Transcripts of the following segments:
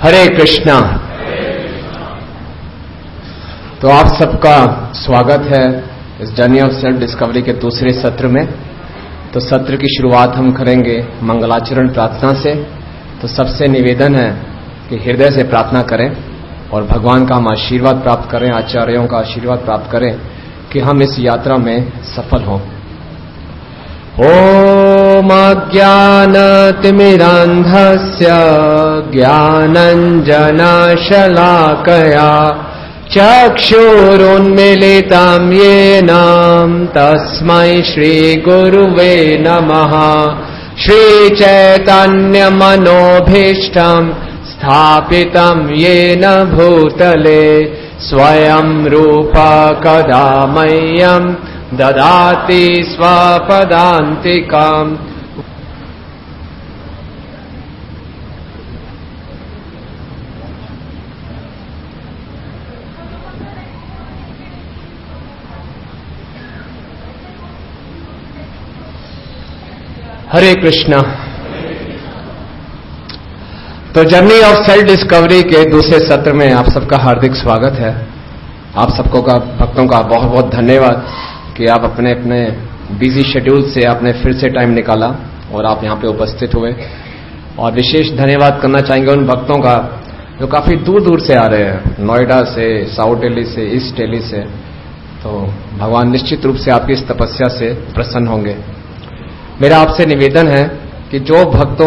हरे कृष्णा। तो आप सबका स्वागत है इस जर्नी ऑफ सेल्फ डिस्कवरी के दूसरे सत्र में। तो सत्र की शुरुआत हम करेंगे मंगलाचरण प्रार्थना से। तो सबसे निवेदन है कि हृदय से प्रार्थना करें और भगवान का हम आशीर्वाद प्राप्त करें, आचार्यों का आशीर्वाद प्राप्त करें कि हम इस यात्रा में सफल हों। ओम अज्ञानतिमिरान्धस्य ज्ञानञ्जनशलाकया चक्षुरुन्मीलितं येन तस्मै श्रीगुरुवे नमः। श्रीचैतन्यमनोभीष्टं स्थापितं येन भूतले स्वयं रूप कदा मह्यं ददाति स्वपदान्तिकम्। हरे कृष्णा। तो जर्नी ऑफ सेल्फ डिस्कवरी के दूसरे सत्र में आप सबका हार्दिक स्वागत है। आप सबको का भक्तों का बहुत बहुत धन्यवाद कि आप अपने अपने बिजी शेड्यूल से आपने फिर से टाइम निकाला और आप यहाँ पे उपस्थित हुए। और विशेष धन्यवाद करना चाहेंगे उन भक्तों का जो काफी दूर दूर से आ रहे हैं, नोएडा से, साउथ दिल्ली से, ईस्ट दिल्ली से। तो भगवान निश्चित रूप से आपकी इस तपस्या से प्रसन्न होंगे। मेरा आपसे निवेदन है कि जो भक्त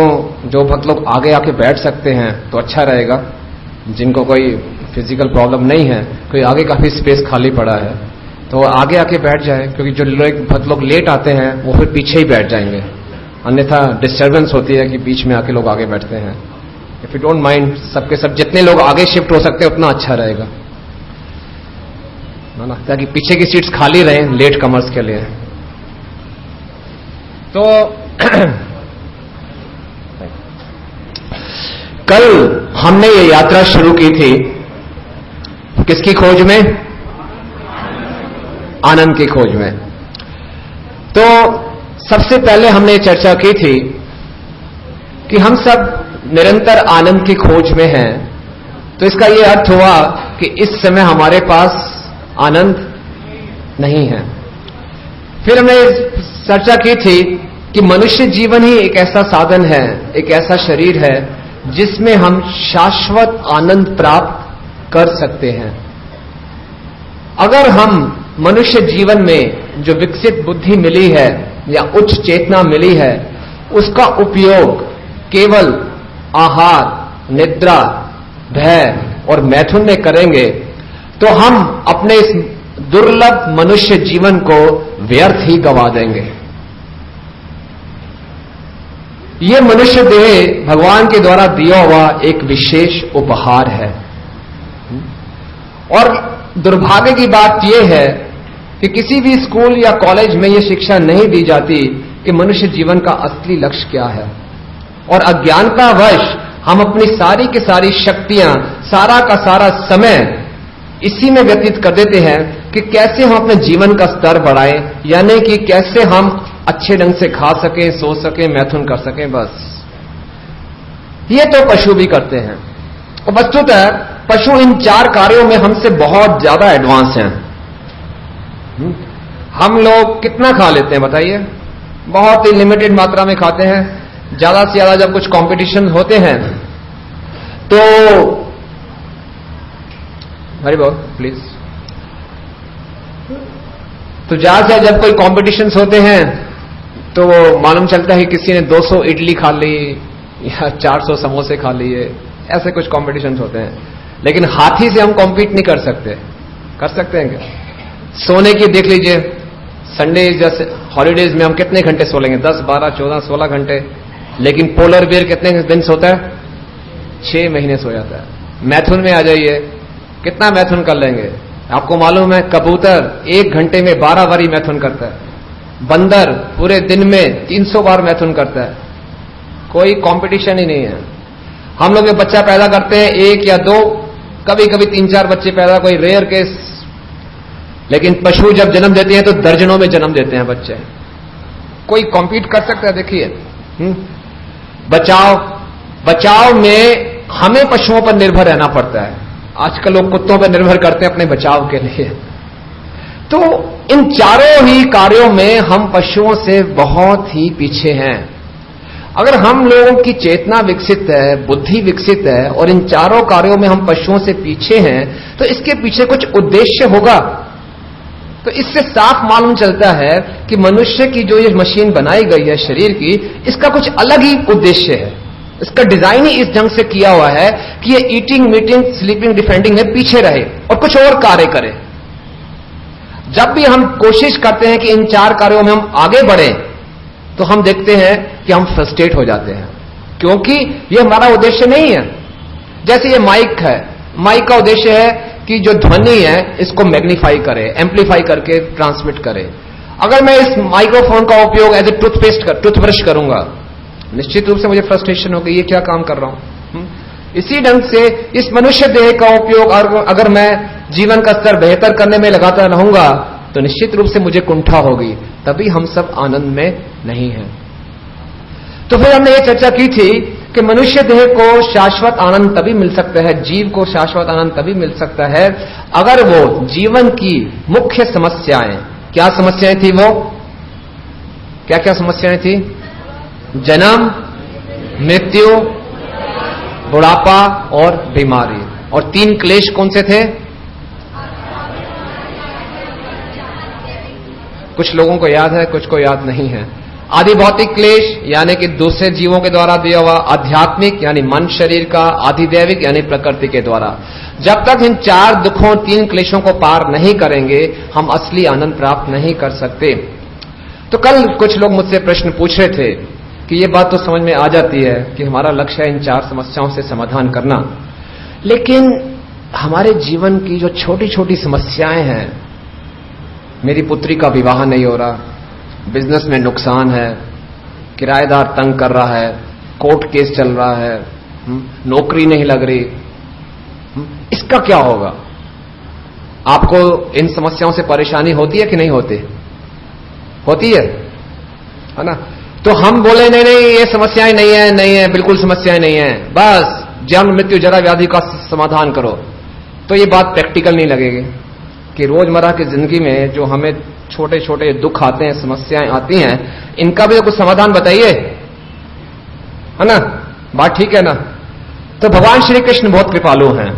लोग आगे आके बैठ सकते हैं तो अच्छा रहेगा। जिनको कोई फिजिकल प्रॉब्लम नहीं है, कोई आगे काफी स्पेस खाली पड़ा है तो आगे आके बैठ जाए, क्योंकि जो भक्त लोग लेट आते हैं वो फिर पीछे ही बैठ जाएंगे, अन्यथा डिस्टर्बेंस होती है कि बीच में आके लोग आगे बैठते हैं। इफ यू डोंट माइंड, सबके सब जितने लोग आगे शिफ्ट हो सकते हैं उतना अच्छा रहेगा ना, ताकि पीछे की सीट्स खाली रहें लेट कमर्स के लिए। तो कल हमने ये यात्रा शुरू की थी किसकी खोज में? आनंद की खोज में। तो सबसे पहले हमने चर्चा की थी कि हम सब निरंतर आनंद की खोज में हैं। तो इसका यह अर्थ हुआ कि इस समय हमारे पास आनंद नहीं है। फिर हमने चर्चा की थी कि मनुष्य जीवन ही एक ऐसा साधन है, एक ऐसा शरीर है जिसमें हम शाश्वत आनंद प्राप्त कर सकते हैं। अगर हम मनुष्य जीवन में जो विकसित बुद्धि मिली है या उच्च चेतना मिली है उसका उपयोग केवल आहार, निद्रा, भय और मैथुन में करेंगे तो हम अपने इस दुर्लभ मनुष्य जीवन को व्यर्थ ही गंवा देंगे। ये मनुष्य देह भगवान के द्वारा दिया हुआ एक विशेष उपहार है। और दुर्भाग्य की बात यह है कि किसी भी स्कूल या कॉलेज में यह शिक्षा नहीं दी जाती कि मनुष्य जीवन का असली लक्ष्य क्या है। और अज्ञानतावश हम अपनी सारी की सारी शक्तियां, सारा का सारा समय इसी में व्यतीत कर देते हैं कि कैसे हम अपने जीवन का स्तर बढ़ाएं, यानी कि कैसे हम अच्छे ढंग से खा सकें, सो सकें, मैथुन कर सकें। बस ये तो पशु भी करते हैं। और वस्तुतः पशु इन 4 कार्यों में हमसे बहुत ज्यादा एडवांस हैं। हम लोग कितना खा लेते हैं बताइए? बहुत ही लिमिटेड मात्रा में खाते हैं। ज्यादा से ज्यादा जब कुछ कंपटीशन होते हैं तो हरि बोल प्लीज। तो ज्यादा से जब कोई कॉम्पिटिशन्स होते हैं तो मालूम चलता है किसी ने 200 इडली खा ली या 400 समोसे खा लिए, ऐसे कुछ कॉम्पिटिशन्स होते हैं। लेकिन हाथी से हम कॉम्पीट नहीं कर सकते। कर सकते हैं क्या? सोने की देख लीजिए, संडे जैसे हॉलीडेज में हम कितने घंटे सो लेंगे? 10, 12, 14, 16 घंटे। लेकिन पोलर बियर कितने दिन सोता है? 6 महीने सो जाता है। मैथुन में आ जाइए, कितना मैथुन कर लेंगे? आपको मालूम है कबूतर 1 घंटे में 12 बारी मैथुन करता है। बंदर पूरे दिन में 300 बार मैथुन करता है। कोई कंपटीशन ही नहीं है। हम लोग बच्चा पैदा करते हैं 1 या 2, कभी कभी 3-4 बच्चे पैदा, कोई रेयर केस। लेकिन पशु जब जन्म देते हैं तो दर्जनों में जन्म देते हैं बच्चे। कोई कॉम्पीट कर सकता है? देखिए बचाव में हमें पशुओं पर निर्भर रहना पड़ता है। आजकल लोग कुत्तों पर निर्भर करते हैं अपने बचाव के लिए। तो इन चारों ही कार्यों में हम पशुओं से बहुत ही पीछे हैं। अगर हम लोगों की चेतना विकसित है, बुद्धि विकसित है और इन चारों कार्यों में हम पशुओं से पीछे हैं, तो इसके पीछे कुछ उद्देश्य होगा। तो इससे साफ मालूम चलता है कि मनुष्य की जो ये मशीन बनाई गई है शरीर की, इसका कुछ अलग ही उद्देश्य है। इसका डिजाइन ही इस ढंग से किया हुआ है कि ये ईटिंग, मीटिंग, स्लीपिंग, डिफेंडिंग में पीछे रहे और कुछ और कार्य करे। जब भी हम कोशिश करते हैं कि इन चार कार्यों में हम आगे बढ़ें, तो हम देखते हैं कि हम फ्रस्ट्रेट हो जाते हैं, क्योंकि ये हमारा उद्देश्य नहीं है। जैसे ये माइक है, माइक का उद्देश्य है कि जो ध्वनि है इसको मैग्नीफाई करे, एम्पलीफाई करके ट्रांसमिट करे। अगर मैं इस माइक्रोफोन का उपयोग एज ए टूथब्रश करूंगा, निश्चित रूप से मुझे फ्रस्ट्रेशन होगी, ये क्या काम कर रहा हूं। इसी ढंग से इस मनुष्य देह का उपयोग अगर मैं जीवन का स्तर बेहतर करने में लगाता रहूंगा, तो निश्चित रूप से मुझे कुंठा होगी। तभी हम सब आनंद में नहीं हैं। तो फिर हमने ये चर्चा की थी कि मनुष्य देह को शाश्वत आनंद तभी मिल सकता है, जीव को शाश्वत आनंद तभी मिल सकता है अगर वो जीवन की मुख्य समस्याएं, क्या समस्याएं थी वो, क्या क्या समस्याएं थी? जन्म, मृत्यु, बुढ़ापा और बीमारी। और तीन क्लेश कौन से थे? कुछ लोगों को याद है, कुछ को याद नहीं है। आदि भौतिक क्लेश यानी कि दूसरे जीवों के द्वारा दिया हुआ, आध्यात्मिक यानी मन शरीर का, आधिदैविक यानी प्रकृति के द्वारा। जब तक इन चार दुखों, तीन क्लेशों को पार नहीं करेंगे, हम असली आनंद प्राप्त नहीं कर सकते। तो कल कुछ लोग मुझसे प्रश्न पूछ रहे थे कि ये बात तो समझ में आ जाती है कि हमारा लक्ष्य है इन चार समस्याओं से समाधान करना, लेकिन हमारे जीवन की जो छोटी छोटी समस्याएं हैं, मेरी पुत्री का विवाह नहीं हो रहा, बिजनेस में नुकसान है, किराएदार तंग कर रहा है, कोर्ट केस चल रहा है, नौकरी नहीं लग रही, इसका क्या होगा? आपको इन समस्याओं से परेशानी होती है कि नहीं होती? होती है ना? तो हम बोले नहीं नहीं ये समस्याएं नहीं है, नहीं है, बिल्कुल समस्याएं नहीं है, बस जन्म मृत्यु जरा व्याधि का समाधान करो, तो ये बात प्रैक्टिकल नहीं लगेगी कि रोजमर्रा की जिंदगी में जो हमें छोटे छोटे दुख आते हैं, समस्याएं आती हैं, इनका भी तो कुछ समाधान बताइए, है ना? बात ठीक है ना? तो भगवान श्री कृष्ण बहुत कृपालु हैं।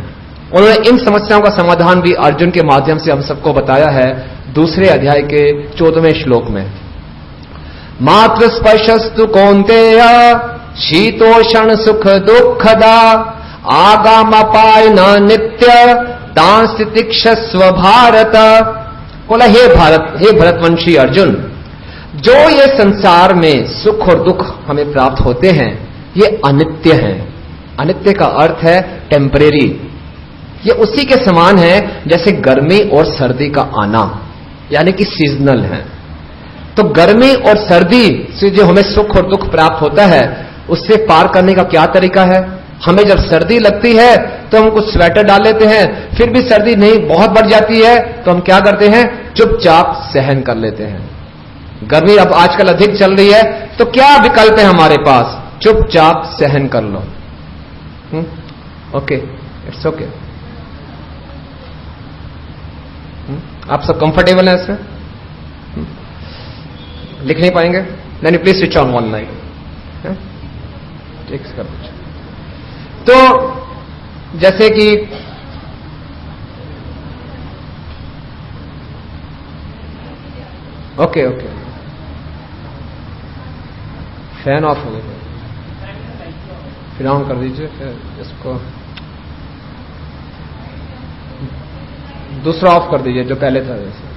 उन्होंने इन समस्याओं का समाधान भी अर्जुन के माध्यम से हम सबको बताया है, दूसरे अध्याय के 14वें श्लोक में। मातृ स्पर्शस्तु कौन्तेय शीतोषण सुख दुखदा आगाम अपाय न नित्य दांस तितिक्षस्व भारत। बोला हे भरतवंशी अर्जुन, जो ये संसार में सुख और दुख हमें प्राप्त होते हैं, ये अनित्य हैं। अनित्य का अर्थ है टेम्परेरी। ये उसी के समान है जैसे गर्मी और सर्दी का आना, यानी कि सीजनल है। तो गर्मी और सर्दी से जो हमें सुख और दुख प्राप्त होता है, उससे पार करने का क्या तरीका है? हमें जब सर्दी लगती है तो हम कुछ स्वेटर डाल लेते हैं, फिर भी सर्दी नहीं बहुत बढ़ जाती है तो हम क्या करते हैं? चुपचाप सहन कर लेते हैं। गर्मी अब आजकल अधिक चल रही है तो क्या विकल्प है हमारे पास? चुपचाप सहन कर लो। Okay, it's okay. आप सब कंफर्टेबल हैं इसमें? लिख नहीं पाएंगे? Then please switch on one light. ठीक कर दीजिए। तो जैसे कि ओके ओके, फैन ऑफ हो गया, फिर ऑन कर दीजिए। फिर इसको दूसरा ऑफ कर दीजिए जो पहले था वैसे।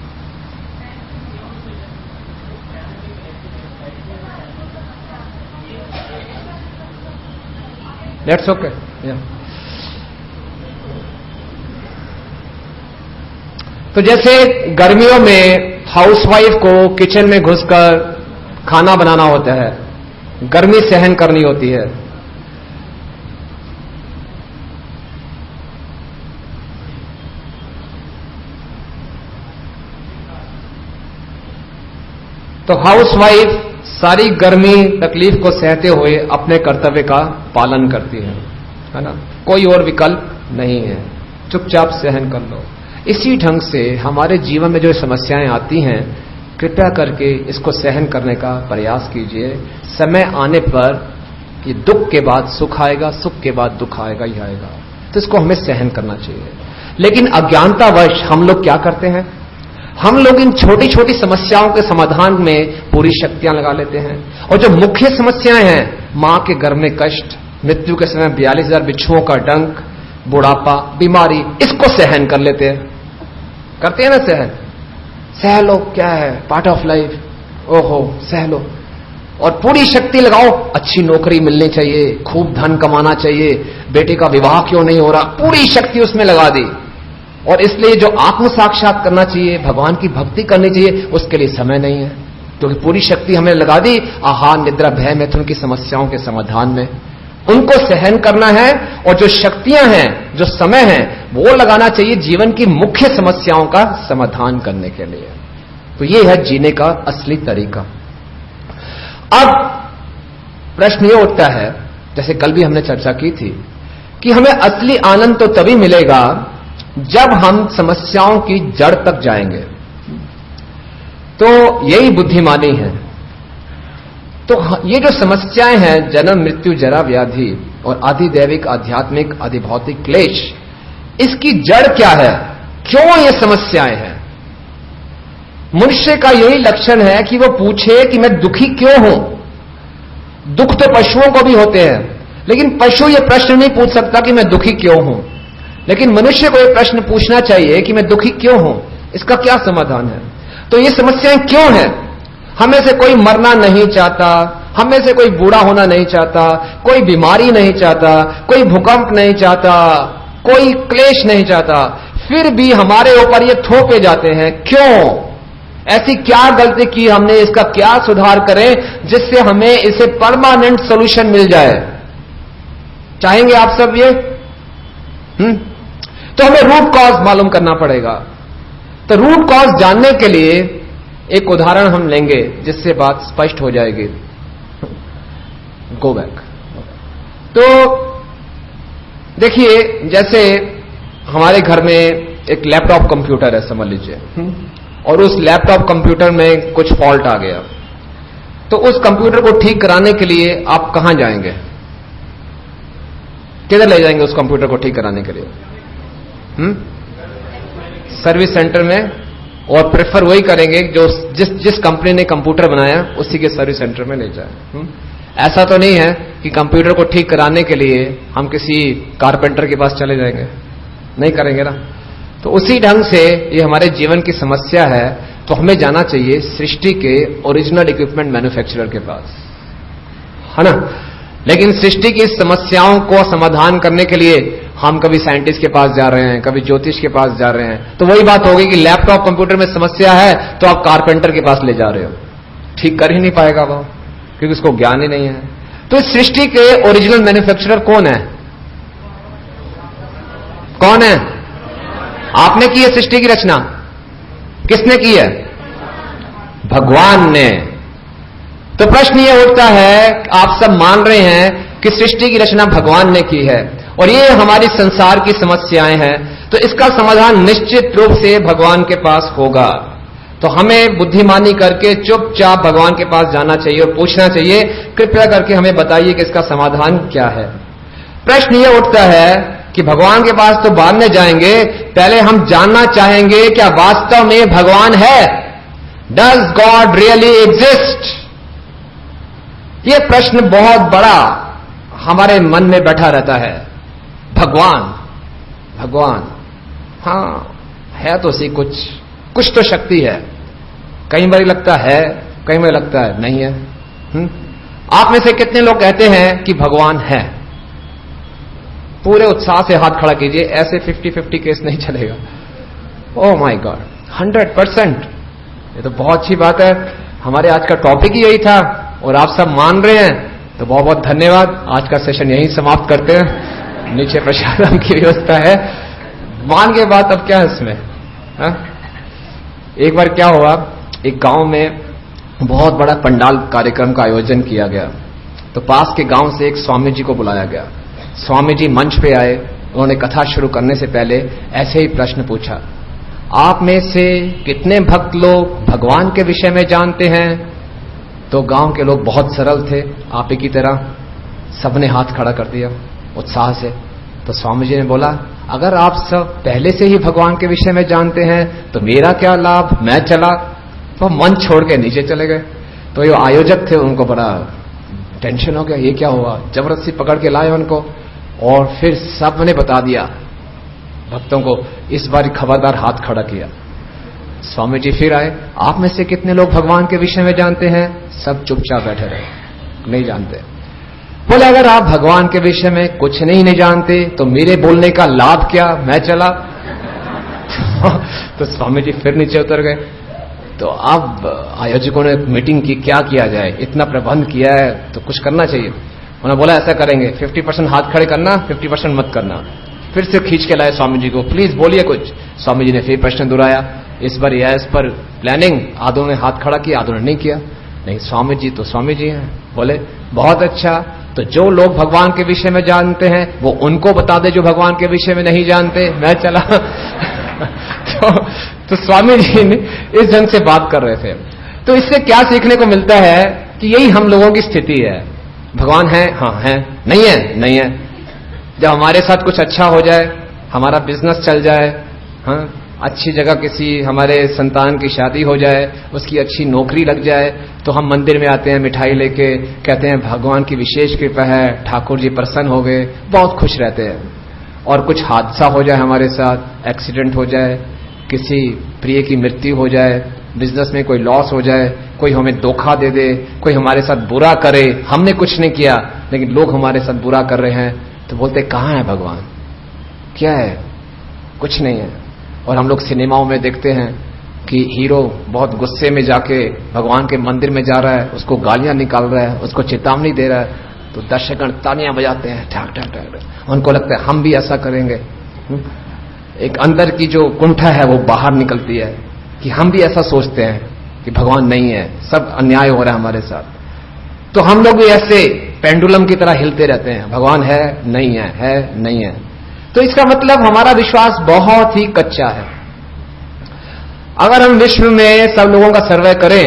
That's okay. Yeah. तो जैसे गर्मियों में हाउसवाइफ को किचन में घुसकर खाना बनाना होता है, गर्मी सहन करनी होती है, तो हाउसवाइफ सारी गर्मी तकलीफ को सहते हुए अपने कर्तव्य का पालन करती है। है ना, कोई और विकल्प नहीं है, चुपचाप सहन कर लो। इसी ढंग से हमारे जीवन में जो समस्याएं आती हैं, कृपया करके इसको सहन करने का प्रयास कीजिए। समय आने पर कि दुख के बाद सुख आएगा, सुख के बाद दुख आएगा ही आएगा, तो इसको हमें सहन करना चाहिए। लेकिन अज्ञानतावश हम लोग क्या करते हैं, हम लोग इन छोटी छोटी समस्याओं के समाधान में पूरी शक्तियां लगा लेते हैं, और जो मुख्य समस्याएं हैं, मां के गर्भ में कष्ट, मृत्यु के समय 42,000 बिच्छुओं का डंक, बुढ़ापा, बीमारी, इसको सहन कर लेते हैं। करते हैं ना सहन, सह लो, क्या है, पार्ट ऑफ लाइफ, ओहो सह लो, और पूरी शक्ति लगाओ, अच्छी नौकरी मिलनी चाहिए, खूब धन कमाना चाहिए, बेटे का विवाह क्यों नहीं हो रहा, पूरी शक्ति उसमें लगा दी। और इसलिए जो आत्म साक्षात करना चाहिए, भगवान की भक्ति करनी चाहिए, उसके लिए समय नहीं है, क्योंकि पूरी शक्ति हमने लगा दी आहार, निद्रा, भय, मैथुन की समस्याओं के समाधान में। उनको सहन करना है, और जो शक्तियां हैं, जो समय है, वो लगाना चाहिए जीवन की मुख्य समस्याओं का समाधान करने के लिए। तो ये है जीने का असली तरीका। अब प्रश्न ये उठता है, जैसे कल भी हमने चर्चा की थी, कि हमें असली आनंद तो तभी मिलेगा जब हम समस्याओं की जड़ तक जाएंगे। तो यही बुद्धिमानी है। तो ये जो समस्याएं हैं, जन्म, मृत्यु, जरा, व्याधि और आधिदैविक, आध्यात्मिक, आधिभौतिक क्लेश, इसकी जड़ क्या है, क्यों ये समस्याएं हैं? मनुष्य का यही लक्षण है कि वो पूछे कि मैं दुखी क्यों हूं। दुख तो पशुओं को भी होते हैं, लेकिन पशु ये प्रश्न नहीं पूछ सकता कि मैं दुखी क्यों हूं। लेकिन मनुष्य को यह प्रश्न पूछना चाहिए कि मैं दुखी क्यों हूं, इसका क्या समाधान है। तो ये समस्याएं क्यों हैं? हमें से कोई मरना नहीं चाहता, हमें से कोई बूढ़ा होना नहीं चाहता, कोई बीमारी नहीं चाहता, कोई भूकंप नहीं चाहता, कोई क्लेश नहीं चाहता, फिर भी हमारे ऊपर ये थोपे जाते हैं। क्यों? ऐसी क्या गलती की हमने, इसका क्या सुधार करें जिससे हमें इसे परमानेंट सॉल्यूशन मिल जाए? चाहेंगे आप सब ये? तो हमें रूट कॉज मालूम करना पड़ेगा। तो रूट कॉज जानने के लिए एक उदाहरण हम लेंगे जिससे बात स्पष्ट हो जाएगी। Go back. तो देखिए, जैसे हमारे घर में एक लैपटॉप कंप्यूटर है समझ लीजिए, और उस लैपटॉप कंप्यूटर में कुछ फॉल्ट आ गया। तो उस कंप्यूटर को ठीक कराने के लिए आप कहां जाएंगे? किधर ले जाएंगे उस कंप्यूटर को ठीक कराने के लिए? सर्विस सेंटर में, और प्रेफर वही करेंगे जो जिस कंपनी ने कंप्यूटर बनाया उसी के सर्विस सेंटर में ले जाए। ऐसा तो नहीं है कि कंप्यूटर को ठीक कराने के लिए हम किसी कारपेंटर के पास चले जाएंगे, नहीं करेंगे ना। तो उसी ढंग से ये हमारे जीवन की समस्या है, तो हमें जाना चाहिए सृष्टि के ओरिजिनल इक्विपमेंट मैन्युफैक्चरर के पास, है ना। लेकिन सृष्टि की समस्याओं को समाधान करने के लिए हम कभी साइंटिस्ट के पास जा रहे हैं, कभी ज्योतिष के पास जा रहे हैं। तो वही बात होगी कि लैपटॉप कंप्यूटर में समस्या है तो आप कारपेंटर के पास ले जा रहे हो, ठीक कर ही नहीं पाएगा वो, क्योंकि उसको ज्ञान ही नहीं है। तो इस सृष्टि के ओरिजिनल मैन्युफैक्चरर कौन है? कौन है? आपने की है सृष्टि की रचना? किसने की है? भगवान ने। तो प्रश्न यह उठता है, आप सब मान रहे हैं कि सृष्टि की रचना भगवान ने की है और ये हमारी संसार की समस्याएं हैं, तो इसका समाधान निश्चित रूप से भगवान के पास होगा। तो हमें बुद्धिमानी करके चुपचाप भगवान के पास जाना चाहिए और पूछना चाहिए, कृपया करके हमें बताइए कि इसका समाधान क्या है। प्रश्न यह उठता है कि भगवान के पास तो बाद में जाएंगे, पहले हम जानना चाहेंगे क्या वास्तव में भगवान है? Does God really exist? यह प्रश्न बहुत बड़ा हमारे मन में बैठा रहता है। भगवान, हां है तो सी कुछ तो शक्ति है। कई बार लगता है, कई बार लगता है नहीं है। आप में से कितने लोग कहते हैं कि भगवान है? पूरे उत्साह से हाथ खड़ा कीजिए, ऐसे 50-50 केस नहीं चलेगा। Oh my God, 100%। ये तो बहुत अच्छी बात है। हमारे आज का टॉपिक ही यही था और आप सब मान रहे हैं, तो बहुत बहुत धन्यवाद। आज का सेशन यहीं समाप्त करते हैं। नीचे प्रसादम की व्यवस्था है। मान के बाद अब क्या है इसमें? एक बार क्या हुआ, एक गांव में बहुत बड़ा पंडाल कार्यक्रम का आयोजन किया गया। तो पास के गांव से एक स्वामी जी को बुलाया गया स्वामी जी मंच पे आए, उन्होंने कथा शुरू करने से पहले ऐसे ही प्रश्न पूछा, आप में से कितने भक्त लोग भगवान के विषय में जानते हैं? तो गांव के लोग बहुत सरल थे, आप ही की तरह, सबने हाथ खड़ा कर दिया उत्साह से। तो स्वामी जी ने बोला, अगर आप सब पहले से ही भगवान के विषय में जानते हैं तो मेरा क्या लाभ, मैं चला। तो मंच छोड़ के नीचे चले गए। तो ये आयोजक थे, उनको बड़ा टेंशन हो गया, ये क्या हुआ, जबरदस्ती पकड़ के लाए उनको, और फिर सबने बता दिया भक्तों को, इस बार खबरदार हाथ खड़ा किया। स्वामी जी फिर आए, आप में से कितने लोग भगवान के विषय में जानते हैं? सब चुपचाप बैठे रहे, नहीं जानते। बोले, अगर आप भगवान के विषय में कुछ नहीं जानते तो मेरे बोलने का लाभ क्या, मैं चला। तो स्वामी जी फिर नीचे उतर गए। तो अब आयोजकों ने मीटिंग की, क्या किया जाए, इतना प्रबंध किया है तो कुछ करना चाहिए। उन्होंने बोला, ऐसा करेंगे 50% हाथ खड़े करना, 50% मत करना। फिर से खींच के लाए स्वामी जी को, प्लीज बोलिए कुछ। स्वामी जी ने फिर प्रश्न दोहराया, इस बार एस पर प्लानिंग, आधों ने हाथ खड़ा किया, आधों ने नहीं किया। नहीं, स्वामी जी तो स्वामी जी हैं। बोले, बहुत अच्छा, तो जो लोग भगवान के विषय में जानते हैं वो उनको बता दे जो भगवान के विषय में नहीं जानते, मैं चला। तो स्वामी जी ने इस ढंग से बात कर रहे थे। तो इससे क्या सीखने को मिलता है कि यही हम लोगों की स्थिति है। भगवान है, हाँ है, नहीं है, नहीं है। जब हमारे साथ कुछ अच्छा हो जाए, हमारा बिजनेस चल जाए, हाँ, अच्छी जगह किसी हमारे संतान की शादी हो जाए, उसकी अच्छी नौकरी लग जाए, तो हम मंदिर में आते हैं मिठाई लेके, कहते हैं भगवान की विशेष कृपा है, ठाकुर जी प्रसन्न हो गए, बहुत खुश रहते हैं। और कुछ हादसा हो जाए हमारे साथ, एक्सीडेंट हो जाए, किसी प्रिय की मृत्यु हो जाए, बिजनेस में कोई लॉस हो जाए, कोई हमें धोखा दे दे, कोई हमारे साथ बुरा करे, हमने कुछ नहीं किया लेकिन लोग हमारे साथ बुरा कर रहे हैं, तो बोलते कहां है भगवान, क्या है, कुछ नहीं है। और हम लोग सिनेमाओं में देखते हैं कि हीरो बहुत गुस्से में जाके भगवान के मंदिर में जा रहा है, उसको गालियां निकाल रहा है, उसको चेतावनी दे रहा है, तो दर्शकगण तालियां बजाते हैं, ठाक ठाक ठाक। उनको लगता है हम भी ऐसा करेंगे। एक अंदर की जो कुंठा है वो बाहर निकलती है कि हम भी ऐसा सोचते हैं कि भगवान नहीं है, सब अन्याय हो रहा है हमारे साथ। तो हम लोग भी ऐसे पेंडुलम की तरह हिलते रहते हैं, भगवान है नहीं है नहीं है। तो इसका मतलब हमारा विश्वास बहुत ही कच्चा है। अगर हम विश्व में सब लोगों का सर्वे करें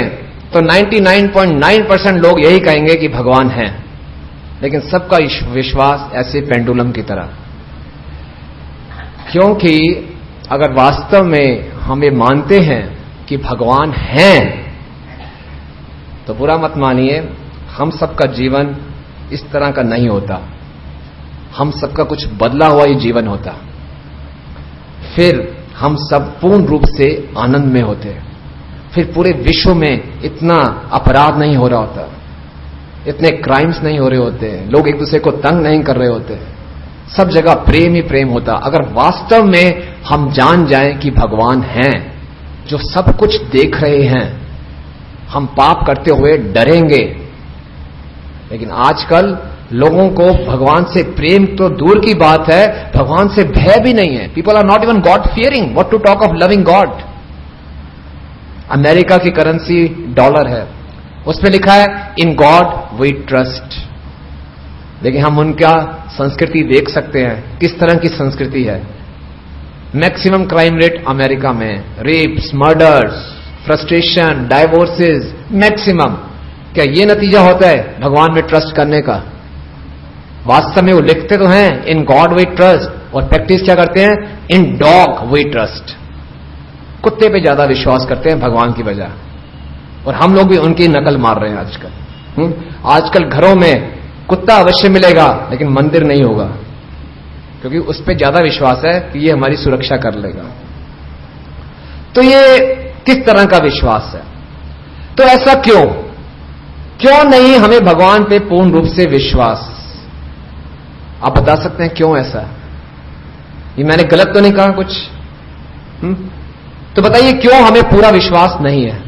तो 99.9% लोग यही कहेंगे कि भगवान है, लेकिन सबका विश्वास ऐसे पेंडुलम की तरह। क्योंकि अगर वास्तव में हम ये मानते हैं कि भगवान हैं, तो बुरा मत मानिए, हम सबका जीवन इस तरह का नहीं होता, हम सबका कुछ बदला हुआ ही जीवन होता, फिर हम सब पूर्ण रूप से आनंद में होते, फिर पूरे विश्व में इतना अपराध नहीं हो रहा होता, इतने क्राइम्स नहीं हो रहे होते, लोग एक दूसरे को तंग नहीं कर रहे होते, सब जगह प्रेम ही प्रेम होता। अगर वास्तव में हम जान जाएं कि भगवान हैं जो सब कुछ देख रहे हैं, हम पाप करते हुए डरेंगे। लेकिन आजकल लोगों को भगवान से प्रेम तो दूर की बात है, भगवान से भय भी नहीं है। People are not even God fearing, what to talk of loving God. America की करेंसी डॉलर है, उसमें लिखा है इन गॉड वी ट्रस्ट। लेकिन हम उनका संस्कृति देख सकते हैं, किस तरह की संस्कृति है। मैक्सिमम क्राइम रेट अमेरिका में, रेप्स, मर्डर्स, फ्रस्ट्रेशन, डाइवोर्सेस मैक्सिमम। क्या ये नतीजा होता है भगवान में ट्रस्ट करने का? वास्तव में वो लिखते तो हैं इन गॉड वी ट्रस्ट, और प्रैक्टिस क्या करते हैं, इन डॉग वी ट्रस्ट। कुत्ते पे ज्यादा विश्वास करते हैं भगवान की बजाय, और हम लोग भी उनकी नकल मार रहे हैं आजकल। आजकल घरों में कुत्ता अवश्य मिलेगा लेकिन मंदिर नहीं होगा, क्योंकि उस पर ज्यादा विश्वास है कि ये हमारी सुरक्षा कर लेगा। तो ये किस तरह का विश्वास है? तो ऐसा क्यों नहीं हमें भगवान पे पूर्ण रूप से विश्वास? आप बता सकते हैं क्यों ऐसा? ये मैंने गलत तो नहीं कहा कुछ? तो बताइए क्यों हमें पूरा विश्वास नहीं है?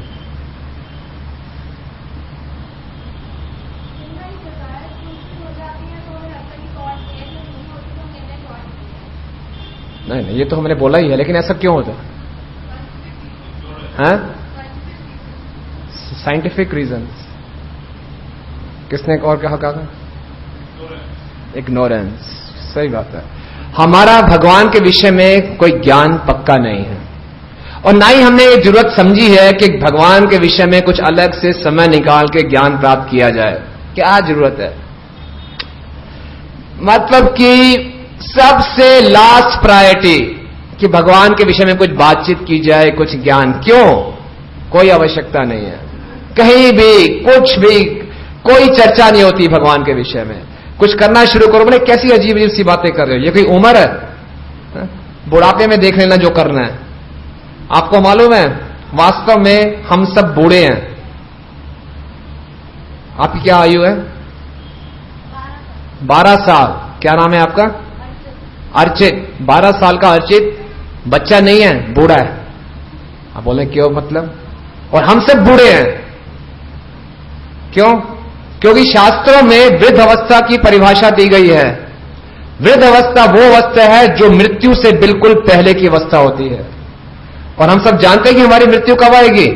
नहीं, ये तो हमने बोला ही है, लेकिन ऐसा क्यों होता है? Scientific reasons. किसने और कहा? इग्नोरेंस। सही बात है। हमारा भगवान के विषय में कोई ज्ञान पक्का नहीं है, और ना ही हमने ये जरूरत समझी है कि भगवान के विषय में कुछ अलग से समय निकाल के ज्ञान प्राप्त किया जाए। क्या जरूरत है? मतलब कि सबसे लास्ट प्रायोरिटी कि भगवान के विषय में कुछ बातचीत की जाए, कुछ ज्ञान। क्यों? कोई आवश्यकता नहीं है। कहीं भी कुछ भी कोई चर्चा नहीं होती भगवान के विषय में। कुछ करना शुरू करो, बोले कैसी अजीब अजीब सी बातें कर रहे हो, ये कोई उम्र है? बुढ़ापे में देख लेना जो करना है। आपको मालूम है वास्तव में हम सब बूढ़े हैं। आपकी क्या आयु है? 12 साल। क्या नाम है आपका? अर्चित। 12 साल का अर्चित बच्चा नहीं है, बूढ़ा है। आप बोले क्यों मतलब? और हम सब बूढ़े हैं। क्यों? क्योंकि शास्त्रों में वृद्ध अवस्था की परिभाषा दी गई है। वृद्ध अवस्था वो अवस्था है जो मृत्यु से बिल्कुल पहले की अवस्था होती है। और हम सब जानते हैं कि हमारी मृत्यु कब आएगी।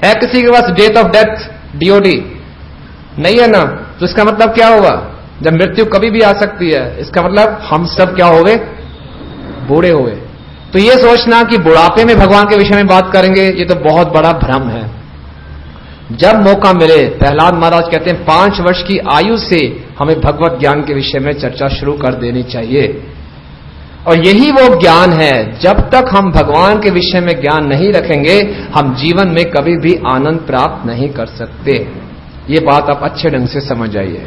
है किसी के पास डेट ऑफ डेथ डीओडी? नहीं है ना। तो इसका मतलब क्या होगा? जब मृत्यु कभी भी आ सकती है, इसका मतलब हम सब क्या हो गए? बूढ़े हो गए। तो ये सोचना कि बुढ़ापे में भगवान के विषय में बात करेंगे, ये तो बहुत बड़ा भ्रम है। जब मौका मिले, प्रहलाद महाराज कहते हैं 5 वर्ष की आयु से हमें भगवत ज्ञान के विषय में चर्चा शुरू कर देनी चाहिए। और यही वो ज्ञान है, जब तक हम भगवान के विषय में ज्ञान नहीं रखेंगे, हम जीवन में कभी भी आनंद प्राप्त नहीं कर सकते। ये बात आप अच्छे ढंग से समझ आइए।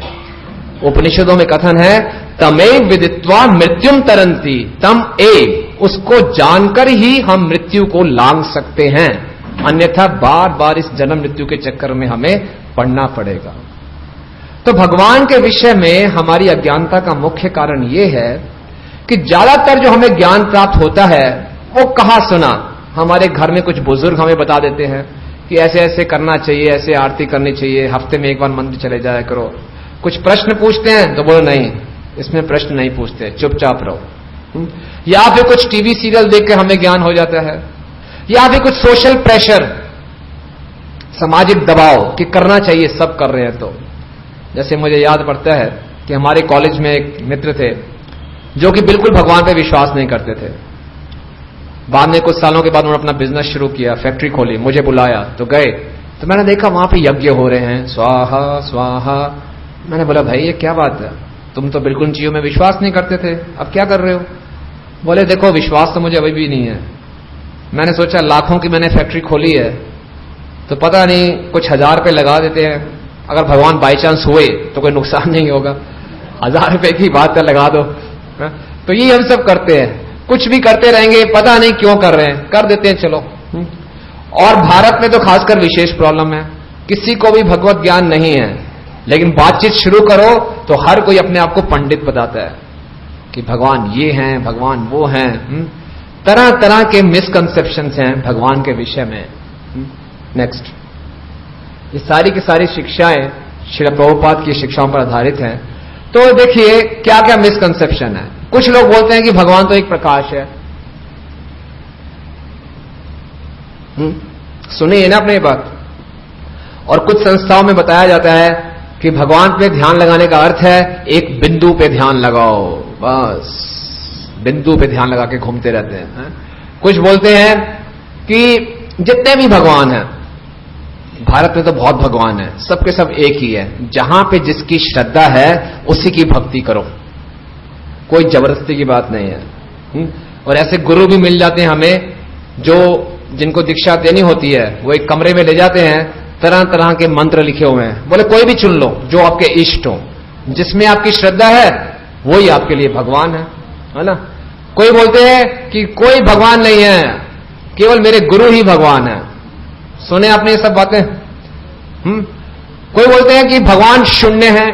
उपनिषदों में कथन है, तमेव विदित्वा मृत्युम तरंती, तम एव, उसको जानकर ही हम मृत्यु को लांघ सकते हैं, अन्यथा बार बार इस जन्म मृत्यु के चक्कर में हमें पड़ना पड़ेगा। तो भगवान के विषय में हमारी अज्ञानता का मुख्य कारण यह है कि ज्यादातर जो हमें ज्ञान प्राप्त होता है वो कहां सुना? हमारे घर में कुछ बुजुर्ग हमें बता देते हैं कि ऐसे ऐसे करना चाहिए, ऐसे आरती करनी चाहिए, हफ्ते में एक बार मंदिर चले जाया करो। कुछ प्रश्न पूछते हैं तो बोलो नहीं, इसमें प्रश्न नहीं पूछते, चुपचाप रहो। या फिर कुछ टीवी सीरियल देख के हमें ज्ञान हो जाता है, या फिर कुछ सोशल प्रेशर, सामाजिक दबाव कि करना चाहिए, सब कर रहे हैं। तो जैसे मुझे याद पड़ता है कि हमारे कॉलेज में एक मित्र थे जो कि बिल्कुल भगवान पे विश्वास नहीं करते थे। बाद में कुछ सालों के बाद उन्होंने अपना बिजनेस शुरू किया, फैक्ट्री खोली, मुझे बुलाया तो गए, तो मैंने देखा वहां पे यज्ञ हो रहे हैं, स्वाहा स्वाहा। मैंने बोला भाई ये क्या बात है, तुम तो बिल्कुल चीजों में विश्वास नहीं करते थे, अब क्या कर रहे हो? बोले देखो विश्वास तो मुझे अभी भी नहीं है। मैंने सोचा लाखों की मैंने फैक्ट्री खोली है तो पता नहीं कुछ 1000 रुपए लगा देते हैं, अगर भगवान बाई चांस हुए तो कोई नुकसान नहीं होगा, 1000 रुपए की बात है लगा दो। तो ये हम सब करते हैं, कुछ भी करते रहेंगे, पता नहीं क्यों कर रहे हैं, कर देते हैं चलो। और भारत में तो खासकर विशेष प्रॉब्लम है, किसी को भी भगवत ज्ञान नहीं है, लेकिन बातचीत शुरू करो तो हर कोई अपने आप को पंडित बताता है कि भगवान ये हैं, भगवान वो हैं। तरह तरह के मिसकंसेप्शंस हैं भगवान के विषय में। नेक्स्ट, ये सारी की सारी शिक्षाएं श्रील प्रभुपाद की शिक्षाओं पर आधारित हैं। तो देखिए क्या क्या मिसकंसेप्शन है। कुछ लोग बोलते हैं कि भगवान तो एक प्रकाश है। सुनिए ना अपनी बात। और कुछ संस्थाओं में बताया जाता है कि भगवान पे ध्यान लगाने का अर्थ है एक बिंदु पे ध्यान लगाओ, बस बिंदु पे ध्यान लगा के घूमते रहते हैं। कुछ बोलते हैं कि जितने भी भगवान हैं, भारत में तो बहुत भगवान है, सबके सब एक ही है, जहां पे जिसकी श्रद्धा है उसी की भक्ति करो, कोई जबरदस्ती की बात नहीं है। और ऐसे गुरु भी मिल जाते हैं हमें जो जिनको दीक्षा देनी होती है, वो एक कमरे में ले जाते हैं, तरह तरह के मंत्र लिखे हुए हैं, बोले कोई भी चुन लो जो आपके इष्ट हो, जिसमें आपकी श्रद्धा है वही आपके लिए भगवान है ना। कोई बोलते हैं कि कोई भगवान नहीं है, केवल मेरे गुरु ही भगवान है। सुने आपने ये सब बातें? कोई बोलते हैं कि भगवान शून्य है,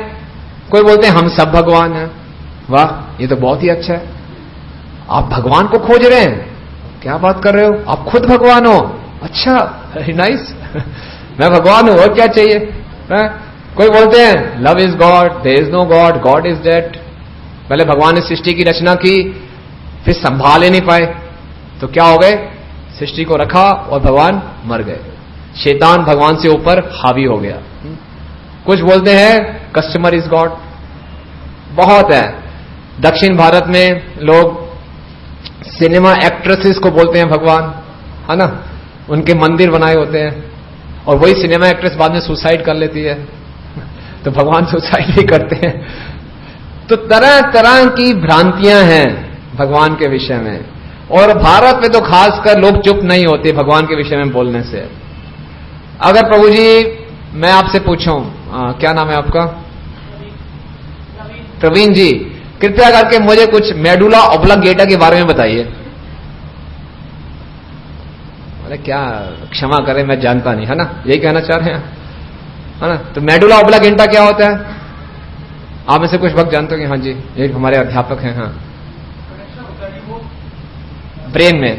कोई बोलते हैं हम सब भगवान हैं। वाह, ये तो बहुत ही अच्छा है। आप भगवान को खोज रहे हैं, क्या बात कर रहे हो, आप खुद भगवान हो। अच्छा, वेरी नाइस, मैं भगवान हूं और क्या चाहिए। कोई बोलते हैं love is God, there is no God, God is dead. पहले भगवान ने सृष्टि की रचना की, फिर संभाल ही नहीं पाए तो क्या हो गए, सृष्टि को रखा और भगवान मर गए। शैतान भगवान से ऊपर हावी हो गया। कुछ बोलते हैं कस्टमर इज गॉड। बहुत है, दक्षिण भारत में लोग सिनेमा एक्ट्रेसेस को बोलते हैं भगवान, है ना, उनके मंदिर बनाए होते हैं, और वही सिनेमा एक्ट्रेस बाद में सुसाइड कर लेती है, तो भगवान सुसाइड भी करते हैं। तो तरह तरह की भ्रांतियां हैं भगवान के विषय में, और भारत में तो खासकर लोग चुप नहीं होते भगवान के विषय में बोलने से। अगर प्रभु जी मैं आपसे पूछूं, क्या नाम है आपका? प्रवीण जी, कृपया करके मुझे कुछ मेडुला ऑब्लांगेटा के बारे में बताइए। अरे क्या, क्षमा करें मैं जानता नहीं, है ना, यही कहना चाह रहे हैं, है ना। तो मेडुला ऑब्लांगेटा क्या होता है? आप में से कुछ वक्त जानते हो कि हाँ जी, ये हमारे अध्यापक हैं। हाँ, ब्रेन में,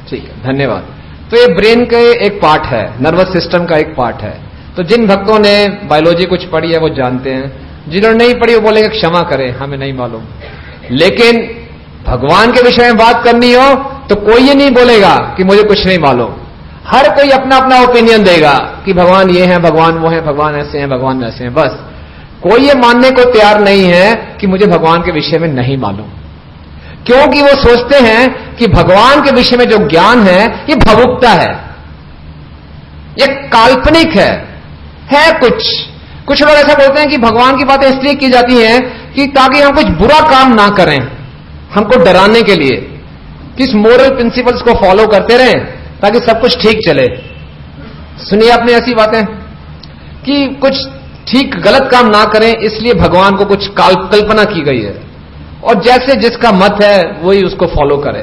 ठीक है, धन्यवाद। तो ये ब्रेन का एक पार्ट है, नर्वस सिस्टम का एक पार्ट है। तो जिन भक्तों ने बायोलॉजी कुछ पढ़ी है वो जानते हैं, जिन्होंने नहीं पढ़ी वो बोलेंगे क्षमा करें हमें नहीं मालूम। लेकिन भगवान के विषय में बात करनी हो तो कोई ये नहीं बोलेगा कि मुझे कुछ नहीं मालूम। हर कोई अपना अपना ओपिनियन देगा कि भगवान ये है, भगवान वो है, भगवान ऐसे हैं, भगवान वैसे हैं। बस कोई ये मानने को तैयार नहीं है कि मुझे भगवान के विषय में नहीं मालूम, क्योंकि वो सोचते हैं कि भगवान के विषय में जो ज्ञान है ये भावुकता है, ये काल्पनिक है कुछ लोग ऐसा बोलते हैं कि भगवान की बातें इसलिए की जाती हैं कि ताकि हम कुछ बुरा काम ना करें, हमको डराने के लिए, किस मोरल प्रिंसिपल्स को फॉलो करते रहें ताकि सब कुछ ठीक चले। सुनिए आपने ऐसी बातें कि कुछ ठीक गलत काम ना करें इसलिए भगवान को कुछ कल्पना की गई है, और जैसे जिसका मत है वही उसको फॉलो करे।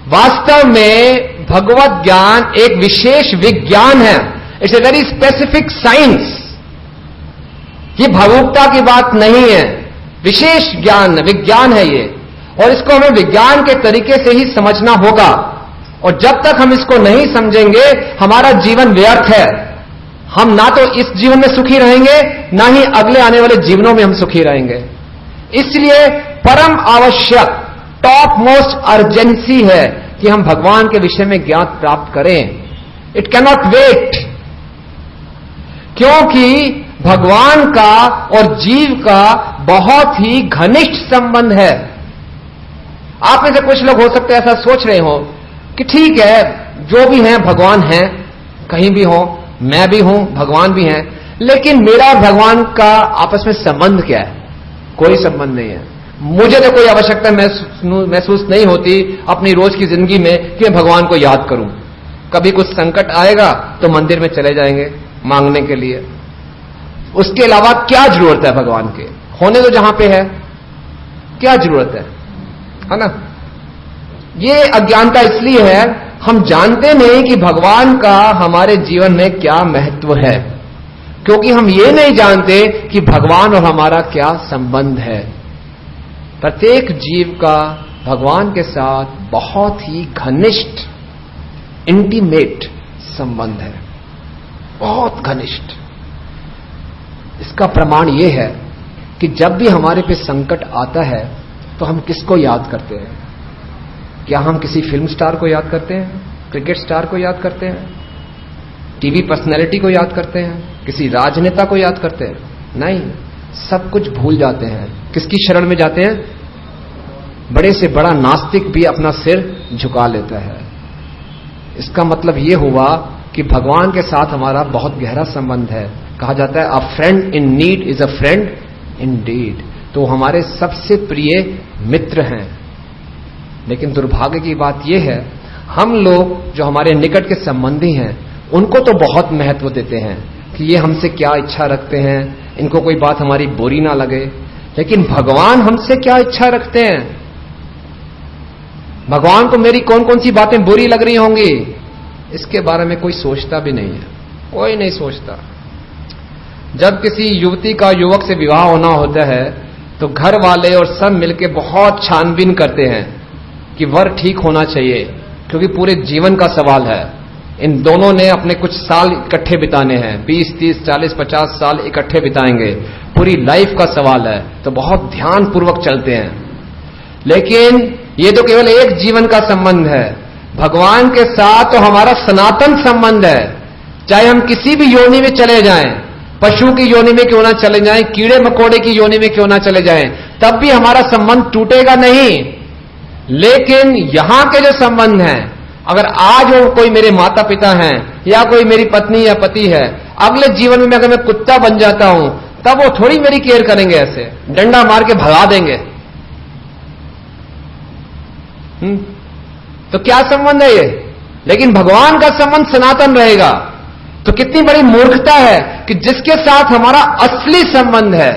वास्तव में भगवत ज्ञान एक विशेष विज्ञान है, it's a very specific science. ये भावुकता की बात नहीं है, विशेष ज्ञान विज्ञान है ये, और इसको हमें विज्ञान के तरीके से ही समझना होगा। और जब तक हम इसको नहीं समझेंगे हमारा जीवन व्यर्थ है। हम ना तो इस जीवन में सुखी रहेंगे, ना ही अगले आने वाले जीवनों में हम सुखी रहेंगे। इसलिए परम आवश्यक, टॉप मोस्ट अर्जेंसी है कि हम भगवान के विषय में ज्ञान प्राप्त करें। इट कैनॉट वेट, क्योंकि भगवान का और जीव का बहुत ही घनिष्ठ संबंध है। आप में से कुछ लोग हो सकते हैं ऐसा सोच रहे हो कि ठीक है, जो भी हैं भगवान हैं, कहीं भी हो, मैं भी हूं, भगवान भी हैं, लेकिन मेरा और भगवान का आपस में संबंध क्या है? कोई संबंध नहीं है। मुझे तो कोई आवश्यकता महसूस नहीं होती अपनी रोज की जिंदगी में कि मैं भगवान को याद करूं। कभी कुछ संकट आएगा तो मंदिर में चले जाएंगे मांगने के लिए, उसके अलावा क्या जरूरत है भगवान के? होने तो जहां पे है, क्या जरूरत है ना। ये अज्ञानता इसलिए है, हम जानते नहीं कि भगवान का हमारे जीवन में क्या महत्व है, क्योंकि हम ये नहीं जानते कि भगवान और हमारा क्या संबंध है। प्रत्येक जीव का भगवान के साथ बहुत ही घनिष्ठ, इंटीमेट संबंध है, बहुत घनिष्ठ। इसका प्रमाण यह है कि जब भी हमारे पे संकट आता है तो हम किसको याद करते हैं? क्या हम किसी फिल्म स्टार को याद करते हैं, क्रिकेट स्टार को याद करते हैं, टीवी पर्सनैलिटी को याद करते हैं, किसी राजनेता को याद करते हैं? नहीं, सब कुछ भूल जाते हैं। किसकी शरण में जाते हैं? बड़े से बड़ा नास्तिक भी अपना सिर झुका लेता है। इसका मतलब यह हुआ कि भगवान के साथ हमारा बहुत गहरा संबंध है। कहा जाता है a friend in need is a friend indeed. तो हमारे सबसे प्रिय मित्र हैं। लेकिन दुर्भाग्य की बात यह है, हम लोग जो हमारे निकट के संबंधी हैं उनको तो बहुत महत्व देते हैं कि ये हमसे क्या इच्छा रखते हैं, इनको कोई बात हमारी बुरी ना लगे। लेकिन भगवान हमसे क्या इच्छा रखते हैं? भगवान को मेरी कौन कौन सी बातें बुरी लग रही होंगी, इसके बारे में कोई सोचता भी नहीं है, कोई नहीं सोचता। जब किसी युवती का युवक से विवाह होना होता है तो घर वाले और सब मिलकर बहुत छानबीन करते हैं कि वर ठीक होना चाहिए, क्योंकि पूरे जीवन का सवाल है। इन दोनों ने अपने कुछ साल इकट्ठे बिताने हैं, 20, 30, 40, 50 साल इकट्ठे बिताएंगे, पूरी लाइफ का सवाल है, तो बहुत ध्यान पूर्वक चलते हैं। लेकिन ये तो केवल एक जीवन का संबंध है। भगवान के साथ तो हमारा सनातन संबंध है, चाहे हम किसी भी योनि में चले जाएं, पशु की योनि में क्यों ना चले जाएं, कीड़े मकोड़े की योनि में क्यों ना चले जाएं, तब भी हमारा संबंध टूटेगा नहीं। लेकिन यहां के जो संबंध हैं, अगर आज वो कोई मेरे माता पिता हैं या कोई मेरी पत्नी या पति है, अगले जीवन में अगर मैं कुत्ता बन जाता हूं, तब वो थोड़ी मेरी केयर करेंगे, ऐसे डंडा मार के भगा देंगे। तो क्या संबंध है ये? लेकिन भगवान का संबंध सनातन रहेगा। तो कितनी बड़ी मूर्खता है कि जिसके साथ हमारा असली संबंध है,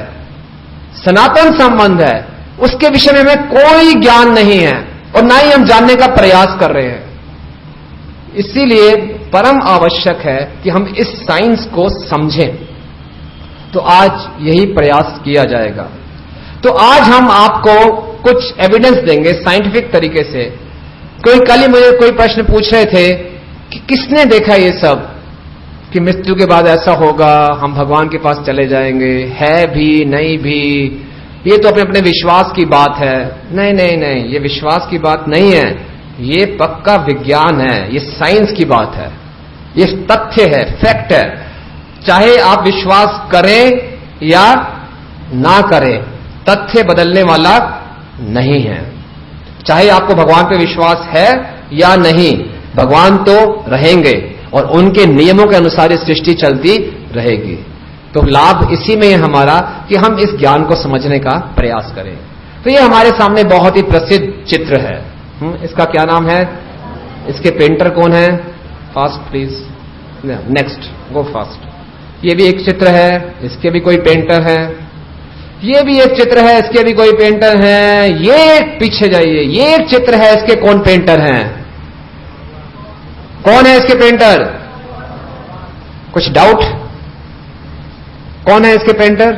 सनातन संबंध है, उसके विषय में हमें कोई ज्ञान नहीं है और ना ही हम जानने का प्रयास कर रहे हैं। इसीलिए परम आवश्यक है कि हम इस साइंस को समझें। तो आज यही प्रयास किया जाएगा। तो आज हम आपको कुछ एविडेंस देंगे साइंटिफिक तरीके से। कल ही मुझे कोई प्रश्न पूछ रहे थे कि किसने देखा ये सब कि मृत्यु के बाद ऐसा होगा, हम भगवान के पास चले जाएंगे, है भी नहीं भी, ये तो अपने अपने विश्वास की बात है। नहीं नहीं नहीं, ये विश्वास की बात नहीं है, ये पक्का विज्ञान है, ये साइंस की बात है, ये तथ्य है, फैक्ट है। चाहे आप विश्वास करें या ना करें, तथ्य बदलने वाला नहीं है। चाहे आपको भगवान पे विश्वास है या नहीं, भगवान तो रहेंगे और उनके नियमों के अनुसार ये सृष्टि चलती रहेगी। तो लाभ इसी में है हमारा कि हम इस ज्ञान को समझने का प्रयास करें। तो ये हमारे सामने बहुत ही प्रसिद्ध चित्र है। इसका क्या नाम है? इसके पेंटर कौन है? Fast please, next, go fast. ये भी एक चित्र है, इसके भी कोई पेंटर है। ये भी एक चित्र है, इसके भी कोई पेंटर है। ये पीछे जाइए, ये एक चित्र है, इसके कौन पेंटर हैं? कौन है इसके पेंटर? कुछ डाउट? कौन है इसके पेंटर?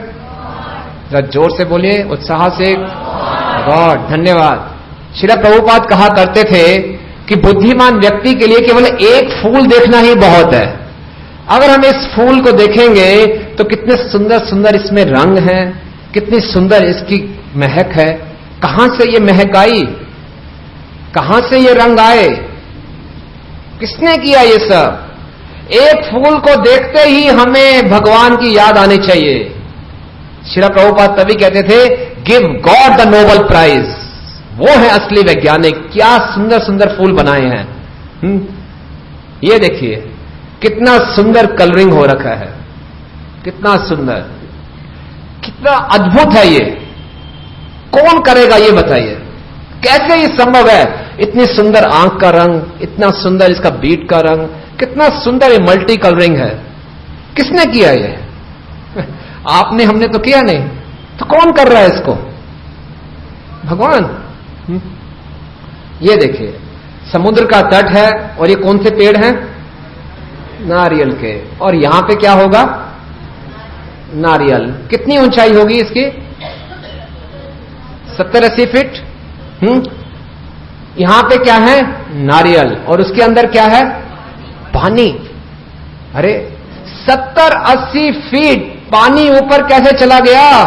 जरा जोर से बोलिए, उत्साह से। गॉड, धन्यवाद। श्रील प्रभुपाद कहा करते थे कि बुद्धिमान व्यक्ति के लिए केवल एक फूल देखना ही बहुत है। अगर हम इस फूल को देखेंगे तो कितने सुंदर सुंदर इसमें रंग हैं, कितनी सुंदर इसकी महक है। कहां से ये महक आई? कहां से ये रंग आए? किसने किया ये सब? एक फूल को देखते ही हमें भगवान की याद आनी चाहिए। श्रील प्रभुपाद तभी कहते थे, give God the Nobel prize. वो है असली वैज्ञानिक। क्या सुंदर सुंदर फूल बनाए हैं। ये देखिए कितना सुंदर कलरिंग हो रखा है, कितना सुंदर, कितना अद्भुत है ये। कौन करेगा ये बताइए? कैसे ये संभव है? इतनी सुंदर आंख का रंग, इतना सुंदर इसका बीट का रंग, कितना सुंदर ये मल्टी कलरिंग है। किसने किया ये? आपने, हमने तो किया नहीं। तो कौन कर रहा है इसको? भगवान। ये देखिए समुद्र का तट है और ये कौन से पेड़ हैं? नारियल के। और यहां पे क्या होगा? नारियल। कितनी ऊंचाई होगी इसकी? 70-80 फीट। यहां पे क्या है? नारियल। और उसके अंदर क्या है? पानी। अरे 70-80 फीट पानी ऊपर कैसे चला गया?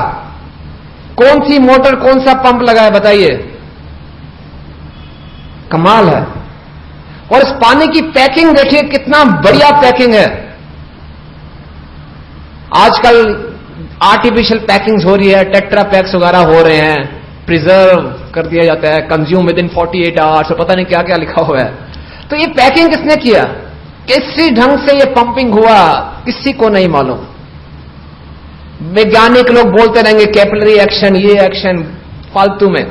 कौन सी मोटर, कौन सा पंप लगा है बताइए? कमाल है। और इस पानी की पैकिंग देखिए, कितना बढ़िया पैकिंग है। आजकल आर्टिफिशियल पैकिंग्स हो रही है, टेट्रा पैक्स वगैरह हो रहे हैं, प्रिजर्व कर दिया जाता है, कंज्यूम विद इन 48 आवर्स, और पता नहीं क्या क्या लिखा हुआ है। तो ये पैकिंग किसने किया? किसी ढंग से ये पंपिंग हुआ, किसी को नहीं मालूम। वैज्ञानिक लोग बोलते रहेंगे कैपिलरी एक्शन, ये एक्शन, फालतू में।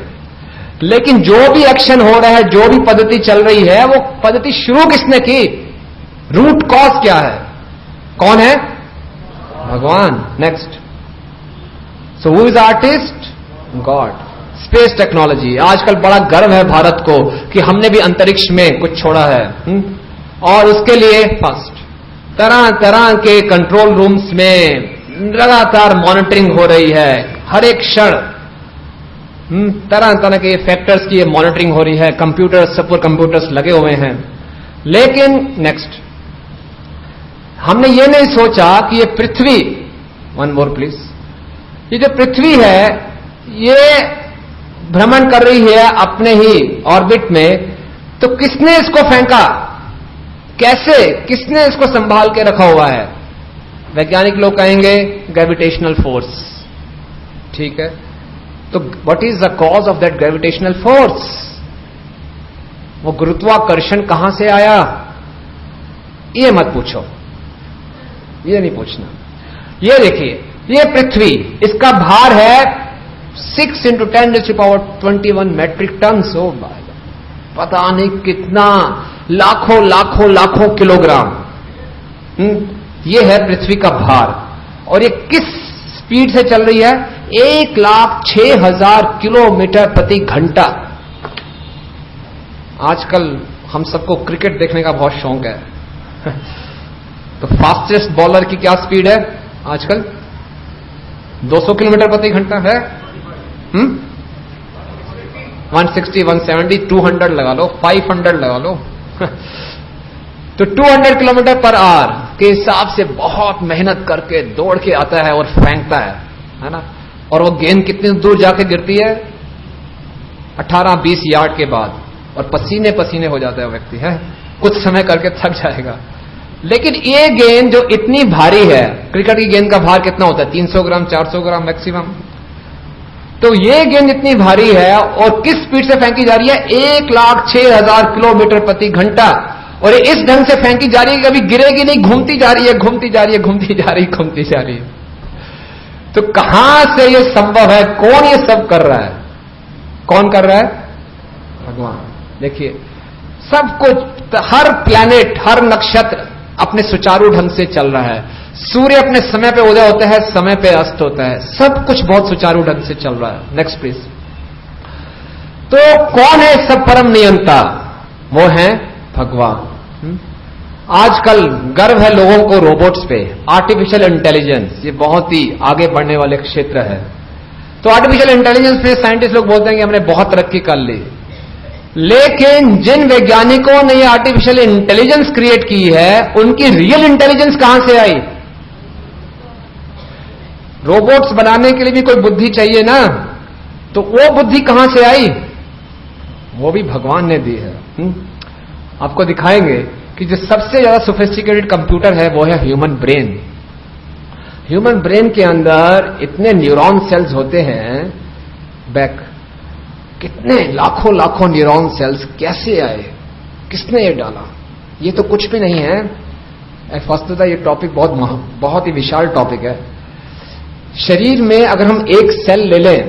लेकिन जो भी एक्शन हो रहा है, जो भी पद्धति चल रही है, वो पद्धति शुरू किसने की? रूट कॉज क्या है? कौन है? भगवान। Next. So who is artist? God. Space technology. आजकल बड़ा गर्व है भारत को कि हमने भी अंतरिक्ष में कुछ छोड़ा है। और उसके लिए फर्स्ट तरह तरह के कंट्रोल रूम्स में लगातार मॉनिटरिंग हो रही है। हर एक क्षण तरह तरह के फैक्टर्स की मॉनिटरिंग हो रही है। कंप्यूटर्स, सुपर कंप्यूटर्स लगे हुए हैं। लेकिन नेक्स्ट, हमने ये नहीं सोचा कि ये पृथ्वी, वन मोर प्लीज, ये जो पृथ्वी है ये भ्रमण कर रही है अपने ही ऑर्बिट में। तो किसने इसको फेंका? कैसे? किसने इसको संभाल के रखा हुआ है? वैज्ञानिक लोग कहेंगे ग्रेविटेशनल फोर्स। ठीक है, तो what is the cause of that gravitational force? वो गुरुत्वाकर्षण कहां से आया? ये मत पूछो, ये नहीं पूछना। ये देखिए, ये पृथ्वी, इसका भार है 6 × 10⁻21 मेट्रिक टन। सो पता नहीं कितना, लाखों लाखों लाखों किलोग्राम। ये है पृथ्वी का भार, और ये किस स्पीड से चल रही है? 1,06,000 किलोमीटर प्रति घंटा। आजकल हम सबको क्रिकेट देखने का बहुत शौक है तो फास्टेस्ट बॉलर की क्या स्पीड है आजकल? 200 किलोमीटर प्रति घंटा है। 160, 170, 200 लगा लो, 500 लगा लो तो 200 किलोमीटर पर आवर के हिसाब से बहुत मेहनत करके दौड़ के आता है और फेंकता है ना? और वो गेंद कितनी दूर जाके गिरती है? 18-20 यार्ड के बाद, और पसीने पसीने हो जाता है व्यक्ति, है कुछ समय करके थक जाएगा। लेकिन ये गेंद जो इतनी भारी है, क्रिकेट की गेंद का भार कितना होता है? 300 ग्राम, 400 ग्राम मैक्सिमम। तो ये गेंद इतनी भारी है और किस स्पीड से फेंकी जा रही है? 1,06,000 किलोमीटर प्रति घंटा। और ये इस ढंग से फेंकी जा रही है, कभी गिरेगी नहीं, घूमती जा रही है, घूमती जा रही है, घूमती जा रही है, घूमती जा रही है। तो कहां से ये संभव है? कौन ये सब कर रहा है? कौन कर रहा है? भगवान। देखिए, सब कुछ, हर प्लैनेट, हर नक्षत्र अपने सुचारू ढंग से चल रहा है। सूर्य अपने समय पे उदय होता है, समय पे अस्त होता है, सब कुछ बहुत सुचारू ढंग से चल रहा है। Next please. तो कौन है सब परम नियंता? वो है भगवान। आजकल गर्व है लोगों को रोबोट्स पे, आर्टिफिशियल इंटेलिजेंस, ये बहुत ही आगे बढ़ने वाले क्षेत्र है। तो आर्टिफिशियल इंटेलिजेंस पे साइंटिस्ट लोग बोलते हैं कि हमने बहुत तरक्की कर ली, लेकिन जिन वैज्ञानिकों ने ये आर्टिफिशियल इंटेलिजेंस क्रिएट की है, उनकी रियल इंटेलिजेंस कहां से आई? रोबोट्स बनाने के लिए भी कोई बुद्धि चाहिए ना, तो वो बुद्धि कहां से आई? वो भी भगवान ने दी है। आपको दिखाएंगे कि जो सबसे ज्यादा सोफिस्टिकेटेड कंप्यूटर है वो है ह्यूमन ब्रेन। ह्यूमन ब्रेन के अंदर इतने न्यूरॉन सेल्स होते हैं, बैक कितने लाखों लाखों न्यूरॉन सेल्स कैसे आए, किसने ये डाला? ये तो कुछ भी नहीं है। वस्तुतः ये टॉपिक बहुत ही विशाल टॉपिक है। शरीर में अगर हम एक सेल ले लें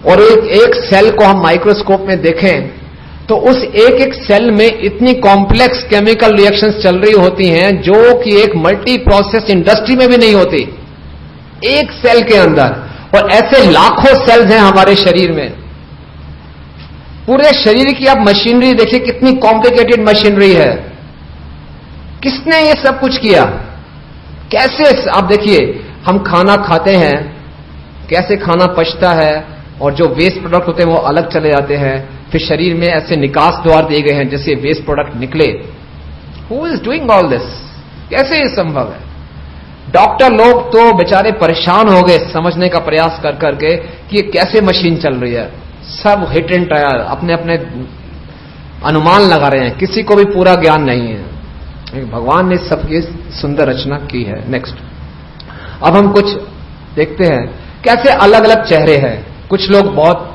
और एक सेल को हम माइक्रोस्कोप में देखें, तो उस एक सेल में इतनी कॉम्प्लेक्स केमिकल रिएक्शंस चल रही होती हैं जो कि एक मल्टी प्रोसेस इंडस्ट्री में भी नहीं होती, एक सेल के अंदर। और ऐसे लाखों सेल्स हैं हमारे शरीर में। पूरे शरीर की आप मशीनरी देखिए, कितनी कॉम्प्लिकेटेड मशीनरी है। किसने ये सब कुछ किया? कैसे? आप देखिए, हम खाना खाते हैं, कैसे खाना पचता है, और जो वेस्ट प्रोडक्ट होते हैं वो अलग चले जाते हैं, फिर शरीर में ऐसे निकास द्वार दिए गए हैं जिससे वेस्ट प्रोडक्ट निकले। Who is doing all this? कैसे ये संभव है? डॉक्टर लोग तो बेचारे परेशान हो गए समझने का प्रयास कर करके कि ये कैसे मशीन चल रही है। सब हिट एंड ट्रायल, अपने अपने अनुमान लगा रहे हैं, किसी को भी पूरा ज्ञान नहीं है। भगवान ने सबकी सुंदर रचना की है। नेक्स्ट, अब हम कुछ देखते हैं कैसे अलग अलग चेहरे हैं। कुछ लोग बहुत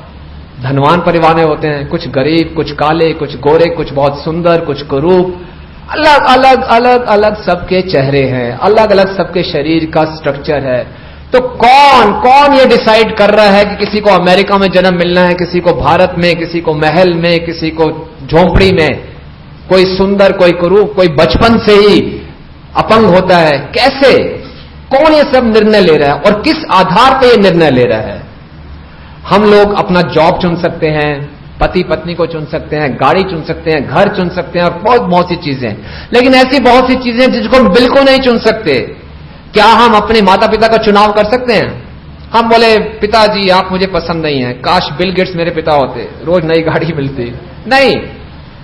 धनवान परिवार में होते हैं, कुछ गरीब, कुछ काले, कुछ गोरे, कुछ बहुत सुंदर, कुछ कुरूप। अलग अलग अलग अलग सबके चेहरे हैं, अलग अलग सबके शरीर का स्ट्रक्चर है। तो कौन ये डिसाइड कर रहा है कि किसी को अमेरिका में जन्म मिलना है, किसी को भारत में, किसी को महल में, किसी को झोंपड़ी में, कोई सुंदर, कोई कुरूप, कोई बचपन से ही अपंग होता है? कैसे? कौन ये सब निर्णय ले रहा है और किस आधार पर ये निर्णय ले रहा है? हम लोग अपना जॉब चुन सकते हैं, पति पत्नी को चुन सकते हैं, गाड़ी चुन सकते हैं, घर चुन सकते हैं, और बहुत सी चीजें। लेकिन ऐसी बहुत सी चीजें जिसको हम बिल्कुल नहीं चुन सकते। क्या हम अपने माता पिता का चुनाव कर सकते हैं? हम बोले, पिताजी आप मुझे पसंद नहीं है, काश बिल गेट्स मेरे पिता होते, रोज नई गाड़ी मिलती। नहीं।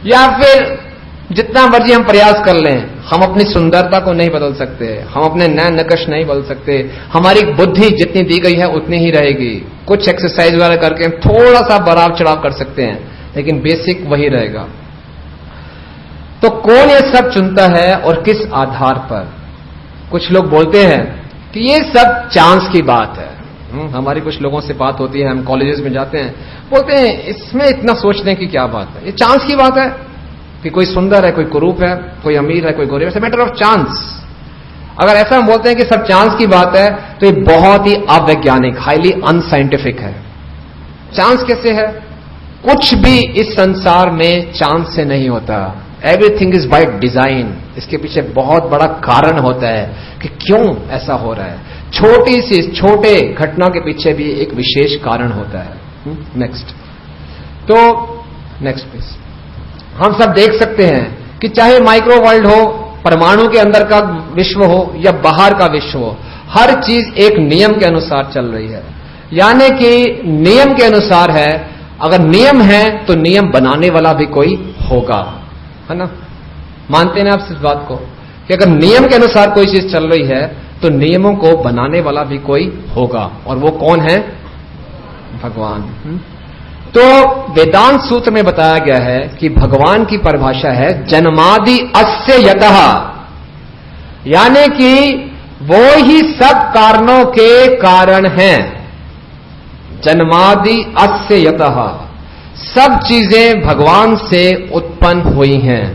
या फिर जितना मर्जी हम प्रयास कर लें, हम अपनी सुंदरता को नहीं बदल सकते, हम अपने नैन नकश नहीं बदल सकते, हमारी बुद्धि जितनी दी गई है उतनी ही रहेगी। कुछ एक्सरसाइज वगैरह करके हम थोड़ा सा बढ़ाव चढ़ाव कर सकते हैं, लेकिन बेसिक वही रहेगा। तो कौन ये सब चुनता है और किस आधार पर? कुछ लोग बोलते हैं कि ये सब चांस की बात है। हमारी कुछ लोगों से बात होती है, हम कॉलेजेस में जाते हैं, बोलते हैं इसमें इतना सोचने की क्या बात है, ये चांस की बात है कि कोई सुंदर है, कोई कुरूप है, कोई अमीर है, कोई गरीब है, it's a matter of chance. अगर ऐसा हम बोलते हैं कि सब चांस की बात है तो ये बहुत ही अवैज्ञानिक, हाईली अनसाइंटिफिक है। चांस कैसे है? कुछ भी इस संसार में चांस से नहीं होता। Everything is by design. इसके पीछे बहुत बड़ा कारण होता है कि क्यों ऐसा हो रहा है। छोटी सी छोटे घटना के पीछे भी एक विशेष कारण होता है। Next please. हम सब देख सकते हैं कि चाहे माइक्रो वर्ल्ड हो, परमाणु के अंदर का विश्व हो या बाहर का विश्व हो, हर चीज एक नियम के अनुसार चल रही है। यानी कि नियम के अनुसार है। अगर नियम है तो नियम बनाने वाला भी कोई होगा, है ना? मानते हैं आप इस बात को कि अगर नियम के अनुसार कोई चीज चल रही है तो नियमों को बनाने वाला भी कोई होगा, और वो कौन है? भगवान। तो वेदांत सूत्र में बताया गया है कि भगवान की परिभाषा है जन्मादि अस्य यतः, यानी कि वो ही सब कारणों के कारण हैं। जन्मादि अस्य यतः, सब चीजें भगवान से उत्पन्न हुई हैं।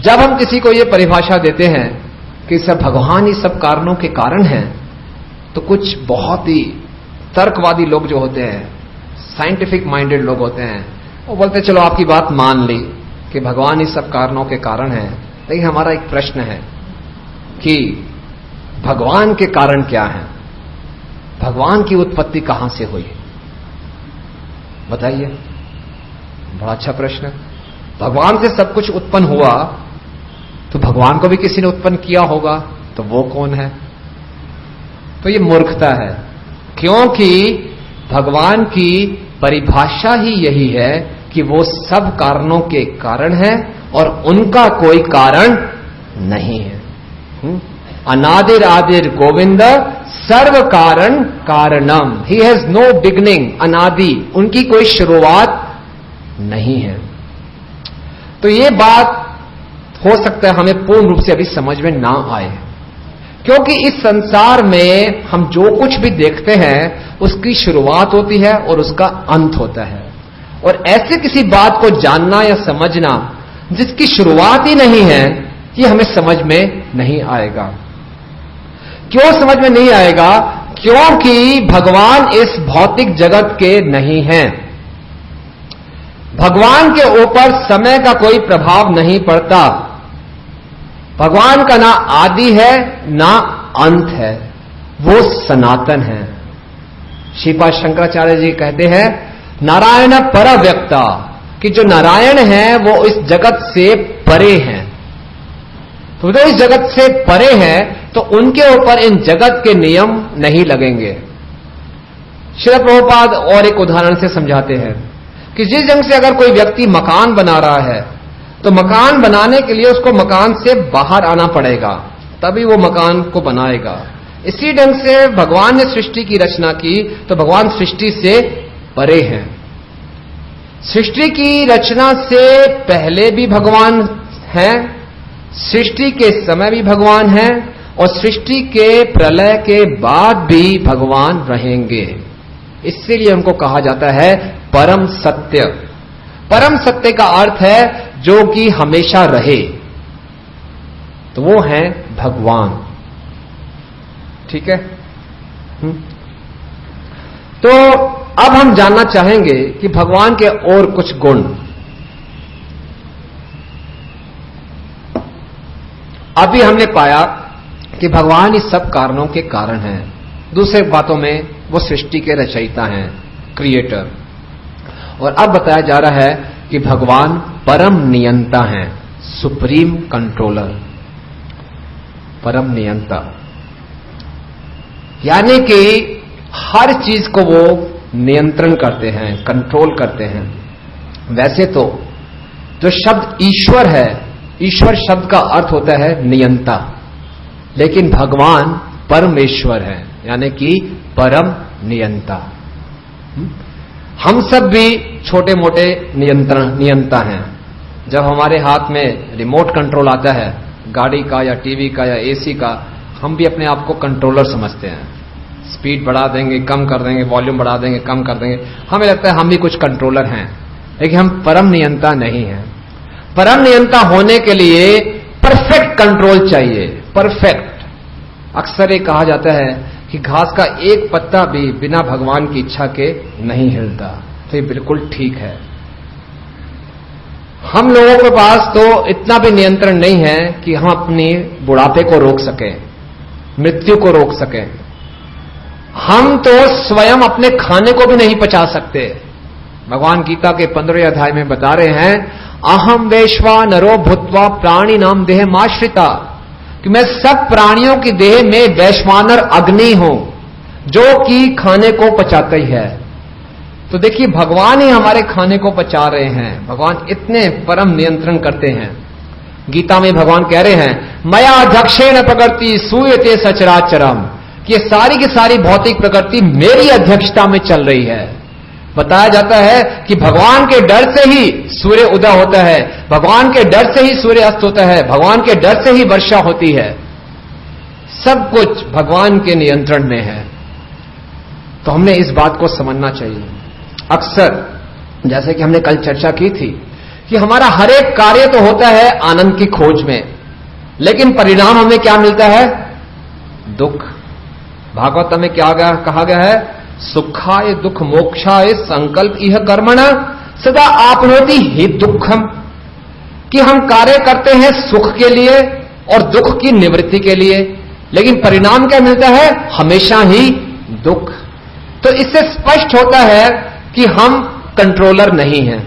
जब हम किसी को यह परिभाषा देते हैं कि सब भगवान ही सब कारणों के कारण हैं, तो कुछ बहुत ही तर्कवादी लोग जो होते हैं, साइंटिफिक माइंडेड लोग होते हैं, वो बोलते हैं चलो आपकी बात मान ली कि भगवान ही सब कारणों के कारण हैं, लेकिन हमारा एक प्रश्न है कि भगवान के कारण क्या है? भगवान की उत्पत्ति कहां से हुई? बताइए। बड़ा अच्छा प्रश्न। भगवान से सब कुछ उत्पन्न हुआ तो भगवान को भी किसी ने उत्पन्न किया होगा, तो वो कौन है? तो ये मूर्खता है, क्योंकि भगवान की परिभाषा ही यही है कि वो सब कारणों के कारण है और उनका कोई कारण नहीं है। अनादिर आदिर गोविंद सर्व कारण कारणम, ही हैज नो बिगनिंग, अनादि, उनकी कोई शुरुआत नहीं है। तो ये बात हो सकता है हमें पूर्ण रूप से अभी समझ में ना आए, क्योंकि इस संसार में हम जो कुछ भी देखते हैं उसकी शुरुआत होती है और उसका अंत होता है। और ऐसे किसी बात को जानना या समझना जिसकी शुरुआत ही नहीं है, ये हमें समझ में नहीं आएगा। क्यों समझ में नहीं आएगा? क्योंकि भगवान इस भौतिक जगत के नहीं हैं। भगवान के ऊपर समय का कोई प्रभाव नहीं पड़ता। भगवान का ना आदि है ना अंत है, वो सनातन है। श्रीपाद शंकराचार्य जी कहते हैं नारायण पर व्यक्ता, कि जो नारायण है वो इस जगत से परे हैं। तो जो इस जगत से परे हैं तो उनके ऊपर इन जगत के नियम नहीं लगेंगे। श्रील प्रभुपाद और एक उदाहरण से समझाते हैं कि जिस ढंग से अगर कोई व्यक्ति मकान बना रहा है तो मकान बनाने के लिए उसको मकान से बाहर आना पड़ेगा, तभी वो मकान को बनाएगा। इसी ढंग से भगवान ने सृष्टि की रचना की तो भगवान सृष्टि से परे हैं। सृष्टि की रचना से पहले भी भगवान हैं, सृष्टि के समय भी भगवान हैं, और सृष्टि के प्रलय के बाद भी भगवान रहेंगे। इसीलिए उनको कहा जाता है परम सत्य। परम सत्य का अर्थ है जो कि हमेशा रहे, तो वो है भगवान। ठीक है? तो अब हम जानना चाहेंगे कि भगवान के और कुछ गुण। अभी हमने पाया कि भगवान इस सब कारणों के कारण हैं। दूसरे बातों में वो सृष्टि के रचयिता हैं, क्रिएटर। और अब बताया जा रहा है कि भगवान परम नियंता हैं, सुप्रीम कंट्रोलर, परम नियंता, यानी कि हर चीज को वो नियंत्रण करते हैं, कंट्रोल करते हैं। वैसे तो जो शब्द ईश्वर है, ईश्वर शब्द का अर्थ होता है नियंता, लेकिन भगवान परमेश्वर है, यानी कि परम नियंता। हम सब भी छोटे मोटे नियंता हैं। जब हमारे हाथ में रिमोट कंट्रोल आता है गाड़ी का या टीवी का या एसी का, हम भी अपने आप को कंट्रोलर समझते हैं। स्पीड बढ़ा देंगे, कम कर देंगे, वॉल्यूम बढ़ा देंगे, कम कर देंगे, हमें लगता है हम भी कुछ कंट्रोलर हैं, लेकिन हम परम नियंता नहीं हैं। परम नियंता होने के लिए परफेक्ट कंट्रोल चाहिए, परफेक्ट। अक्सर ये कहा जाता है कि घास का एक पत्ता भी बिना भगवान की इच्छा के नहीं हिलता, तो ये बिल्कुल ठीक है। हम लोगों के पास तो इतना भी नियंत्रण नहीं है कि हम अपनी बुढ़ापे को रोक सकें, मृत्यु को रोक सकें। हम तो स्वयं अपने खाने को भी नहीं पचा सकते। भगवान गीता के 15वें अध्याय में बता रहे हैं, अहम वैश्वा नरो भूत्वा प्राणी नाम देह माश्रिता, कि मैं सब प्राणियों की देह में वैश्वानर अग्नि हूं, जो कि खाने को पचाता ही है। तो देखिए, भगवान ही हमारे खाने को पचा रहे हैं। भगवान इतने परम नियंत्रण करते हैं। गीता में भगवान कह रहे हैं, मया अध्यक्षेण प्रकृति सूयते सचराचरम, कि ये सारी की सारी भौतिक प्रकृति मेरी अध्यक्षता में चल रही है। बताया जाता है कि भगवान के डर से ही सूर्य उदय होता है, भगवान के डर से ही सूर्य अस्त होता है, भगवान के डर से ही वर्षा होती है। सब कुछ भगवान के नियंत्रण में है। तो हमने इस बात को समझना चाहिए। अक्सर जैसे कि हमने कल चर्चा की थी कि हमारा हर एक कार्य तो होता है आनंद की खोज में, लेकिन परिणाम हमें क्या मिलता है? दुख। भागवत में क्या कहा गया है? सुखाय दुख मोक्षाय संकल्प इह कर्मण सदा आपनोति हि दुखम, कि हम कार्य करते हैं सुख के लिए और दुख की निवृत्ति के लिए, लेकिन परिणाम क्या मिलता है? हमेशा ही दुख। तो इससे स्पष्ट होता है कि हम कंट्रोलर नहीं हैं।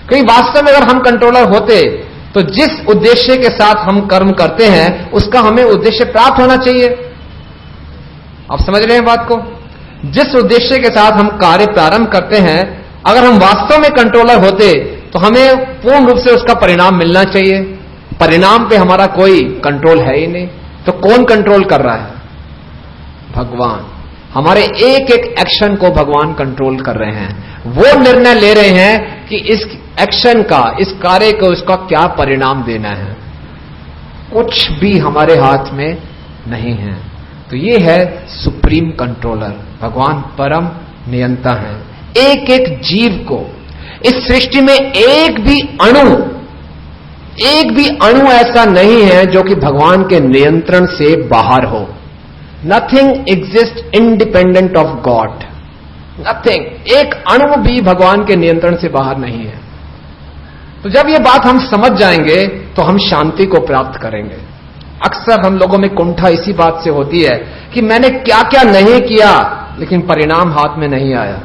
क्योंकि वास्तव में अगर हम कंट्रोलर होते तो जिस उद्देश्य के साथ हम कर्म करते हैं उसका हमें उद्देश्य प्राप्त होना चाहिए। आप समझ रहे हैं बात को? जिस उद्देश्य के साथ हम कार्य प्रारंभ करते हैं, अगर हम वास्तव में कंट्रोलर होते तो हमें पूर्ण रूप से उसका परिणाम मिलना चाहिए। परिणाम पे हमारा कोई कंट्रोल है ही नहीं। तो कौन कंट्रोल कर रहा है? भगवान। हमारे एक एक एक्शन को भगवान कंट्रोल कर रहे हैं। वो निर्णय ले रहे हैं कि इस एक्शन का, इस कार्य को, इसका क्या परिणाम देना है। कुछ भी हमारे हाथ में नहीं है। तो ये है सुप्रीम कंट्रोलर। भगवान परम नियंता है। एक एक जीव को, इस सृष्टि में एक भी अणु ऐसा नहीं है जो कि भगवान के नियंत्रण से बाहर हो। Nothing exist independent of God. Nothing, एक अणु भी भगवान के नियंत्रण से बाहर नहीं है। तो जब ये बात हम समझ जाएंगे तो हम शांति को प्राप्त करेंगे। अक्सर हम लोगों में कुंठा इसी बात से होती है कि मैंने क्या क्या नहीं किया लेकिन परिणाम हाथ में नहीं आया,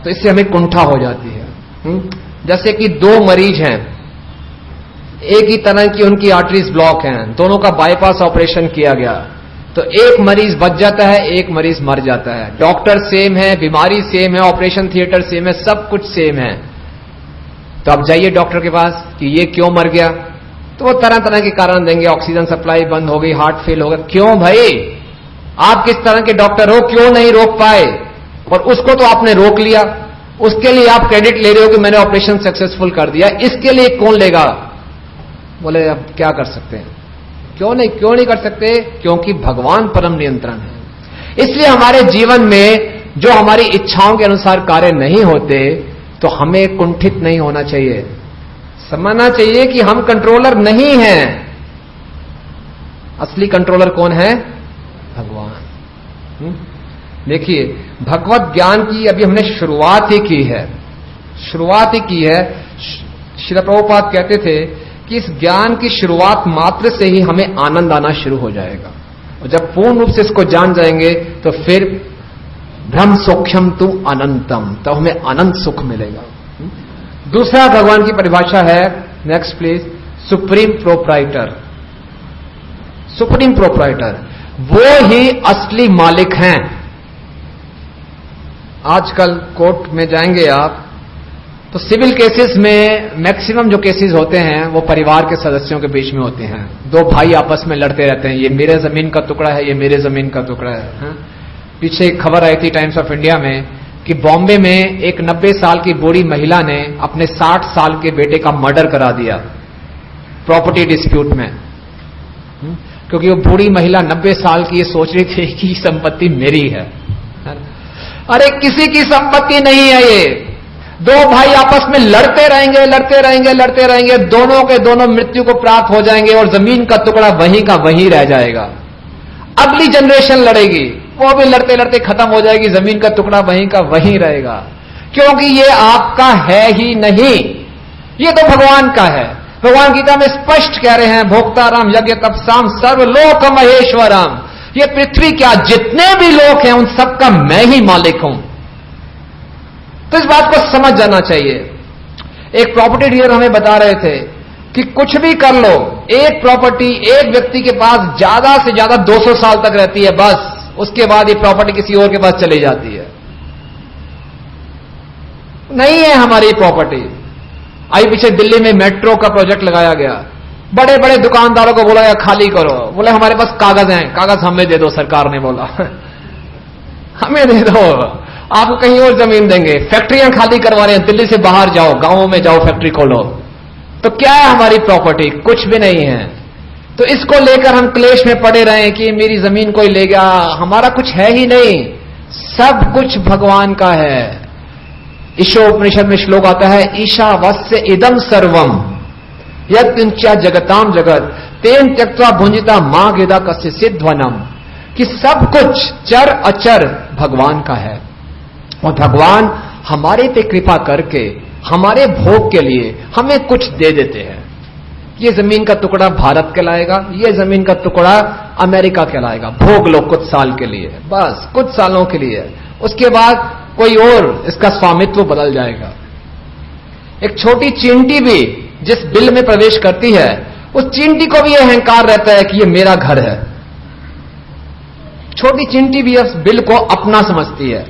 तो इससे हमें कुंठा हो जाती है। जैसे कि दो मरीज हैं, एक ही तरह की उनकी आर्टरीज ब्लॉक हैं, दोनों का बाईपास ऑपरेशन किया गया, तो एक मरीज बच जाता है, एक मरीज मर जाता है। डॉक्टर सेम है, बीमारी सेम है, ऑपरेशन थिएटर सेम है, सब कुछ सेम है। तो आप जाइए डॉक्टर के पास कि ये क्यों मर गया, तो वो तरह तरह के कारण देंगे। ऑक्सीजन सप्लाई बंद हो गई, हार्ट फेल हो गया। क्यों भाई? आप किस तरह के डॉक्टर हो, क्यों नहीं रोक पाए? और उसको तो आपने रोक लिया, उसके लिए आप क्रेडिट ले रहे हो कि मैंने ऑपरेशन सक्सेसफुल कर दिया, इसके लिए कौन लेगा? बोले अब क्या कर सकते हैं? क्यों नहीं कर सकते? क्योंकि भगवान परम नियंत्रण है। इसलिए हमारे जीवन में जो हमारी इच्छाओं के अनुसार कार्य नहीं होते तो हमें कुंठित नहीं होना चाहिए। समझना चाहिए कि हम कंट्रोलर नहीं हैं। असली कंट्रोलर कौन है? भगवान। देखिए, भगवत ज्ञान की अभी हमने शुरुआत ही की है। श्रील प्रभुपाद कहते थे कि इस ज्ञान की शुरुआत मात्र से ही हमें आनंद आना शुरू हो जाएगा, और जब पूर्ण रूप से इसको जान जाएंगे तो फिर ब्रह्म सौख्यम तु अनंतम, तो हमें अनंत सुख मिलेगा। दूसरा भगवान की परिभाषा है, next please, supreme proprietor. Supreme proprietor वो ही असली मालिक हैं। आजकल कोर्ट में जाएंगे आप तो सिविल केसेस में मैक्सिमम जो केसेस होते हैं वो परिवार के सदस्यों के बीच में होते हैं। दो भाई आपस में लड़ते रहते हैं, ये मेरे जमीन का टुकड़ा है, ये मेरे जमीन का टुकड़ा है। पीछे एक खबर आई थी टाइम्स ऑफ इंडिया में कि बॉम्बे में एक 90 साल की बूढ़ी महिला ने अपने 60 साल के बेटे का मर्डर करा दिया प्रॉपर्टी डिस्प्यूट में। क्योंकि वो बूढ़ी महिला 90 साल की ये सोच रही थी कि संपत्ति मेरी है। अरे किसी की संपत्ति नहीं है ये। दो भाई आपस में लड़ते रहेंगे, लड़ते रहेंगे, लड़ते रहेंगे, दोनों के दोनों मृत्यु को प्राप्त हो जाएंगे और जमीन का टुकड़ा वहीं का वहीं रह जाएगा। अगली जनरेशन लड़ेगी, वो भी लड़ते लड़ते खत्म हो जाएगी, जमीन का टुकड़ा वहीं का वहीं रहेगा, क्योंकि ये आपका है ही नहीं, ये तो भगवान का है। भगवान गीता में स्पष्ट कह रहे हैं, भोक्ताराम यज्ञ तपसाम सर्वलोक महेश्वरम, ये पृथ्वी क्या जितने भी लोग हैं उन सबका मैं ही मालिक हूं। तो इस बात को समझ जाना चाहिए। एक प्रॉपर्टी डीलर हमें बता रहे थे कि कुछ भी कर लो, एक प्रॉपर्टी एक व्यक्ति के पास ज्यादा से ज्यादा 200 साल तक रहती है, बस उसके बाद ये प्रॉपर्टी किसी और के पास चली जाती है। नहीं है हमारी प्रॉपर्टी। आई पीछे दिल्ली में मेट्रो का प्रोजेक्ट लगाया गया, बड़े बड़े दुकानदारों को बोला गया खाली करो, बोले हमारे पास कागज हैं, कागज हमें दे दो, सरकार ने बोला हमें दे दो, आपको कहीं और जमीन देंगे। फैक्ट्रियां खाली करवा रहे हैं, दिल्ली से बाहर जाओ, गांवों में जाओ, फैक्ट्री खोलो। तो क्या है हमारी प्रॉपर्टी? कुछ भी नहीं है। तो इसको लेकर हम क्लेश में पड़े रहे कि मेरी जमीन कोई ले गया, हमारा कुछ है ही नहीं, सब कुछ भगवान का है। ईशोपनिषद में श्लोक आता है, ईशावास्य इदम सर्वम यत्किंचा जगताम जगत तेन त्यक्त्वा भुंजिता मां गिदा कस्य सिद्धवनम, कि सब कुछ चर अचर भगवान का है और भगवान हमारे पे कृपा करके हमारे भोग के लिए हमें कुछ दे देते हैं। ये जमीन का टुकड़ा भारत कहलाएगा, ये जमीन का टुकड़ा अमेरिका कहलाएगा, भोग लो कुछ साल के लिए, बस कुछ सालों के लिए, उसके बाद कोई और इसका स्वामित्व बदल जाएगा। एक छोटी चींटी भी जिस बिल में प्रवेश करती है, उस चींटी को भी यह अहंकार रहता है कि यह मेरा घर है। छोटी चींटी भी उस बिल को अपना समझती है,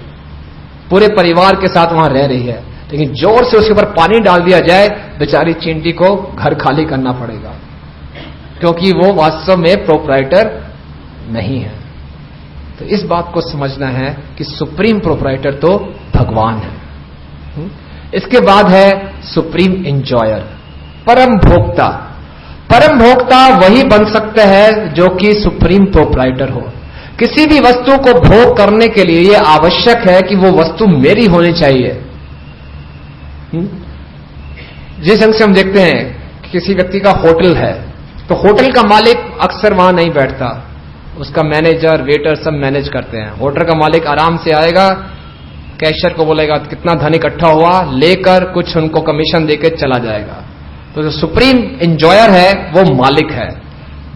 पूरे परिवार के साथ वहां रह रही है, लेकिन जोर से उसके ऊपर पानी डाल दिया जाए, बेचारी चींटी को घर खाली करना पड़ेगा, क्योंकि वो वास्तव में प्रोप्राइटर नहीं है। तो इस बात को समझना है कि सुप्रीम प्रोप्राइटर तो भगवान है। इसके बाद है सुप्रीम एंजॉयर, परम भोक्ता। परम भोक्ता वही बन सकता है जो कि सुप्रीम प्रोप्राइटर हो। किसी भी वस्तु को भोग करने के लिए यह आवश्यक है कि वो वस्तु मेरी होनी चाहिए। जिस ढंग से हम देखते हैं कि किसी व्यक्ति का होटल है, तो होटल का मालिक अक्सर वहां नहीं बैठता, उसका मैनेजर वेटर सब मैनेज करते हैं। होटल का मालिक आराम से आएगा, कैशियर को बोलेगा कितना धन इकट्ठा हुआ, लेकर कुछ उनको कमीशन देकर चला जाएगा। तो जो सुप्रीम एंजॉयर है वो मालिक है।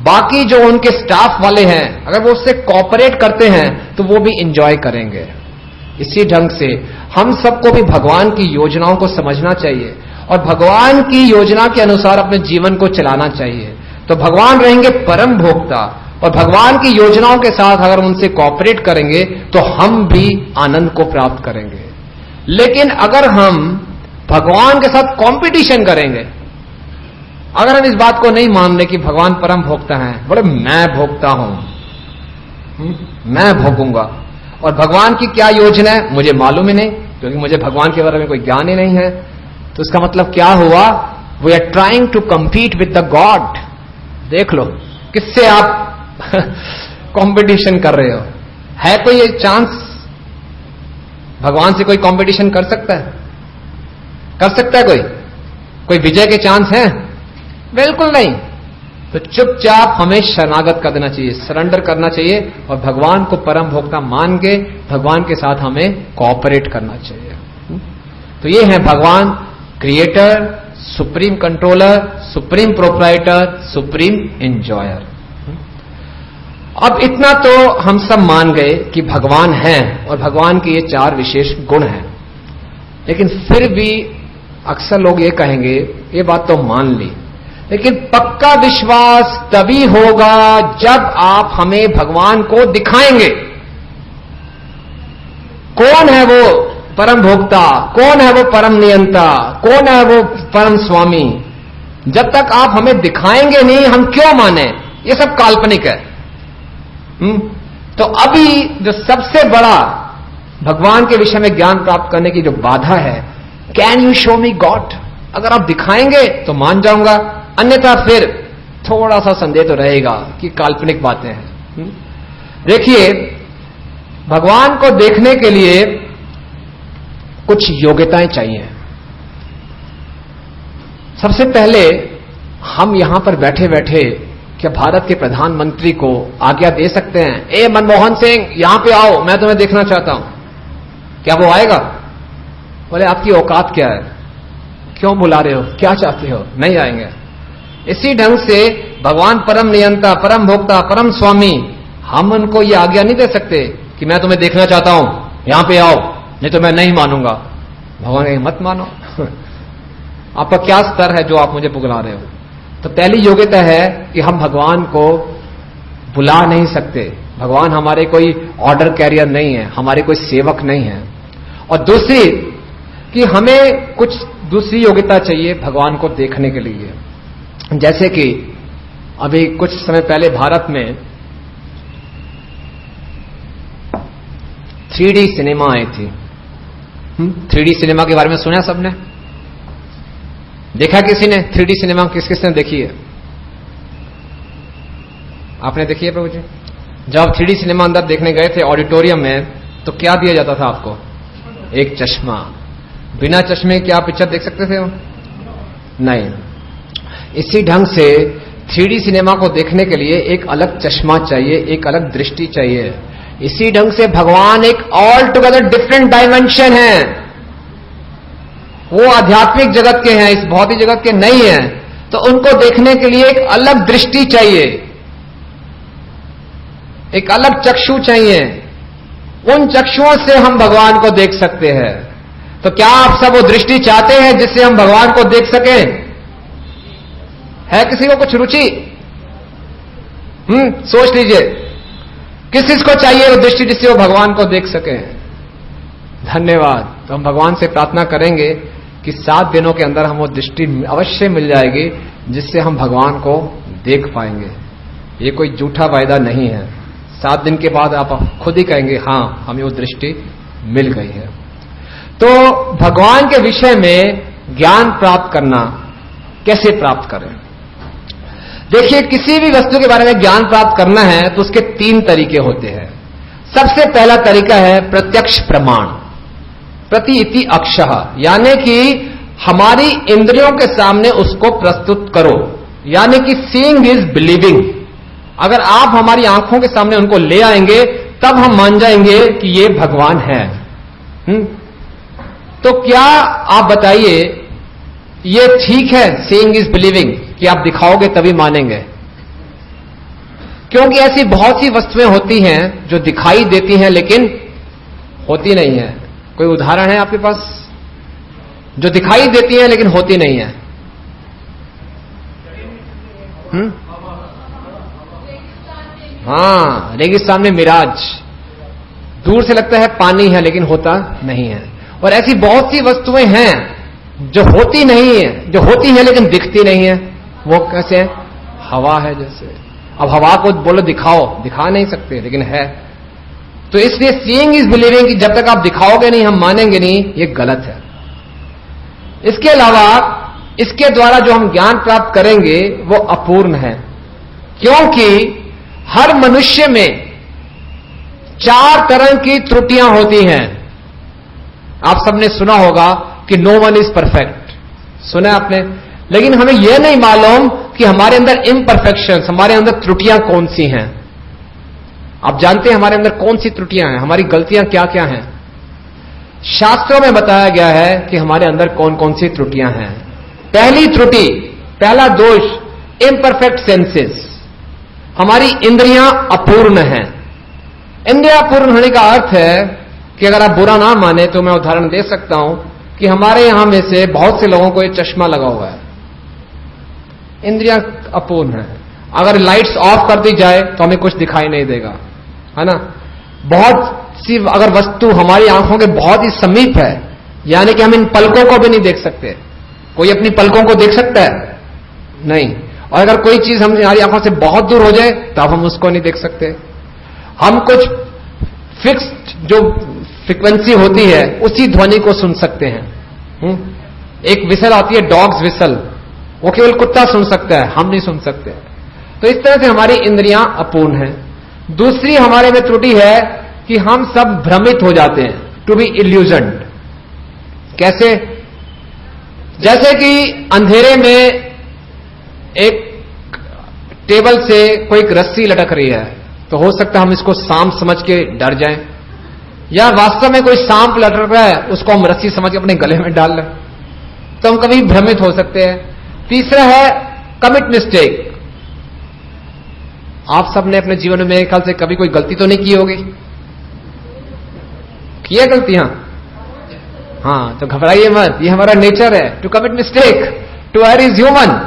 बाकी जो उनके स्टाफ वाले हैं, अगर वो उससे कॉपरेट करते हैं तो वो भी एंजॉय करेंगे। इसी ढंग से हम सबको भी भगवान की योजनाओं को समझना चाहिए और भगवान की योजना के अनुसार अपने जीवन को चलाना चाहिए। तो भगवान रहेंगे परम भोक्ता और भगवान की योजनाओं के साथ अगर उनसे कॉपरेट करेंगे तो हम भी आनंद को प्राप्त करेंगे। लेकिन अगर हम भगवान के साथ कंपटीशन करेंगे, अगर हम इस बात को नहीं मान ले कि भगवान परम भोक्ता हैं, बोले मैं भोक्ता हूं, मैं भोगूंगा, और भगवान की क्या योजना है मुझे मालूम ही नहीं, क्योंकि मुझे भगवान के बारे में कोई ज्ञान ही नहीं है, तो इसका मतलब क्या हुआ? We are trying to compete with the God. देख लो किससे आप कंपटीशन कर रहे हो। है कोई चांस भगवान से कोई कंपटीशन कर सकता है? कर सकता है कोई विजय के चांस है? बिल्कुल नहीं। तो चुपचाप हमें शरणागत कर देना चाहिए, सरेंडर करना चाहिए और भगवान को परम भोक्ता मान के भगवान के साथ हमें कोऑपरेट करना चाहिए। तो ये है भगवान creator, supreme controller, supreme proprietor, supreme enjoyer. अब इतना तो हम सब मान गए कि भगवान हैं और भगवान के ये 4 विशेष गुण हैं, लेकिन फिर भी अक्सर लोग ये कहेंगे ये बात तो मान ली, लेकिन पक्का विश्वास तभी होगा जब आप हमें भगवान को दिखाएंगे। कौन है वो परम भोक्ता, कौन है वो परम नियंता, कौन है वो परम स्वामी? जब तक आप हमें दिखाएंगे नहीं, हम क्यों माने? ये सब काल्पनिक है। तो अभी जो सबसे बड़ा भगवान के विषय में ज्ञान प्राप्त करने की जो बाधा है, can you show me God? अगर आप दिखाएंगे तो मान जाऊंगा, अन्यथा फिर थोड़ा सा संदेह तो रहेगा कि काल्पनिक बातें हैं। देखिए, भगवान को देखने के लिए कुछ योग्यताएं चाहिए। सबसे पहले हम यहां पर बैठे बैठे क्या भारत के प्रधानमंत्री को आज्ञा दे सकते हैं, ए मनमोहन सिंह यहां पे आओ, मैं तुम्हें देखना चाहता हूं? क्या वो आएगा? बोले आपकी औकात क्या है, क्यों बुला रहे हो, क्या चाहते हो? नहीं आएंगे। इसी ढंग से भगवान परम नियंता, परम भोक्ता, परम स्वामी, हम उनको ये आज्ञा नहीं दे सकते कि मैं तुम्हें देखना चाहता हूं, यहां पे आओ, नहीं तो मैं नहीं मानूंगा। भगवान कहेंगे मत मानो। आपका क्या स्तर है जो आप मुझे बुला रहे हो? तो पहली योग्यता है कि हम भगवान को बुला नहीं सकते। भगवान हमारे कोई ऑर्डर कैरियर नहीं है, हमारे कोई सेवक नहीं है। और दूसरी कि हमें कुछ दूसरी योग्यता चाहिए भगवान को देखने के लिए। जैसे कि अभी कुछ समय पहले भारत में 3D सिनेमा आई थी। 3D सिनेमा के बारे में सुना सबने? देखा किसी ने 3D सिनेमा? किस किसने देखी है? आपने देखी है प्रभु जी? जब 3D सिनेमा अंदर देखने गए थे ऑडिटोरियम में, तो क्या दिया जाता था आपको? एक चश्मा। बिना चश्मे क्या आप पिक्चर देख सकते थे? नहीं। इसी ढंग से 3D सिनेमा को देखने के लिए एक अलग चश्मा चाहिए, एक अलग दृष्टि चाहिए। इसी ढंग से भगवान एक ऑल टुगेदर डिफरेंट डायमेंशन है। वो आध्यात्मिक जगत के हैं, इस भौतिक जगत के नहीं हैं। तो उनको देखने के लिए एक अलग दृष्टि चाहिए, एक अलग चक्षु चाहिए। उन चक्षुओं से हम भगवान को देख सकते हैं। तो क्या आप सब वो दृष्टि चाहते हैं जिससे हम भगवान को देख सकें? है किसी को कुछ रुचि? सोच लीजिए, किस चीज को चाहिए वो दृष्टि जिससे वो भगवान को देख सके? धन्यवाद। तो हम भगवान से प्रार्थना करेंगे कि 7 दिनों के अंदर हम वो दृष्टि अवश्य मिल जाएगी जिससे हम भगवान को देख पाएंगे। ये कोई झूठा वायदा नहीं है। 7 दिन के बाद आप खुद ही कहेंगे हां हमें वो दृष्टि मिल गई है। तो भगवान के विषय में ज्ञान प्राप्त करना कैसे प्राप्त करें? देखिए, किसी भी वस्तु के बारे में ज्ञान प्राप्त करना है तो उसके 3 तरीके होते हैं। सबसे पहला तरीका है प्रत्यक्ष प्रमाण, प्रति इति अक्षः, यानी कि हमारी इंद्रियों के सामने उसको प्रस्तुत करो, यानी कि सीइंग इज बिलीविंग। अगर आप हमारी आंखों के सामने उनको ले आएंगे तब हम मान जाएंगे कि ये भगवान है। तो क्या आप बताइए, ये ठीक है सीइंग इज बिलीविंग कि आप दिखाओगे तभी मानेंगे? क्योंकि ऐसी बहुत सी वस्तुएं होती हैं जो दिखाई देती हैं लेकिन होती नहीं है। कोई उदाहरण है आपके पास? जो दिखाई देती हैं लेकिन होती नहीं है। हां, रेगिस्तान में मिराज, दूर से लगता है पानी है लेकिन होता नहीं है। और ऐसी बहुत सी वस्तुएं हैं जो होती नहीं है, जो होती है लेकिन दिखती नहीं है। वो कैसे है? हवा है जैसे। अब हवा को बोलो दिखाओ, दिखा नहीं सकते लेकिन है। तो इसलिए सीइंग इज बिलीविंग कि जब तक आप दिखाओगे नहीं हम मानेंगे नहीं, ये गलत है। इसके अलावा इसके द्वारा जो हम ज्ञान प्राप्त करेंगे वो अपूर्ण है, क्योंकि हर मनुष्य में 4 तरह की त्रुटियां होती हैं। आप सबने सुना होगा कि नो वन इज परफेक्ट, सुना आपने? लेकिन हमें यह नहीं मालूम कि हमारे अंदर इम्परफेक्शंस, हमारे अंदर त्रुटियां कौन सी हैं। आप जानते हैं हमारे अंदर कौन सी त्रुटियां हैं, हमारी गलतियां क्या क्या हैं? शास्त्रों में बताया गया है कि हमारे अंदर कौन कौन सी त्रुटियां हैं। पहली त्रुटि, पहला दोष, इम्परफेक्ट सेंसेस। हमारी इंद्रियां अपूर्ण हैं। इंद्रियां अपूर्ण होने का अर्थ है कि अगर आप बुरा ना माने तो मैं उदाहरण दे सकता हूं कि हमारे यहां में से बहुत से लोगों को ये चश्मा लगा हुआ है, इंद्रियां अपूर्ण है। अगर लाइट्स ऑफ कर दी जाए तो हमें कुछ दिखाई नहीं देगा, है ना? बहुत सी अगर वस्तु हमारी आंखों के बहुत ही समीप है, यानी कि हम इन पलकों को भी नहीं देख सकते। कोई अपनी पलकों को देख सकता है? नहीं। और अगर कोई चीज हमारी आंखों से बहुत दूर हो जाए तब हम उसको नहीं देख सकते। हम कुछ फिक्स्ड जो फ्रीक्वेंसी होती है उसी ध्वनि को सुन सकते हैं। एक विसल आती है डॉग्स विसल, वो केवल कुत्ता सुन सकता है, हम नहीं सुन सकते। तो इस तरह से हमारी इंद्रियां अपूर्ण हैं। दूसरी हमारे में त्रुटि है कि हम सब भ्रमित हो जाते हैं, टू बी इल्यूजन्ड। कैसे? जैसे कि अंधेरे में एक टेबल से कोई एक रस्सी लटक रही है, तो हो सकता है हम इसको सांप समझ के डर जाएं, या वास्तव में कोई सांप लटक रहा है उसको हम रस्सी समझ के अपने गले में डाल लें, तो हम कभी भ्रमित हो सकते हैं। तीसरा है कमिट मिस्टेक। आप सबने अपने जीवन में मेरे ख्याल से कभी कोई गलती तो नहीं की होगी, की है गलतियां? हाँ, तो घबराइए मत, ये हमारा नेचर है, to commit mistake, to err is human.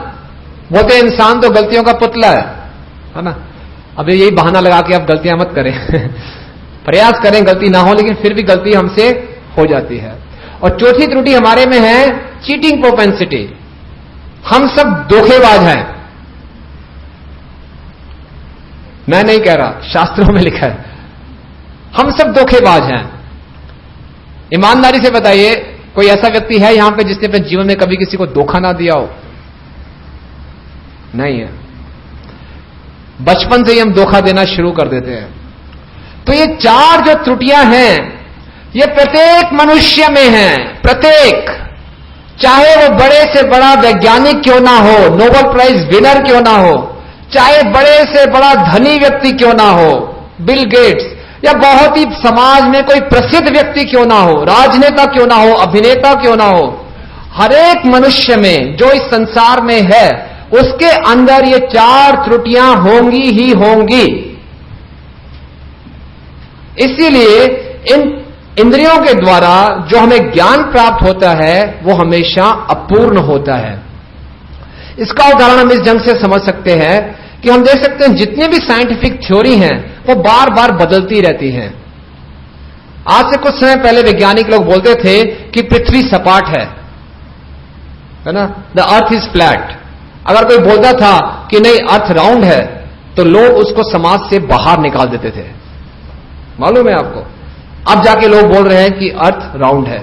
बोलते इंसान तो गलतियों का पुतला है ना। अब यही बहाना लगा के आप गलतियां मत करें प्रयास करें गलती ना हो, लेकिन फिर भी गलती हमसे हो जाती है। और चौथी त्रुटि हमारे में है चीटिंग प्रोपेंसिटी। हम सब धोखेबाज हैं। मैं नहीं कह रहा, शास्त्रों में लिखा है, हम सब धोखेबाज हैं। ईमानदारी से बताइए, कोई ऐसा व्यक्ति है यहां पे जिसने अपने जीवन में कभी किसी को धोखा ना दिया हो? नहीं है। बचपन से ही हम धोखा देना शुरू कर देते हैं। तो ये चार जो त्रुटियां हैं, ये प्रत्येक मनुष्य में हैं, प्रत्येक, चाहे वो बड़े से बड़ा वैज्ञानिक क्यों ना हो, नोबेल प्राइज विनर क्यों ना हो, चाहे बड़े से बड़ा धनी व्यक्ति क्यों ना हो, बिल गेट्स, या बहुत ही समाज में कोई प्रसिद्ध व्यक्ति क्यों ना हो, राजनेता क्यों ना हो, अभिनेता क्यों ना हो, हर एक मनुष्य में जो इस संसार में है उसके अंदर ये चार त्रुटियां होंगी ही होंगी। इसीलिए इन इंद्रियों के द्वारा जो हमें ज्ञान प्राप्त होता है वो हमेशा अपूर्ण होता है। इसका उदाहरण हम इस ढंग से समझ सकते हैं कि हम देख सकते हैं जितनी भी साइंटिफिक थ्योरी हैं वो बार बार बदलती रहती हैं। आज से कुछ समय पहले वैज्ञानिक लोग बोलते थे कि पृथ्वी सपाट है ना, द अर्थ इज फ्लैट। अगर कोई बोलता था कि नहीं अर्थ राउंड है तो लोग उसको समाज से बाहर निकाल देते थे। मालूम है आपको? अब जाके लोग बोल रहे हैं कि अर्थ राउंड है।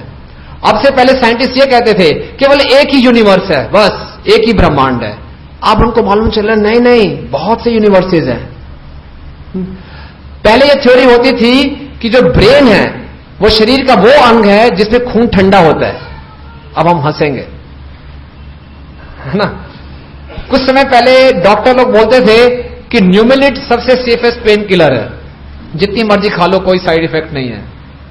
अब से पहले साइंटिस्ट ये कहते थे केवल एक ही यूनिवर्स है, बस एक ही ब्रह्मांड है। अब उनको मालूम चला नहीं नहीं, बहुत से यूनिवर्सेस हैं। पहले ये थ्योरी होती थी कि जो ब्रेन है वो शरीर का वो अंग है जिसमें खून ठंडा होता है। अब हम हंसेंगे, है ना। कुछ समय पहले डॉक्टर लोग बोलते थे कि न्यूमेलिट सबसे सेफेस्ट पेन किलर है, जितनी मर्जी खा लो कोई साइड इफेक्ट नहीं है।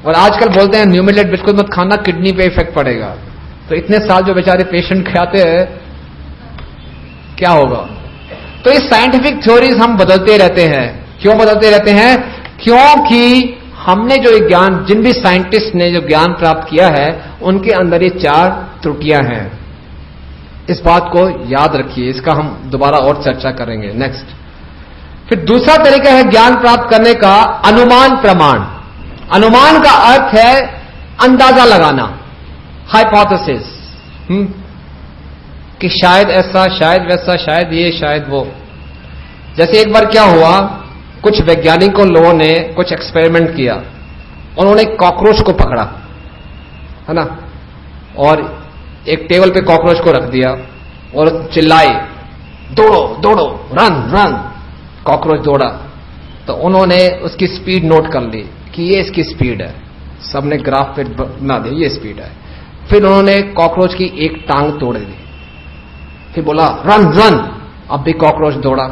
और आजकल बोलते हैं न्यूमेलिट बिल्कुल मत खाना, किडनी पे इफेक्ट पड़ेगा। तो इतने साल जो बेचारे पेशेंट खाते हैं क्या होगा? तो इस साइंटिफिक थ्योरीज हम बदलते रहते हैं। क्यों बदलते रहते हैं? क्योंकि हमने जो ज्ञान, जिन भी साइंटिस्ट ने जो ज्ञान प्राप्त किया है उनके अंदर ये चार त्रुटियां हैं। इस बात को याद रखिए, इसका हम दोबारा और चर्चा करेंगे नेक्स्ट। फिर दूसरा तरीका है ज्ञान प्राप्त करने का, अनुमान प्रमाण। अनुमान का अर्थ है अंदाजा लगाना, हाइपोथेसिस, कि शायद ऐसा, शायद वैसा, शायद ये, शायद वो। जैसे एक बार क्या हुआ, कुछ वैज्ञानिकों लोगों ने कुछ एक्सपेरिमेंट किया। उन्होंने कॉकरोच को पकड़ा, है ना, और एक टेबल पे कॉकरोच को रख दिया और चिल्लाए दौड़ो दौड़ो, रन रन। कॉकरोच दौड़ा तो उन्होंने उसकी स्पीड नोट कर ली कि ये इसकी स्पीड है। सबने ग्राफ पे बना दिया, ये स्पीड है। फिर उन्होंने कॉकरोच की एक टांग तोड़ दी, फिर बोला रन रन। अब भी कॉकरोच दौड़ा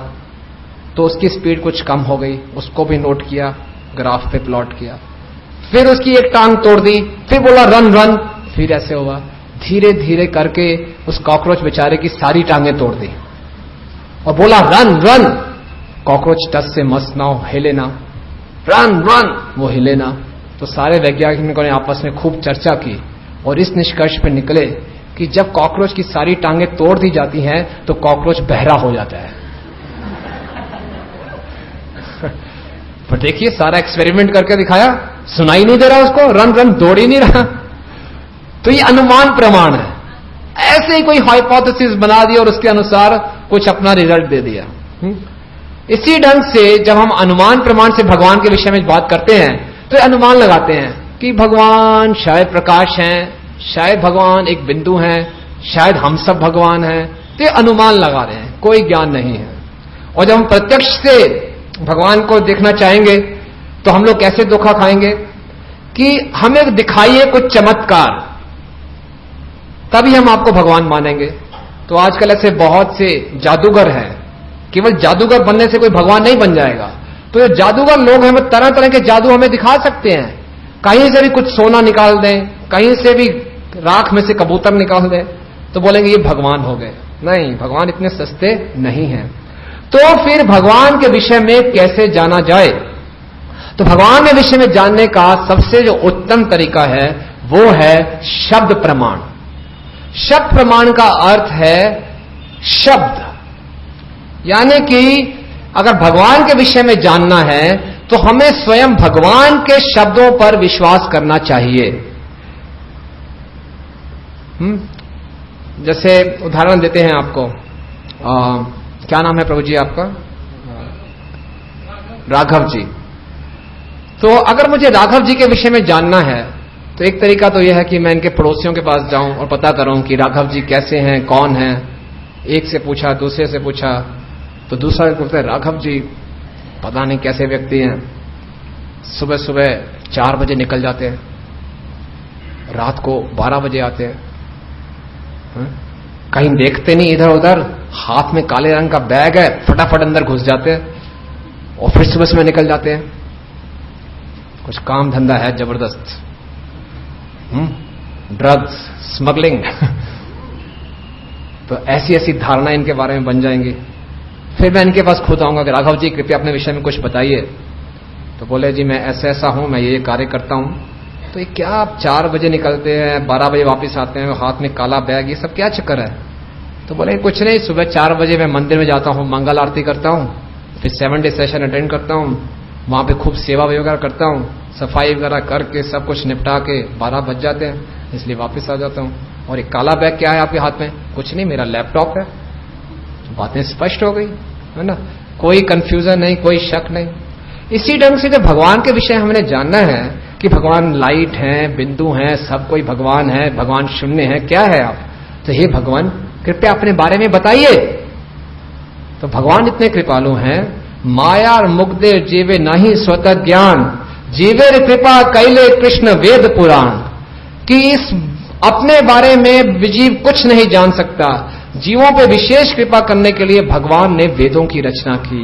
तो उसकी स्पीड कुछ कम हो गई, उसको भी नोट किया, ग्राफ पे प्लॉट किया। फिर उसकी एक टांग तोड़ दी, फिर बोला रन रन। फिर ऐसे हुआ, धीरे धीरे करके उस कॉकरोच बेचारे की सारी टांगें तोड़ दी और बोला रन रन। कॉकरोच टस से मस ना हो, हिले ना, रन रन, वो हिले ना। तो सारे वैज्ञानिकों ने आपस में खूब चर्चा की और इस निष्कर्ष पर निकले कि जब कॉकरोच की सारी टांगें तोड़ दी जाती हैं तो कॉकरोच बहरा हो जाता है। पर देखिए सारा एक्सपेरिमेंट करके दिखाया, सुनाई नहीं दे रहा उसको, रन रन दौड़ ही नहीं रहा। तो ये अनुमान प्रमाण है। ऐसे ही कोई हाइपोथेसिस बना दिया और उसके अनुसार कुछ अपना रिजल्ट दे दिया। इसी ढंग से जब हम अनुमान प्रमाण से भगवान के विषय में बात करते हैं तो अनुमान लगाते हैं कि भगवान शायद प्रकाश हैं, शायद भगवान एक बिंदु हैं, शायद हम सब भगवान हैं। तो अनुमान लगा रहे हैं, कोई ज्ञान नहीं है। और जब हम प्रत्यक्ष से भगवान को देखना चाहेंगे तो हम लोग कैसे धोखा खाएंगे कि हमें दिखाइए कुछ चमत्कार, तभी हम आपको भगवान मानेंगे। तो आजकल ऐसे बहुत से जादूगर हैं, केवल जादूगर बनने से कोई भगवान नहीं बन जाएगा। तो ये जादूगर लोग हैं, वो तरह तरह के जादू हमें दिखा सकते हैं। कहीं से भी कुछ सोना निकाल दें, कहीं से भी राख में से कबूतर निकाल दें, तो बोलेंगे ये भगवान हो गए। नहीं, भगवान इतने सस्ते नहीं हैं। तो फिर भगवान के विषय में कैसे जाना जाए? तो भगवान के विषय में जानने का सबसे जो उत्तम तरीका है वो है शब्द प्रमाण। शब्द प्रमाण का अर्थ है शब्द, यानी कि अगर भगवान के विषय में जानना है तो हमें स्वयं भगवान के शब्दों पर विश्वास करना चाहिए। जैसे उदाहरण देते हैं आपको, क्या नाम है प्रभु जी आपका? राघव जी। तो अगर मुझे राघव जी के विषय में जानना है तो एक तरीका तो यह है कि मैं इनके पड़ोसियों के पास जाऊं और पता करूं कि राघव जी कैसे हैं, कौन हैं। एक से पूछा, दूसरे से पूछा, तो दूसरा बोलता है राघव जी पता नहीं कैसे व्यक्ति हैं, सुबह सुबह 4 बजे निकल जाते हैं, रात को 12 बजे आते हैं, कहीं देखते नहीं इधर उधर, हाथ में काले रंग का बैग है, फटाफट अंदर घुस जाते हैं और फिर सुबह सुबह निकल जाते हैं। कुछ काम धंधा है जबरदस्त, ड्रग्स, स्मगलिंग। तो ऐसी ऐसी धारणा इनके बारे में बन जाएंगी। फिर मैं इनके पास खुद आऊंगा कि राघव जी कृपया अपने विषय में कुछ बताइए। तो बोले जी मैं ऐसा ऐसा हूं, मैं ये कार्य करता हूं। तो ये क्या आप 4 बजे निकलते हैं, 12 बजे वापस आते हैं, हाथ में काला बैग, ये सब क्या चक्कर है? तो बोले कुछ नहीं, सुबह 4 बजे मैं मंदिर में जाता हूं, मंगल आरती करता हूं, फिर 7 डे सेशन अटेंड करता हूं, वहां पे खूब सेवा वगैरह करता हूं, सफाई वगैरह करके सब कुछ निपटा के 12 बज जाते हैं, इसलिए वापस आ जाता हूं। और एक काला बैग क्या है आपके हाथ में? कुछ नहीं, मेरा लैपटॉप है। बातें स्पष्ट हो गई है ना, कोई कंफ्यूजन नहीं, कोई शक नहीं। इसी ढंग से जब भगवान के विषय हमने जानना है कि भगवान लाइट हैं, बिंदु हैं, सब कोई भगवान है, भगवान शून्य है, क्या है आप? तो हे भगवान कृपया अपने बारे में बताइए। तो भगवान इतने कृपालु हैं, माया और मुग्धे जीवे नहीं स्वतः ज्ञान, जीवे कृपा कैले कृष्ण वेद पुराण। कि इस अपने बारे में जीव कुछ नहीं जान सकता, जीवों पे विशेष कृपा करने के लिए भगवान ने वेदों की रचना की,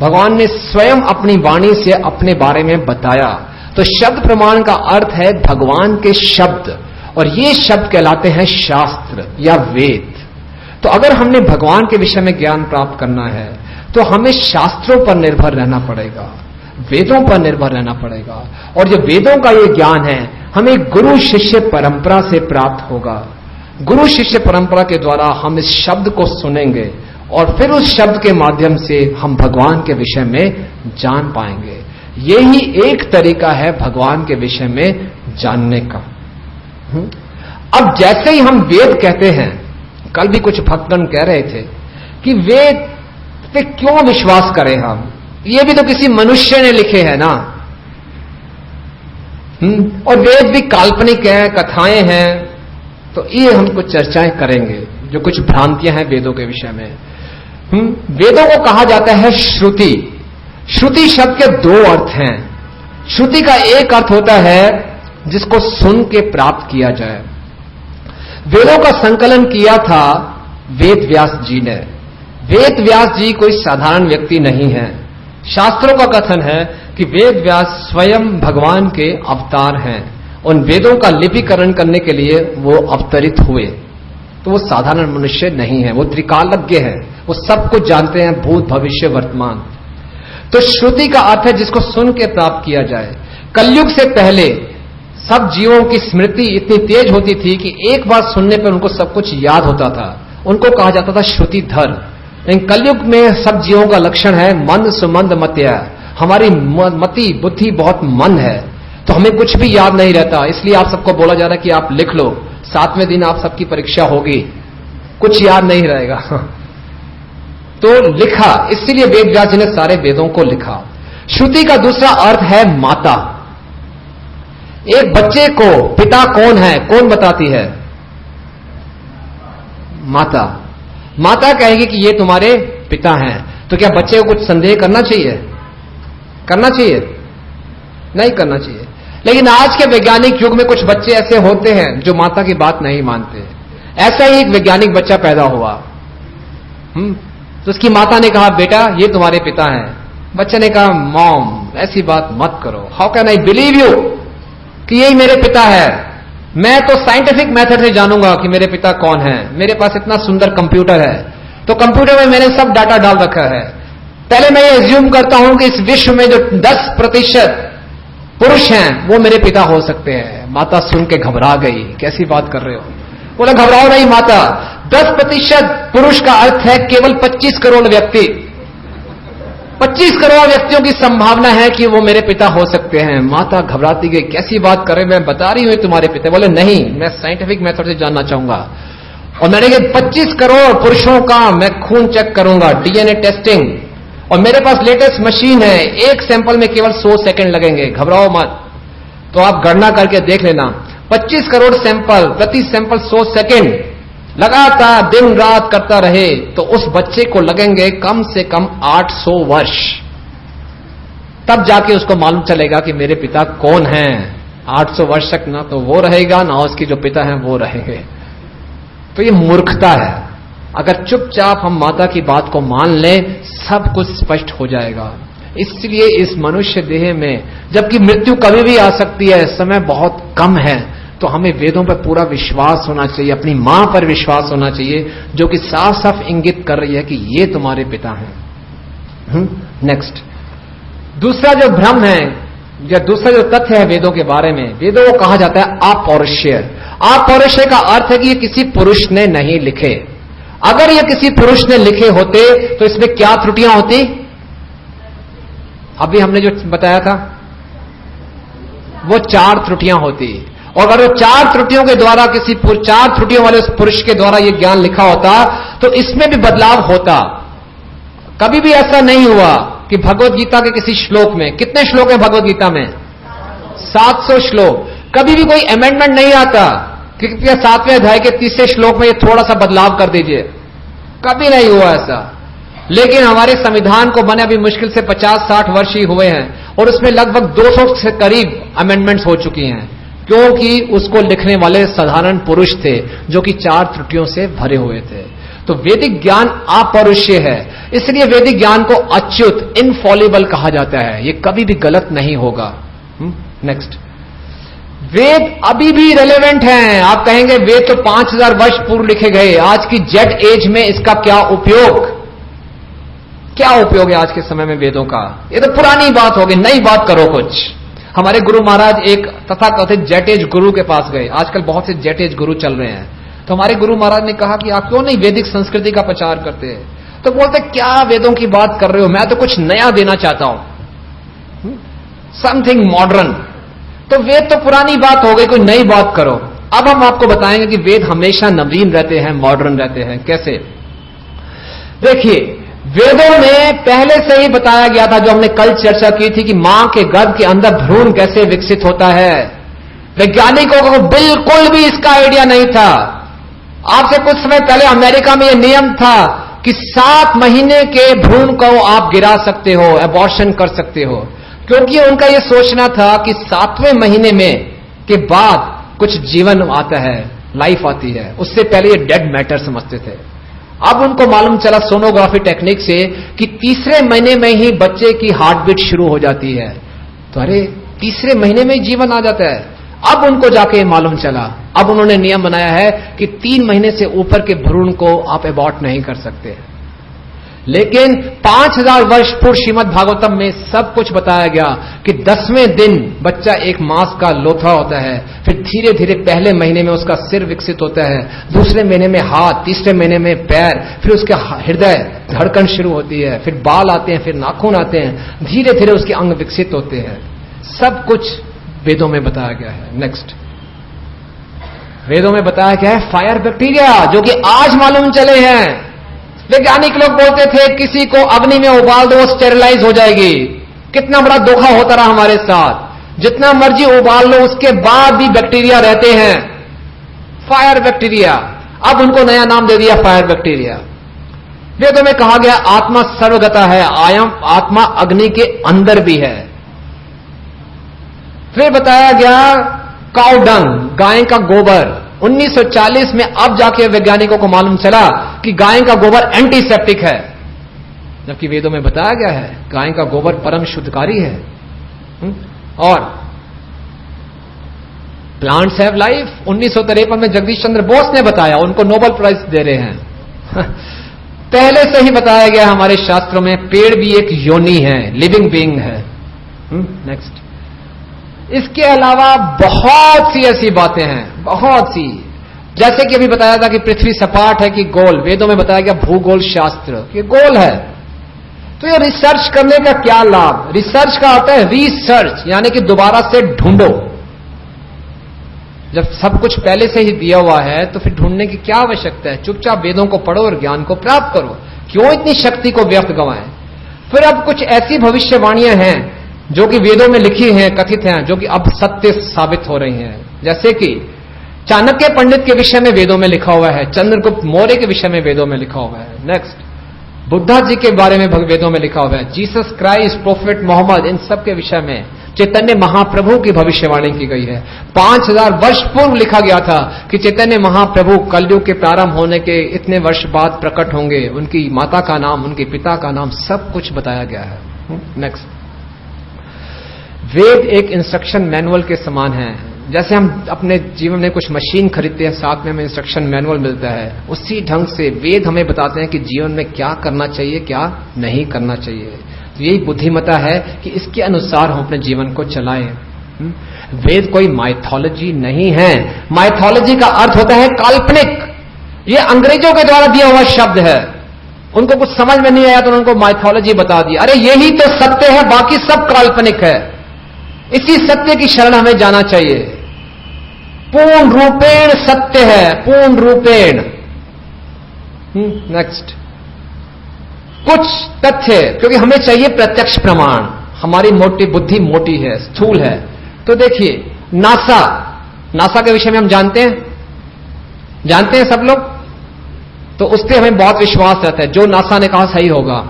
भगवान ने स्वयं अपनी वाणी से अपने बारे में बताया। तो शब्द प्रमाण का अर्थ है भगवान के शब्द, और ये शब्द कहलाते हैं शास्त्र या वेद। तो अगर हमने भगवान के विषय में ज्ञान प्राप्त करना है तो हमें शास्त्रों पर निर्भर रहना पड़ेगा, वेदों पर निर्भर रहना पड़ेगा। और जो वेदों का ये ज्ञान है हमें गुरु शिष्य परंपरा से प्राप्त होगा। गुरु शिष्य परंपरा के द्वारा हम इस शब्द को सुनेंगे और फिर उस शब्द के माध्यम से हम भगवान के विषय में जान पाएंगे। यही एक तरीका है भगवान के विषय में जानने का। अब जैसे ही हम वेद कहते हैं, कल भी कुछ भक्तगण कह रहे थे कि वेद पे क्यों विश्वास करें हम, ये भी तो किसी मनुष्य ने लिखे हैं ना। और वेद भी काल्पनिक है, कथाएं हैं। तो ये हम कुछ चर्चाएं करेंगे, जो कुछ भ्रांतियां हैं वेदों के विषय में। वेदों को कहा जाता है श्रुति। श्रुति शब्द के 2 अर्थ हैं। श्रुति का एक अर्थ होता है जिसको सुन के प्राप्त किया जाए। वेदों का संकलन किया था वेद व्यास जी ने। वेद व्यास जी कोई साधारण व्यक्ति नहीं है। शास्त्रों का कथन है कि वेद व्यास स्वयं भगवान के अवतार हैं। उन वेदों का लिपिकरण करने के लिए वो अवतरित हुए। तो वो साधारण मनुष्य नहीं है, वो त्रिकालज्ञ है, वो सब कुछ जानते हैं, भूत भविष्य वर्तमान। तो श्रुति का अर्थ है जिसको सुन के प्राप्त किया जाए। कलयुग से पहले सब जीवों की स्मृति इतनी तेज होती थी कि एक बार सुनने पर उनको सब कुछ याद होता था। उनको कहा जाता था श्रुतिधर। लेकिन कलयुग में सब जीवों का लक्षण है मंद सुमंद मत्या। हमारी मति बुद्धि बहुत मंद है, तो हमें कुछ भी याद नहीं रहता। इसलिए आप सबको बोला जा रहा है कि आप लिख लो, 7वें दिन आप सबकी परीक्षा होगी, कुछ याद नहीं रहेगा। तो लिखा, इसलिए वेद व्यास जी ने सारे वेदों को लिखा। श्रुति का दूसरा अर्थ है माता। एक बच्चे को पिता कौन है, कौन बताती है? माता। माता कहेगी कि ये तुम्हारे पिता हैं। तो क्या बच्चे को कुछ संदेह करना चाहिए? करना चाहिए? नहीं करना चाहिए। लेकिन आज के वैज्ञानिक युग में कुछ बच्चे ऐसे होते हैं जो माता की बात नहीं मानते। ऐसा ही एक वैज्ञानिक बच्चा पैदा हुआ। तो उसकी माता ने कहा, बेटा ये तुम्हारे पिता हैं। बच्चे ने कहा, मॉम ऐसी बात मत करो, how can I believe you कि यही मेरे पिता है। मैं तो साइंटिफिक मेथड से जानूंगा कि मेरे पिता कौन है। मेरे पास इतना सुंदर कंप्यूटर है, तो कंप्यूटर में मैंने सब डाटा डाल रखा है। पहले मैं ये एज्यूम करता हूं कि इस विश्व में जो 10% पुरुष हैं वो मेरे पिता हो सकते हैं। माता सुन के घबरा गई, कैसी बात कर रहे हो? बोला, घबराओ नहीं माता, 10% पुरुष का अर्थ है केवल 25 करोड़ व्यक्ति। 25 करोड़ व्यक्तियों की संभावना है कि वो मेरे पिता हो सकते हैं। माता घबराती गई, कैसी बात कर रहे, मैं बता रही हूं तुम्हारे पिता। बोले, नहीं, मैं साइंटिफिक मेथड से जानना चाहूंगा। और मैंने कहा 25 करोड़ पुरुषों का मैं खून चेक करूंगा, डीएनए टेस्टिंग, और मेरे पास लेटेस्ट मशीन है, एक सैंपल में केवल 100 सेकंड लगेंगे, घबराओ मत। तो आप गणना करके देख लेना, 25 करोड़ सैंपल, प्रति सैंपल 100 सेकंड, लगातार दिन रात करता रहे तो उस बच्चे को लगेंगे कम से कम 800 वर्ष। तब जाके उसको मालूम चलेगा कि मेरे पिता कौन हैं। 800 वर्ष तक ना तो वो रहेगा, ना उसके जो पिता हैं वो रहेंगे। तो ये मूर्खता है। अगर चुपचाप हम माता की बात को मान लें, सब कुछ स्पष्ट हो जाएगा। इसलिए इस मनुष्य देह में, जबकि मृत्यु कभी भी आ सकती है, समय बहुत कम है, तो हमें वेदों पर पूरा विश्वास होना चाहिए, अपनी मां पर विश्वास होना चाहिए, जो कि साफ साफ इंगित कर रही है कि ये तुम्हारे पिता हैं। नेक्स्ट, दूसरा जो भ्रम है या दूसरा जो तथ्य है वेदों के बारे में, वेदों को कहा जाता है अपौरुषेय। अपौरुषेय का अर्थ है कि ये किसी पुरुष ने नहीं लिखे। अगर ये किसी पुरुष ने लिखे होते तो इसमें क्या त्रुटियां होती? अभी हमने जो बताया था वो 4 त्रुटियां होती। और अगर वो 4 त्रुटियों के द्वारा 4 त्रुटियों वाले उस पुरुष के द्वारा ये ज्ञान लिखा होता तो इसमें भी बदलाव होता। कभी भी ऐसा नहीं हुआ कि भगवत गीता के किसी श्लोक में, कितने श्लोक हैं भगवत गीता में? 700 श्लोक। कभी भी कोई अमेंडमेंट नहीं आता कि 7वें अध्याय के 30वें श्लोक में ये थोड़ा सा बदलाव कर दीजिए। कभी नहीं हुआ ऐसा। लेकिन हमारे संविधान को बने अभी मुश्किल से 50-60 वर्ष ही हुए हैं और उसमें लगभग 200 से करीब अमेंडमेंट्स हो चुकी हैं, क्योंकि उसको लिखने वाले साधारण पुरुष थे जो कि 4 त्रुटियों से भरे हुए थे। तो वैदिक ज्ञान अपौरुषेय है, इसलिए वैदिक ज्ञान को अच्युत, इनफॉलिबल कहा जाता है। ये कभी भी गलत नहीं होगा। नेक्स्ट, वेद अभी भी रेलेवेंट हैं। आप कहेंगे वेद तो 5000 वर्ष पूर्व लिखे गए, आज की जेट एज में इसका क्या उपयोग? क्या उपयोग है आज के समय में वेदों का? ये तो पुरानी बात होगी, नई बात करो कुछ। हमारे गुरु महाराज एक तथाकथित जेट एज गुरु के पास गए। आजकल बहुत से जेट एज गुरु चल रहे हैं। तो हमारे गुरु महाराज ने कहा कि आप क्यों नहीं वैदिक संस्कृति का प्रचार करते हैं? तो बोलते, क्या वेदों की बात कर रहे हो, मैं तो कुछ नया देना चाहता हूं, समथिंग मॉडर्न। तो वेद तो पुरानी बात हो गई, कोई नई बात करो। अब हम आपको बताएंगे कि वेद हमेशा नवीन रहते हैं, मॉडर्न रहते हैं। कैसे? देखिए, वेदों में पहले से ही बताया गया था, जो हमने कल चर्चा की थी, कि मां के गर्भ के अंदर भ्रूण कैसे विकसित होता है। वैज्ञानिकों को बिल्कुल भी इसका आइडिया नहीं था। आपसे कुछ समय पहले अमेरिका में यह नियम था कि 7 महीने के भ्रूण को आप गिरा सकते हो, अबॉर्शन कर सकते हो, क्योंकि उनका यह सोचना था कि 7वें महीने में के बाद कुछ जीवन आता है, लाइफ आती है। उससे पहले ये डेड मैटर समझते थे। अब उनको मालूम चला सोनोग्राफी टेक्निक से कि 3रे महीने में ही बच्चे की हार्ट बीट शुरू हो जाती है। तो अरे 3रे महीने में ही जीवन आ जाता है। अब उनको जाके मालूम चला। अब उन्होंने नियम बनाया है कि 3 महीने से ऊपर के भ्रूण को आप अबॉर्ट नहीं कर सकते। लेकिन 5000 वर्ष पूर्व श्रीमद् भागवतम में सब कुछ बताया गया कि 10वें दिन बच्चा एक मांस का लोथा होता है, फिर धीरे धीरे पहले महीने में उसका सिर विकसित होता है, दूसरे महीने में हाथ, तीसरे महीने में पैर, फिर उसके हृदय धड़कन शुरू होती है, फिर बाल आते हैं, फिर नाखून आते हैं, धीरे धीरे उसके अंग विकसित होते हैं। सब कुछ वेदों में बताया गया है। नेक्स्ट, वेदों में बताया गया है फायर बैक्टीरिया, जो कि आज मालूम चले हैं। वैज्ञानिक लोग बोलते थे किसी को अग्नि में उबाल दो, स्टेरिलाइज हो जाएगी। कितना बड़ा धोखा होता रहा हमारे साथ। जितना मर्जी उबाल लो, उसके बाद भी बैक्टीरिया रहते हैं, फायर बैक्टीरिया। अब उनको नया नाम दे दिया फायर बैक्टीरिया। वेदों में कहा गया आत्मा सर्वगता है, आत्मा अग्नि के अंदर भी है। फिर बताया गया काउ डंग, गाय का गोबर। 1940 में अब जाके वैज्ञानिकों को मालूम चला कि गाय का गोबर एंटीसेप्टिक है, जबकि वेदों में बताया गया है गाय का गोबर परम शुद्धकारी है। और प्लांट्स हैव लाइफ, 1953 में जगदीश चंद्र बोस ने बताया, उनको नोबेल प्राइज दे रहे हैं। पहले से ही बताया गया हमारे शास्त्रों में, पेड़ भी एक योनि है, लिविंग बीइंग है। नेक्स्ट, इसके अलावा बहुत सी ऐसी बातें हैं, बहुत सी, जैसे कि अभी बताया था कि पृथ्वी सपाट है कि गोल। वेदों में बताया गया भूगोल शास्त्र कि गोल है। तो ये रिसर्च करने का क्या लाभ? रिसर्च का आता है रिसर्च, यानी कि दोबारा से ढूंढो। जब सब कुछ पहले से ही दिया हुआ है तो फिर ढूंढने की क्या आवश्यकता है? चुपचाप वेदों को पढ़ो और ज्ञान को प्राप्त करो। क्यों इतनी शक्ति को व्यर्थ गंवाएं? फिर अब कुछ ऐसी भविष्यवाणियां हैं जो कि वेदों में लिखी हैं, कथित हैं, जो कि अब सत्य साबित हो रही हैं। जैसे कि चाणक्य पंडित के विषय में वेदों में लिखा हुआ है, चंद्रगुप्त मौर्य के विषय में वेदों में लिखा हुआ है। नेक्स्ट, बुद्धा जी के बारे में वेदों में लिखा हुआ है, जीसस क्राइस्ट, प्रोफेट मोहम्मद, इन सब के विषय में चैतन्य महाप्रभु की भविष्यवाणी की गई है। 5000 वर्ष पूर्व लिखा गया था कि चैतन्य महाप्रभु कलयुग के प्रारंभ होने के इतने वर्ष बाद प्रकट होंगे। उनकी माता का नाम, उनके पिता का नाम, सब कुछ बताया गया है। नेक्स्ट, वेद एक इंस्ट्रक्शन मैनुअल के समान है। जैसे हम अपने जीवन में कुछ मशीन खरीदते हैं, साथ में हमें इंस्ट्रक्शन मैनुअल मिलता है, उसी ढंग से वेद हमें बताते हैं कि जीवन में क्या करना चाहिए, क्या नहीं करना चाहिए। तो यही बुद्धिमता है कि इसके अनुसार हम अपने जीवन को चलाएं। वेद कोई माइथोलॉजी नहीं है। माइथोलॉजी का अर्थ होता है काल्पनिक। ये अंग्रेजों के द्वारा दिया हुआ शब्द है। उनको कुछ समझ में नहीं आया तो उनको माइथोलॉजी बता दी। अरे यही तो सत्य है, बाकी सब काल्पनिक है। इसी सत्य की शरण हमें जाना चाहिए। पूर्ण रूपेण सत्य है, पूर्ण रूपेण। नेक्स्ट, कुछ तथ्य, क्योंकि हमें चाहिए प्रत्यक्ष प्रमाण। हमारी मोटी बुद्धि मोटी है, स्थूल है। तो देखिए, नासा के विषय में हम जानते हैं सब लोग, तो उस पर हमें बहुत विश्वास रहता है। जो नासा ने कहा सही होगा।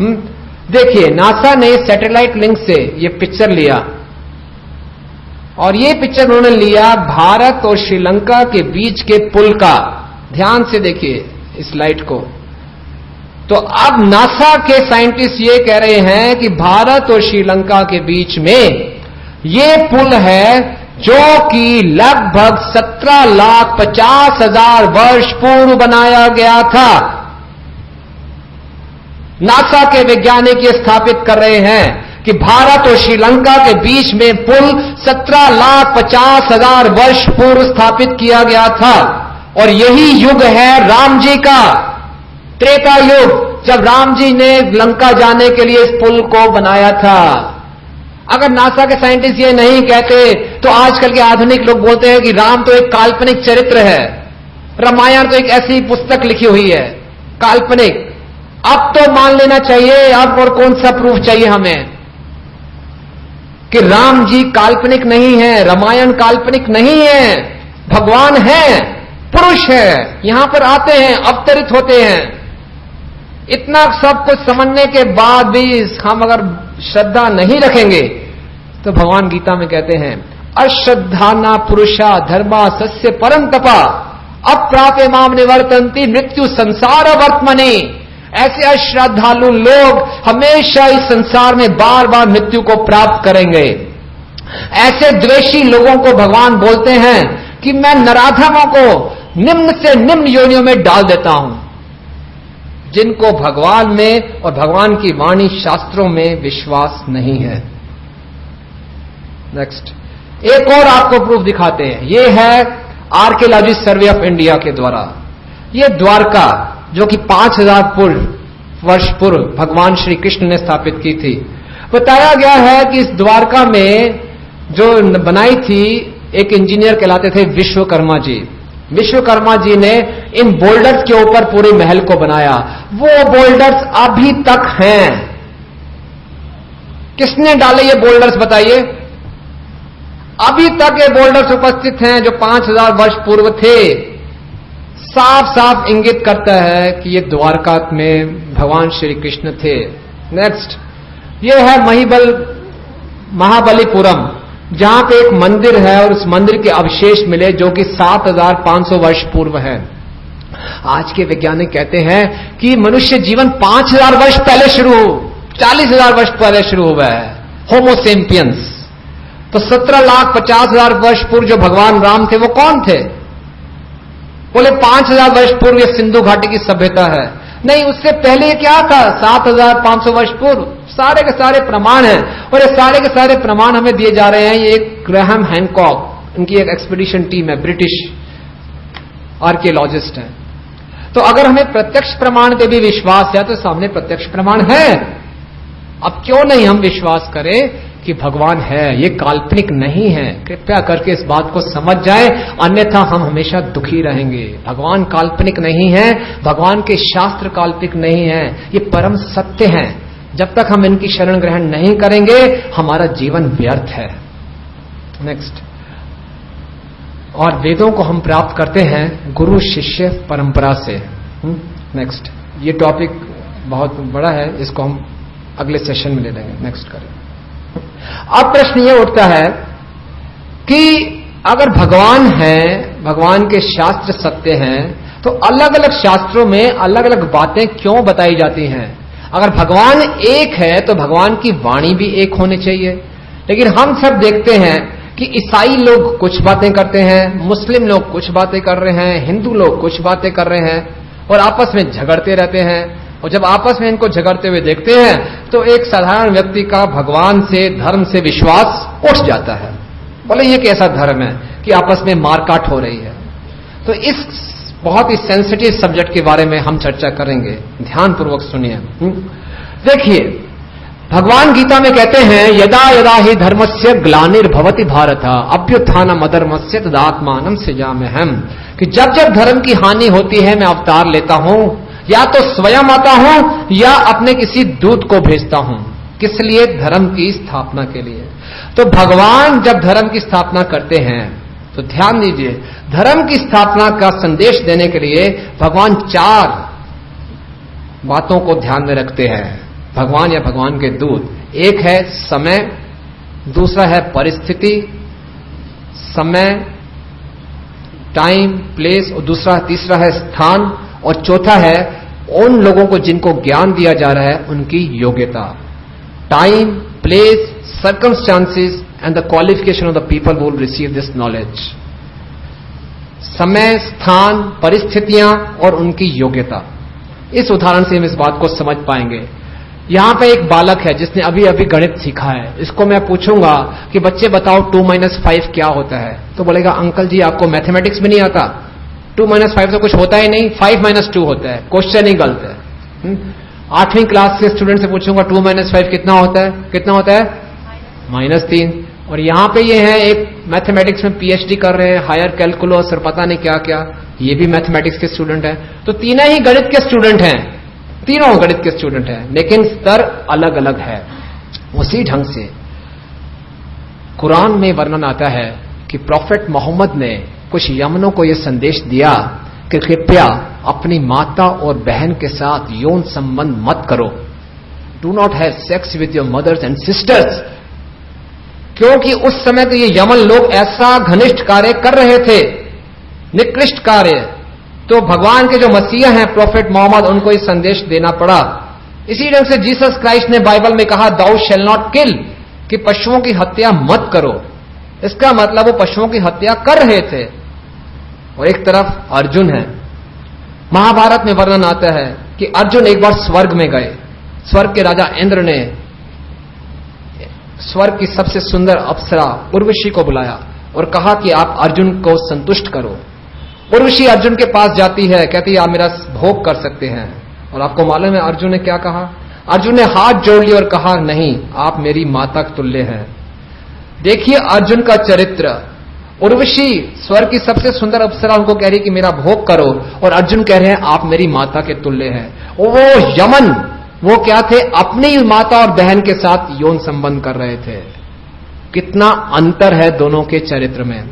देखिए, नासा ने सैटेलाइट लिंक से ये पिक्चर लिया, और ये पिक्चर उन्होंने लिया भारत और श्रीलंका के बीच के पुल का। ध्यान से देखिए इस लाइट को। तो अब नासा के साइंटिस्ट ये कह रहे हैं कि भारत और श्रीलंका के बीच में ये पुल है जो कि लगभग 17,50,000 वर्ष पूर्व बनाया गया था। नासा के वैज्ञानिक ये स्थापित कर रहे हैं कि भारत और श्रीलंका के बीच में पुल 17,50,000 वर्ष पूर्व स्थापित किया गया था। और यही युग है राम जी का, त्रेता युग, जब राम जी ने लंका जाने के लिए इस पुल को बनाया था। अगर नासा के साइंटिस्ट ये नहीं कहते तो आजकल के आधुनिक लोग बोलते हैं कि राम तो एक काल्पनिक चरित्र है, रामायण तो एक ऐसी पुस्तक लिखी हुई है काल्पनिक। अब तो मान लेना चाहिए, अब और कौन सा प्रूफ चाहिए हमें कि राम जी काल्पनिक नहीं है, रामायण काल्पनिक नहीं है, भगवान है, पुरुष है, यहां पर आते हैं, अवतरित होते हैं। इतना सब कुछ समझने के बाद भी हम अगर श्रद्धा नहीं रखेंगे तो भगवान गीता में कहते हैं, अश्रद्धाना पुरुषा धर्मा सस्य परम तपा अप्राप्य माम निवर्तन्ति मृत्यु संसार वर्तमनि। ऐसे अश्रद्धालु लोग हमेशा इस संसार में बार बार मृत्यु को प्राप्त करेंगे। ऐसे द्वेषी लोगों को भगवान बोलते हैं कि मैं नराधमों को निम्न से निम्न योनियों में डाल देता हूं, जिनको भगवान में और भगवान की वाणी शास्त्रों में विश्वास नहीं है। नेक्स्ट, एक और आपको प्रूफ दिखाते हैं। यह है आर्कियोलॉजी सर्वे ऑफ इंडिया के द्वारा। यह द्वारका, जो कि 5000 वर्ष पूर्व भगवान श्री कृष्ण ने स्थापित की थी, बताया गया है कि इस द्वारका में जो बनाई थी एक इंजीनियर कहलाते थे विश्वकर्मा जी। विश्वकर्मा जी ने इन बोल्डर्स के ऊपर पूरे महल को बनाया। वो बोल्डर्स अभी तक हैं। किसने डाले ये बोल्डर्स बताइए? अभी तक ये बोल्डर्स उपस्थित हैं जो 5000 वर्ष पूर्व थे। साफ साफ इंगित करता है कि ये द्वारका में भगवान श्री कृष्ण थे। नेक्स्ट, ये है महाबलीपुरम, जहां पे एक मंदिर है और उस मंदिर के अवशेष मिले जो कि 7500 वर्ष पूर्व है। आज के वैज्ञानिक कहते हैं कि मनुष्य जीवन 5000 वर्ष पहले शुरू हो, 40,000 वर्ष पहले शुरू हुआ है, होमोसेपियंस। तो 17,50,000 वर्ष पूर्व जो भगवान राम थे वो कौन थे? बोले 5000 वर्ष पूर्व ये सिंधु घाटी की सभ्यता है। नहीं, उससे पहले क्या था? 7500 वर्ष पूर्व। सारे के सारे प्रमाण हैं और ये सारे के सारे प्रमाण हमें दिए जा रहे हैं। ये एक ग्राहम हैनकॉक, इनकी एक एक्सपीडिशन टीम है, ब्रिटिश आर्कियोलॉजिस्ट है। तो अगर हमें प्रत्यक्ष प्रमाण पे भी विश्वास है तो सामने प्रत्यक्ष प्रमाण है। अब क्यों नहीं हम विश्वास करें कि भगवान है, ये काल्पनिक नहीं है। कृपया करके इस बात को समझ जाए, अन्यथा हम हमेशा दुखी रहेंगे। भगवान काल्पनिक नहीं है, भगवान के शास्त्र काल्पनिक नहीं है, ये परम सत्य है। जब तक हम इनकी शरण ग्रहण नहीं करेंगे हमारा जीवन व्यर्थ है। नेक्स्ट, और वेदों को हम प्राप्त करते हैं गुरु शिष्य परंपरा से। नेक्स्ट, ये टॉपिक बहुत बड़ा है, इसको हम अगले सेशन में ले लेंगे। नेक्स्ट करें। अब प्रश्न यह उठता है कि अगर भगवान है, भगवान के शास्त्र सत्य हैं, तो अलग अलग शास्त्रों में अलग अलग बातें क्यों बताई जाती हैं? अगर भगवान एक है तो भगवान की वाणी भी एक होनी चाहिए। लेकिन हम सब देखते हैं कि ईसाई लोग कुछ बातें करते हैं, मुस्लिम लोग कुछ बातें कर रहे हैं, हिंदू लोग कुछ बातें कर रहे हैं और आपस में झगड़ते रहते हैं। और जब आपस में इनको झगड़ते हुए देखते हैं तो एक साधारण व्यक्ति का भगवान से, धर्म से विश्वास उठ जाता है। बोले ये कैसा धर्म है कि आपस में मारकाट हो रही है? तो इस बहुत ही सेंसिटिव सब्जेक्ट के बारे में हम चर्चा करेंगे, ध्यानपूर्वक सुनिए। देखिए, भगवान गीता में कहते हैं यदा यदा ही धर्मस्य ग्लानिर्भवति भारत अभ्युत्थानम् अधर्मस्य तदात्मानं सृजाम्यहम्, कि जब जब धर्म की हानि होती है मैं अवतार लेता हूं, या तो स्वयं आता हूं या अपने किसी दूत को भेजता हूं। किस लिए? धर्म की स्थापना के लिए। तो भगवान जब धर्म की स्थापना करते हैं तो ध्यान दीजिए, धर्म की स्थापना का संदेश देने के लिए भगवान 4 बातों को ध्यान में रखते हैं, भगवान या भगवान के दूत। एक है समय, दूसरा है परिस्थिति, समय, टाइम, प्लेस, और तीसरा है स्थान, और चौथा है उन लोगों को जिनको ज्ञान दिया जा रहा है उनकी योग्यता। Time, place, circumstances and the qualification of the people who will receive this knowledge. समय, स्थान, परिस्थितियां और उनकी योग्यता। इस उदाहरण से हम इस बात को समझ पाएंगे। यहां पे एक बालक है जिसने अभी अभी गणित सीखा है। इसको मैं पूछूंगा कि बच्चे बताओ 2 - 5 क्या होता है, तो बोलेगा अंकल जी आपको मैथमेटिक्स भी नहीं आता, 2 - 5 तो कुछ होता ही नहीं, 5 - 2 होता है। क्वेश्चन ही गलत है। 8वीं क्लास के स्टूडेंट से पूछूंगा 2 - 5 कितना होता है? -3। और यहां पे ये है एक मैथमेटिक्स में पीएचडी कर रहे हैं, हायर कैलकुलस और पता नहीं क्या क्या, ये भी मैथमेटिक्स के स्टूडेंट हैं। तो तीनों ही गणित के स्टूडेंट हैं, तीनों गणित के स्टूडेंट हैं, लेकिन स्तर अलग अलग है। उसी ढंग से कुरान में वर्णन आता है कि प्रोफेट मोहम्मद ने कुछ यमनों को यह संदेश दिया कि कृपया अपनी माता और बहन के साथ यौन संबंध मत करो। Do not have sex with your mothers and sisters. क्योंकि उस समय तो ये यमन लोग ऐसा घनिष्ठ कार्य कर रहे थे, निकृष्ट कार्य। तो भगवान के जो मसीहा हैं प्रोफेट मोहम्मद, उनको ये संदेश देना पड़ा। इसी ढंग से जीसस क्राइस्ट ने बाइबल में कहा दाउ शैल नॉट किल, कि पशुओं की हत्या मत करो। इसका मतलब वो पशुओं की हत्या कर रहे थे। और एक तरफ अर्जुन है। महाभारत में वर्णन आता है कि अर्जुन एक बार स्वर्ग में गए। स्वर्ग के राजा इंद्र ने स्वर्ग की सबसे सुंदर अप्सरा उर्वशी को बुलाया और कहा कि आप अर्जुन को संतुष्ट करो। उर्वशी अर्जुन के पास जाती है, कहती है आप मेरा भोग कर सकते हैं। और आपको मालूम है अर्जुन ने क्या कहा? अर्जुन ने हाथ जोड़ लिया और कहा नहीं, आप मेरी माता के तुल्य हैं। देखिए अर्जुन का चरित्र। उर्वशी स्वर्ग की सबसे सुंदर अप्सरा उनको कह रही कि मेरा भोग करो, और अर्जुन कह रहे हैं आप मेरी माता के तुल्य हैं। वो यमन, वो क्या थे? अपनी माता और बहन के साथ यौन संबंध कर रहे थे। कितना अंतर है दोनों के चरित्र में।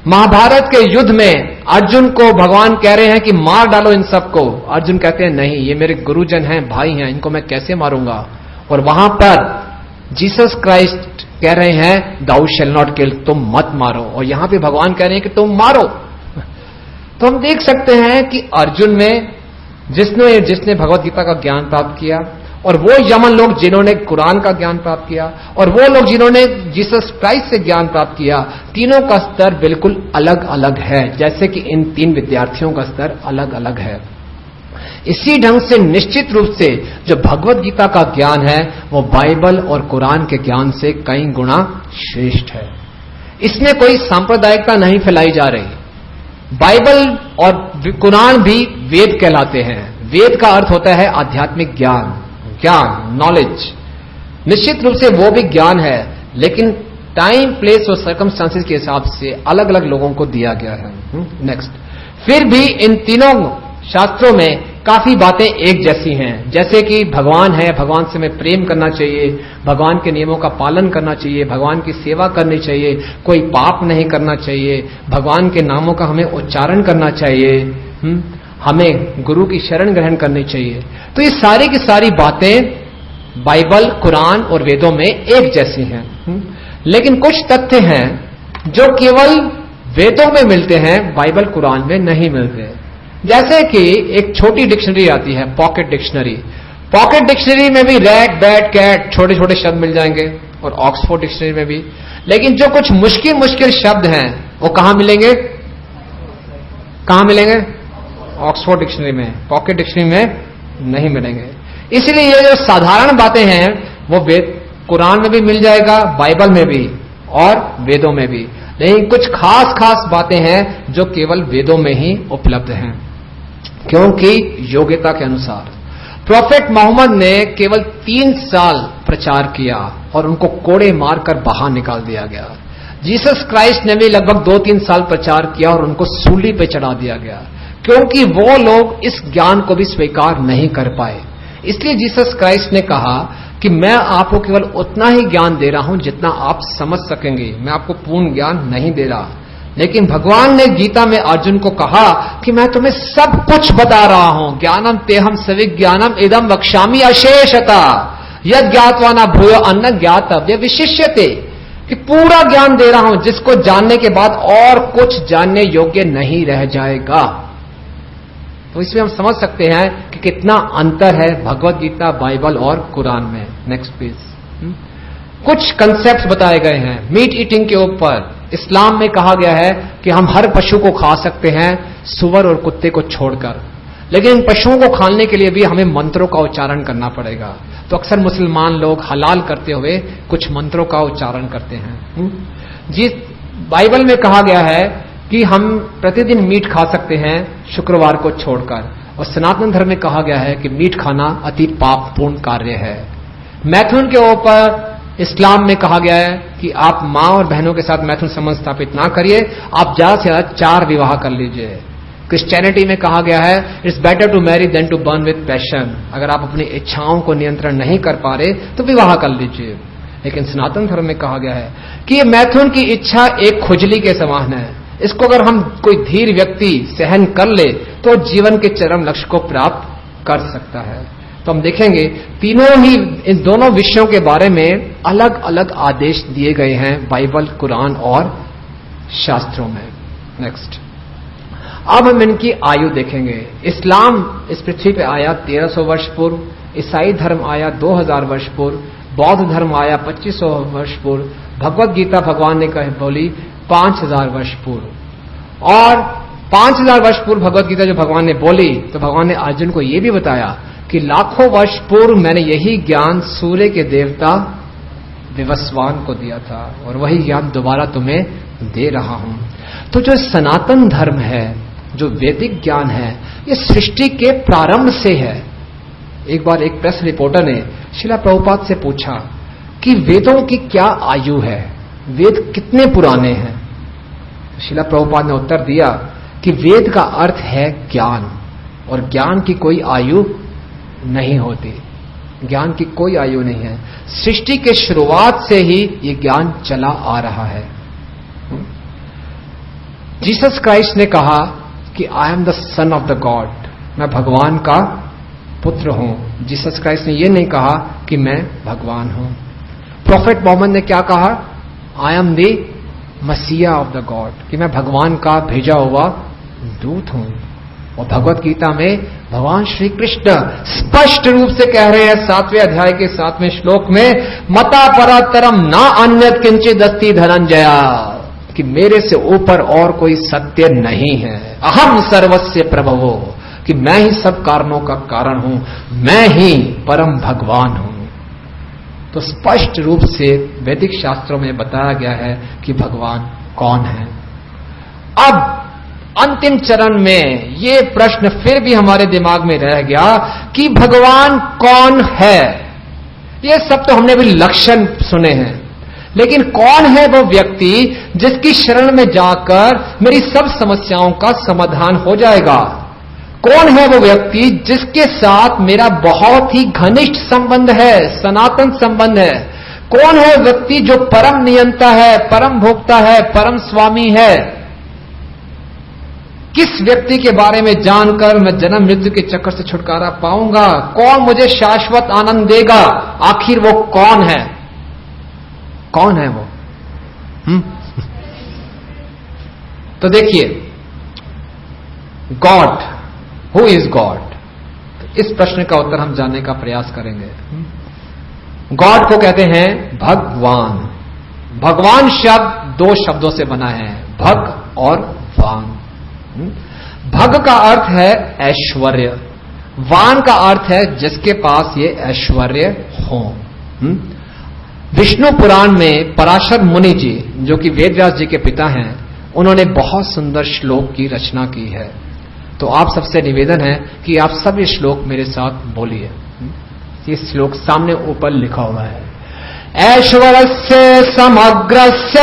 महाभारत के युद्ध में अर्जुन को भगवान कह रहे हैं कि मार डालो इन सबको। अर्जुन कहते हैं नहीं, ये मेरे गुरुजन हैं, भाई हैं, इनको मैं कैसे मारूंगा। और वहां पर जीसस क्राइस्ट कह रहे हैं दाउ शैल नॉट किल, तुम मत मारो। और यहां पे भगवान कह रहे हैं कि तुम मारो। तो हम देख सकते हैं कि अर्जुन में जिसने भगवत गीता का ज्ञान प्राप्त किया, और वो यमन लोग जिन्होंने कुरान का ज्ञान प्राप्त किया, और वो लोग जिन्होंने जीसस क्राइस्ट से ज्ञान प्राप्त किया, तीनों का स्तर बिल्कुल अलग अलग है, जैसे कि इन 3 विद्यार्थियों का स्तर अलग अलग है। इसी ढंग से निश्चित रूप से जो भगवत गीता का ज्ञान है वो बाइबल और कुरान के ज्ञान से कई गुना श्रेष्ठ है। इसमें कोई सांप्रदायिकता नहीं फैलाई जा रही। बाइबल और कुरान भी वेद कहलाते हैं। वेद का अर्थ होता है आध्यात्मिक ज्ञान, नॉलेज। निश्चित रूप से वो भी ज्ञान है, लेकिन टाइम, प्लेस और सर्कमस्टांसेस के हिसाब से अलग अलग लोगों को दिया गया है। नेक्स्ट, फिर भी इन तीनों शास्त्रों में काफी बातें एक जैसी हैं, जैसे कि भगवान है, भगवान से हमें प्रेम करना चाहिए, भगवान के नियमों का पालन करना चाहिए, भगवान की सेवा करनी चाहिए, कोई पाप नहीं करना चाहिए, भगवान के नामों का हमें उच्चारण करना चाहिए, हमें गुरु की शरण ग्रहण करनी चाहिए। तो ये सारी की सारी बातें बाइबल, कुरान और वेदों में एक जैसी हैं। लेकिन कुछ तथ्य हैं जो केवल वेदों में मिलते हैं, बाइबल कुरान में नहीं मिलते। जैसे कि एक छोटी डिक्शनरी आती है, पॉकेट डिक्शनरी। पॉकेट डिक्शनरी में भी रैट, बैट, कैट छोटे छोटे शब्द मिल जाएंगे, और ऑक्सफोर्ड डिक्शनरी में भी। लेकिन जो कुछ मुश्किल मुश्किल शब्द हैं वो कहां मिलेंगे? कहां मिलेंगे? ऑक्सफोर्ड डिक्शनरी में। पॉकेट डिक्शनरी में नहीं मिलेंगे। इसलिए ये जो साधारण बातें हैं वो वेद कुरान में भी मिल जाएगा, बाइबल में भी और वेदों में भी। लेकिन कुछ खास खास बातें हैं जो केवल वेदों में ही उपलब्ध हैं, क्योंकि योग्यता के अनुसार। प्रोफेट मोहम्मद ने केवल 3 साल प्रचार किया और उनको कोड़े मारकर बाहर निकाल दिया गया। जीसस क्राइस्ट ने भी लगभग 2-3 साल प्रचार किया और उनको सूली पे चढ़ा दिया गया, क्योंकि वो लोग इस ज्ञान को भी स्वीकार नहीं कर पाए। इसलिए जीसस क्राइस्ट ने कहा कि मैं आपको केवल उतना ही ज्ञान दे रहा हूं जितना आप समझ सकेंगे, मैं आपको पूर्ण ज्ञान नहीं दे रहा। लेकिन भगवान ने गीता में अर्जुन को कहा कि मैं तुम्हें सब कुछ बता रहा हूं, ज्ञानम तेहम सविज्ञानम इदम वक्ष्यामि अशेषता यद ज्ञात्वा न भूयो अन्न ज्ञातव्य विशिष्यते, कि पूरा ज्ञान दे रहा हूं जिसको जानने के बाद और कुछ जानने योग्य नहीं रह जाएगा। तो इसमें हम समझ सकते हैं कि कितना अंतर है भगवत गीता, बाइबल और कुरान में। Next please. कुछ कंसेप्ट बताए गए हैं मीट ईटिंग के ऊपर। इस्लाम में कहा गया है कि हम हर पशु को खा सकते हैं सुअर और कुत्ते को छोड़कर, लेकिन इन पशुओं को खाने के लिए भी हमें मंत्रों का उच्चारण करना पड़ेगा। तो अक्सर मुसलमान लोग हलाल करते हुए कुछ मंत्रों का उच्चारण करते हैं। जी, बाइबल में कहा गया है कि हम प्रतिदिन मीट खा सकते हैं शुक्रवार को छोड़कर, और सनातन धर्म में कहा गया है कि मीट खाना अति पापपूर्ण कार्य है। मैथुन के ऊपर इस्लाम में कहा गया है कि आप मां और बहनों के साथ मैथुन संबंध स्थापित ना करिए, आप ज्यादा से ज्यादा 4 विवाह कर लीजिए। क्रिश्चियनिटी में कहा गया है it's better to marry than to burn with passion, अगर आप अपनी इच्छाओं को नियंत्रण नहीं कर पा रहे तो विवाह कर लीजिए। लेकिन सनातन धर्म में कहा गया है कि ये मैथुन की इच्छा एक खुजली के समान है, इसको अगर हम कोई धीर व्यक्ति सहन कर ले तो जीवन के चरम लक्ष्य को प्राप्त कर सकता है। तो हम देखेंगे तीनों ही इन दोनों विषयों के बारे में अलग अलग आदेश दिए गए हैं बाइबल, कुरान और शास्त्रों में। नेक्स्ट, अब हम इनकी आयु देखेंगे। इस्लाम इस पृथ्वी पे आया 1300 वर्ष पूर्व, ईसाई धर्म आया 2000 वर्ष पूर्व, बौद्ध धर्म आया 2500 वर्ष पूर्व, भगवत गीता भगवान ने कही बोली 5000 वर्ष पूर्व। और 5000 वर्ष पूर्व भगवत गीता जो भगवान ने बोली तो भगवान ने अर्जुन को यह भी बताया कि लाखों वर्ष पूर्व मैंने यही ज्ञान सूर्य के देवता विवस्वान को दिया था और वही ज्ञान दोबारा तुम्हें दे रहा हूं। तो जो सनातन धर्म है, जो वैदिक ज्ञान है, ये सृष्टि के प्रारंभ से है। एक बार एक प्रेस रिपोर्टर ने शिला प्रभुपाद से पूछा कि वेदों की क्या आयु है, वेद कितने पुराने हैं। शिला प्रभुपाद ने उत्तर दिया कि वेद का अर्थ है ज्ञान, और ज्ञान की कोई आयु नहीं होती, ज्ञान की कोई आयु नहीं है। सृष्टि के शुरुआत से ही ये ज्ञान चला आ रहा है। जीसस क्राइस्ट ने कहा कि I am the son of the God, मैं भगवान का पुत्र हूं। जीसस क्राइस्ट ने यह नहीं कहा कि मैं भगवान हूं। प्रोफेट मोहम्मद ने क्या कहा? आई एम द मसीहा ऑफ द गॉड, कि मैं भगवान का भेजा हुआ दूत हूं। और भगवत गीता में भगवान श्री कृष्ण स्पष्ट रूप से कह रहे हैं 7वें अध्याय के 7वें श्लोक में, मता परातरम ना अन्यत किंचित अस्ति धनंजया, कि मेरे से ऊपर और कोई सत्य नहीं है। अहम सर्वस्य प्रभवो, कि मैं ही सब कारणों का कारण हूं, मैं ही परम भगवान हूं। तो स्पष्ट रूप से वैदिक शास्त्रों में बताया गया है कि भगवान कौन है। अब अंतिम चरण में ये प्रश्न फिर भी हमारे दिमाग में रह गया कि भगवान कौन है। ये सब तो हमने भी लक्षण सुने हैं, लेकिन कौन है वो व्यक्ति जिसकी शरण में जाकर मेरी सब समस्याओं का समाधान हो जाएगा? कौन है वो व्यक्ति जिसके साथ मेरा बहुत ही घनिष्ठ संबंध है, सनातन संबंध है? कौन है व्यक्ति जो परम नियंता है, परम भोक्ता है, परम स्वामी है? किस व्यक्ति के बारे में जानकर मैं जन्म मृत्यु के चक्कर से छुटकारा पाऊंगा? कौन मुझे शाश्वत आनंद देगा? आखिर वो कौन है? कौन है वो? तो देखिए, गॉड, हु इज गॉड? इस प्रश्न का उत्तर हम जानने का प्रयास करेंगे। गॉड को कहते हैं भगवान। भगवान शब्द दो शब्दों से बना है, भग और वान। भग का अर्थ है ऐश्वर्य, वान का अर्थ है जिसके पास ये ऐश्वर्य हो। विष्णु पुराण में पराशर मुनि जी, जो कि वेदव्यास जी के पिता हैं, उन्होंने बहुत सुंदर श्लोक की रचना की है। तो आप सबसे निवेदन है कि आप सब ये श्लोक मेरे साथ बोलिए। ये श्लोक सामने ऊपर लिखा हुआ है, ऐश्वर्यस्य समग्रस्य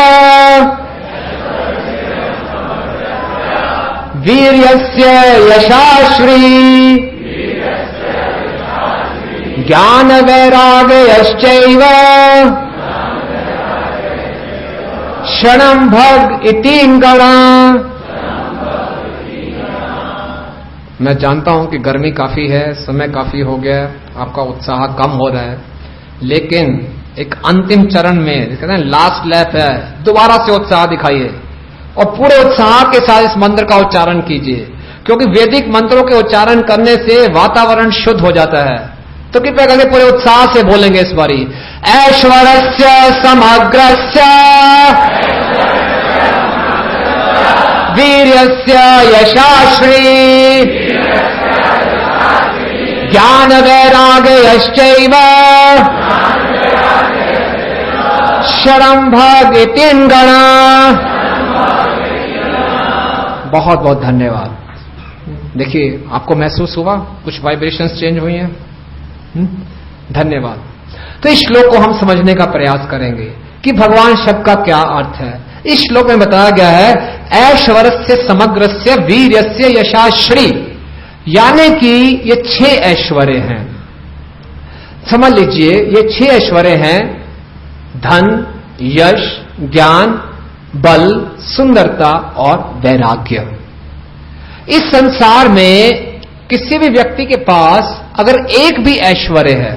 वीर्यस्य यशाश्री ज्ञान वैराग्यश्चैव क्षणं भग इतिंगणा। मैं जानता हूं कि गर्मी काफी है, समय काफी हो गया, आपका उत्साह कम हो रहा है, लेकिन एक अंतिम चरण में, कहते हैं लास्ट लैप है, दोबारा से उत्साह दिखाइए और पूरे उत्साह के साथ इस मंत्र का उच्चारण कीजिए, क्योंकि वैदिक मंत्रों के उच्चारण करने से वातावरण शुद्ध हो जाता है। तो कृपया करके पूरे उत्साह से बोलेंगे इस बारी, ऐश्वर्यस्य समग्रस्य वीर्यस्य यशाश्री ज्ञान वैराग्यश्चैव क्षणं भग इतिंगणा। बहुत बहुत धन्यवाद। देखिए, आपको महसूस हुआ कुछ वाइब्रेशंस चेंज हुई हैं? धन्यवाद। तो इस श्लोक को हम समझने का प्रयास करेंगे कि भगवान शब्द का क्या अर्थ है। इस श्लोक में बताया गया है ऐश्वर्यस्य समग्रस्य वीर्यस्य यशाश्री, यानी कि ये 6 ऐश्वर्य हैं। समझ लीजिए, ये 6 ऐश्वर्य हैं, धन, यश, ज्ञान, बल, सुंदरता और वैराग्य। इस संसार में किसी भी व्यक्ति के पास अगर एक भी ऐश्वर्य है,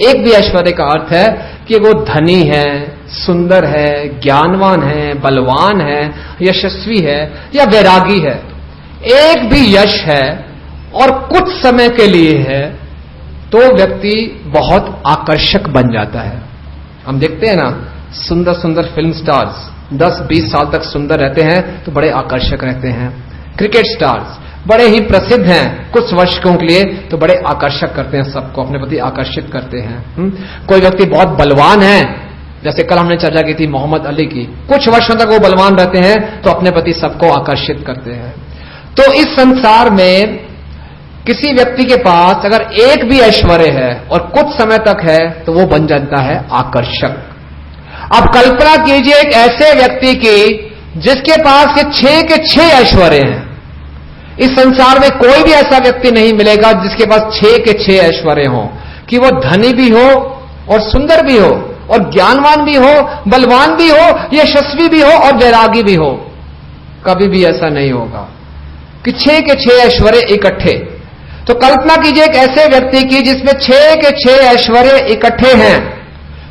एक भी ऐश्वर्य का अर्थ है कि वो धनी है, सुंदर है, ज्ञानवान है, बलवान है, यशस्वी है या वैरागी है, एक भी यश है और कुछ समय के लिए है, तो व्यक्ति बहुत आकर्षक बन जाता है। हम देखते हैं ना, सुंदर सुंदर फिल्म स्टार्स 10-20 साल तक सुंदर रहते हैं तो बड़े आकर्षक रहते हैं। क्रिकेट स्टार्स बड़े ही प्रसिद्ध हैं, कुछ वर्षों के लिए तो बड़े आकर्षक करते हैं, सबको अपने प्रति आकर्षित करते हैं। कोई व्यक्ति बहुत बलवान है, जैसे कल हमने चर्चा की थी मोहम्मद अली की, कुछ वर्षों तक वो बलवान रहते हैं तो अपने प्रति सबको आकर्षित करते हैं। तो इस संसार में किसी व्यक्ति के पास अगर एक भी ऐश्वर्य है और कुछ समय तक है तो वो बन जाता है आकर्षक। अब कल्पना कीजिए एक ऐसे व्यक्ति की जिसके पास ये 6 के 6 ऐश्वर्य हैं। इस संसार में कोई भी ऐसा व्यक्ति नहीं मिलेगा जिसके पास 6 के 6 ऐश्वर्य हो, कि वो धनी भी हो और सुंदर भी हो और ज्ञानवान भी हो, बलवान भी हो, यशस्वी भी हो और वैरागी भी हो। कभी भी ऐसा नहीं होगा कि 6 के 6 ऐश्वर्य इकट्ठे। तो कल्पना कीजिए एक ऐसे व्यक्ति की जिसमें 6 के 6 ऐश्वर्य इकट्ठे हैं,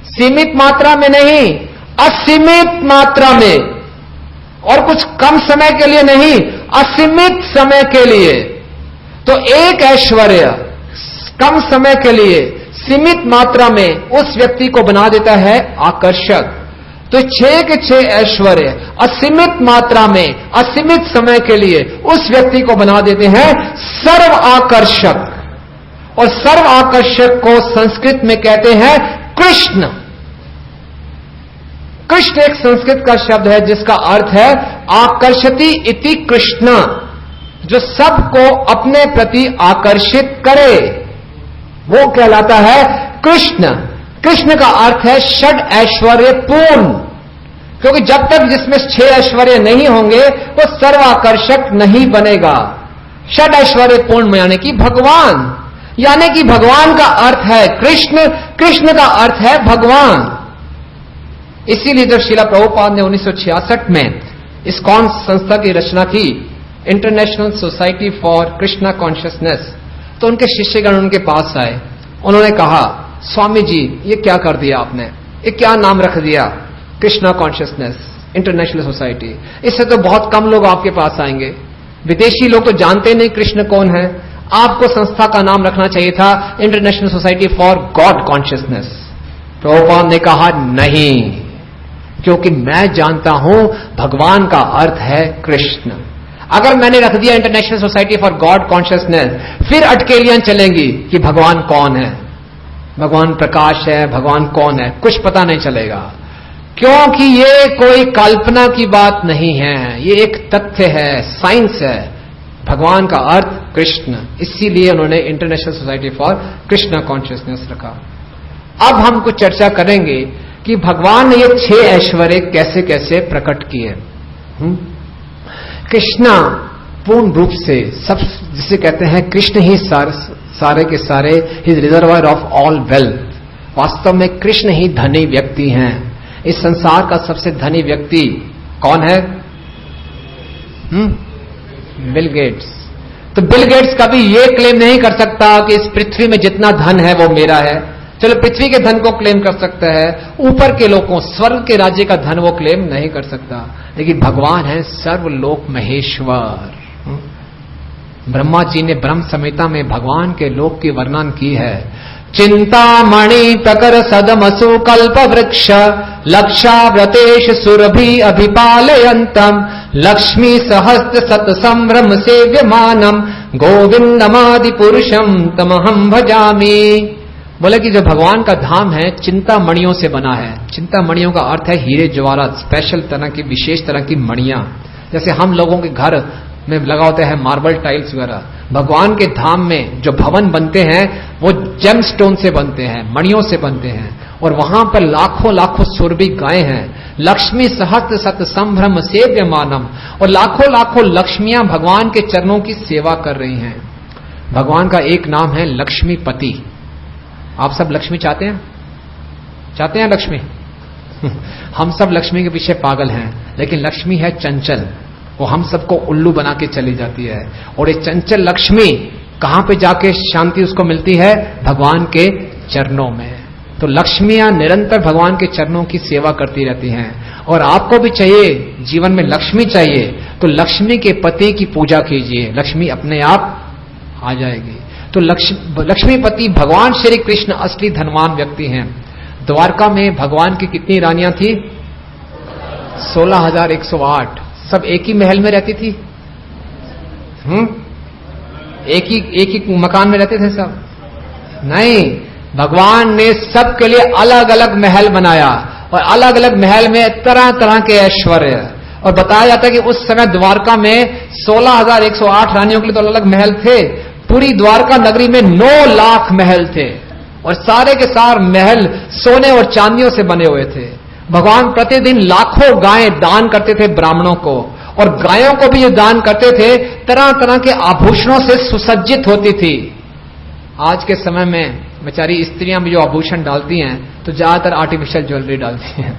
सीमित मात्रा में नहीं, असीमित मात्रा में, और कुछ कम समय के लिए नहीं, असीमित समय के लिए। तो एक ऐश्वर्य कम समय के लिए सीमित मात्रा में उस व्यक्ति को बना देता है आकर्षक। तो 6 के 6 ऐश्वर्य असीमित मात्रा में असीमित समय के लिए उस व्यक्ति को बना देते हैं सर्व आकर्षक। और सर्व आकर्षक को संस्कृत में कहते हैं कृष्ण। कृष्ण एक संस्कृत का शब्द है जिसका अर्थ है आकर्षति इति कृष्ण, जो सबको अपने प्रति आकर्षित करे, वो कहलाता है कृष्ण। कृष्ण का अर्थ है षड ऐश्वर्य पूर्ण, क्योंकि जब तक जिसमें 6 ऐश्वर्य नहीं होंगे वो सर्वाकर्षक नहीं बनेगा। षड ऐश्वर्य पूर्ण यानी कि भगवान, यानी कि भगवान का अर्थ है कृष्ण, कृष्ण का अर्थ है भगवान। इसीलिए जब श्रीला प्रभुपाद ने 1966 में इस्कॉन संस्था की रचना की, international society for Krishna consciousness, तो उनके शिष्यगण उनके पास आए। उन्होंने कहा, स्वामी जी ये क्या कर दिया आपने, ये क्या नाम रख दिया, कृष्णा कॉन्शियसनेस इंटरनेशनल सोसाइटी, इससे तो बहुत कम लोग आपके पास आएंगे, विदेशी लोग तो जानते नहीं कृष्ण कौन है, आपको संस्था का नाम रखना चाहिए था international society for God consciousness. Prabhupada ने कहा नहीं, क्योंकि मैं जानता हूं भगवान का अर्थ है कृष्ण। अगर मैंने रख दिया international society for God consciousness, फिर अटकेलियां चलेंगी कि भगवान कौन है, भगवान प्रकाश है, भगवान कौन है, कुछ पता नहीं चलेगा। क्योंकि ये कोई कल्पना की बात नहीं है, ये एक तथ्य है, साइंस है। भगवान का अर्थ कृष्ण, इसीलिए उन्होंने international society for Krishna consciousness रखा। अब हम कुछ चर्चा करेंगे कि भगवान ने ये 6 ऐश्वर्य कैसे कैसे प्रकट किए। कृष्णा पूर्ण रूप से सब, जिसे कहते हैं कृष्ण ही सारे के सारे his reservoir of all wealth. वास्तव में कृष्ण ही धनी व्यक्ति हैं। इस संसार का सबसे धनी व्यक्ति कौन है? Bill Gates. तो बिल गेट्स कभी ये क्लेम नहीं कर सकता कि इस पृथ्वी में जितना धन है वो मेरा है। चलो पृथ्वी के धन को क्लेम कर सकता है, ऊपर के लोगों स्वर्ग के राज्य का धन वो क्लेम नहीं कर सकता। लेकिन भगवान है सर्वलोक महेश्वर। ब्रह्मा जी ने ब्रह्म संहिता में भगवान के लोक की वर्णन की है। चिंतामणि प्रकर सदमसु कल्प वृक्ष लक्षाव्रतेश सुरभि अभिपालयन्तम लक्ष्मी सहस्त्र सत संभ्रम सेव्यमानम गोविंदमादि पुरुषम तमहम भजामि। बोले कि जो भगवान का धाम है चिंतामणियों से बना है। चिंतामणियों का अर्थ है हीरे जवाहरात, स्पेशल तरह की, विशेष तरह की मणियां, जैसे हम लोगों के घर में लगा होते हैं मार्बल टाइल्स वगैरह। भगवान के धाम में जो भवन बनते हैं वो जेम स्टोन से बनते हैं, मणियों से बनते हैं, और वहां पर लाखों लाखों सुरभि गाय हैं। लक्ष्मी सहस्त्र सत संभ्रम सेव्यमानम, और लाखों लाखों लक्ष्मियां भगवान के चरणों की सेवा कर रही हैं। भगवान का एक नाम है लक्ष्मीपति। आप सब लक्ष्मी चाहते हैं? चाहते हैं लक्ष्मी? हम सब लक्ष्मी के पीछे पागल हैं, लेकिन लक्ष्मी है चंचल, वो हम सबको उल्लू बना के चली जाती है। और ये चंचल लक्ष्मी कहां पे जाके शांति उसको मिलती है? भगवान के चरणों में। तो लक्ष्मियां निरंतर भगवान के चरणों की सेवा करती रहती हैं। और आपको भी चाहिए, जीवन में लक्ष्मी चाहिए, तो लक्ष्मी के पति की पूजा कीजिए, लक्ष्मी अपने आप आ जाएगी। तो लक्ष्मीपति भगवान श्री कृष्ण असली धनवान व्यक्ति हैं। द्वारका में भगवान की कितनी रानियां थी? 16,108। सब एक ही महल में रहती थी? एक ही मकान में रहते थे सब? नहीं, भगवान ने सबके लिए अलग अलग महल बनाया, और अलग अलग महल में तरह तरह के ऐश्वर्य। और बताया जाता है कि उस समय द्वारका में 16,108 रानियों के लिए तो अलग महल थे। पूरी द्वारका नगरी में 9 लाख महल थे, और सारे के सारे महल सोने और चांदियों से बने हुए थे। भगवान प्रतिदिन लाखों गायें दान करते थे ब्राह्मणों को, और गायों को भी जो दान करते थे तरह तरह के आभूषणों से सुसज्जित होती थी। आज के समय में बेचारी स्त्रियां भी जो आभूषण डालती हैं तो ज्यादातर आर्टिफिशियल ज्वेलरी डालती हैं।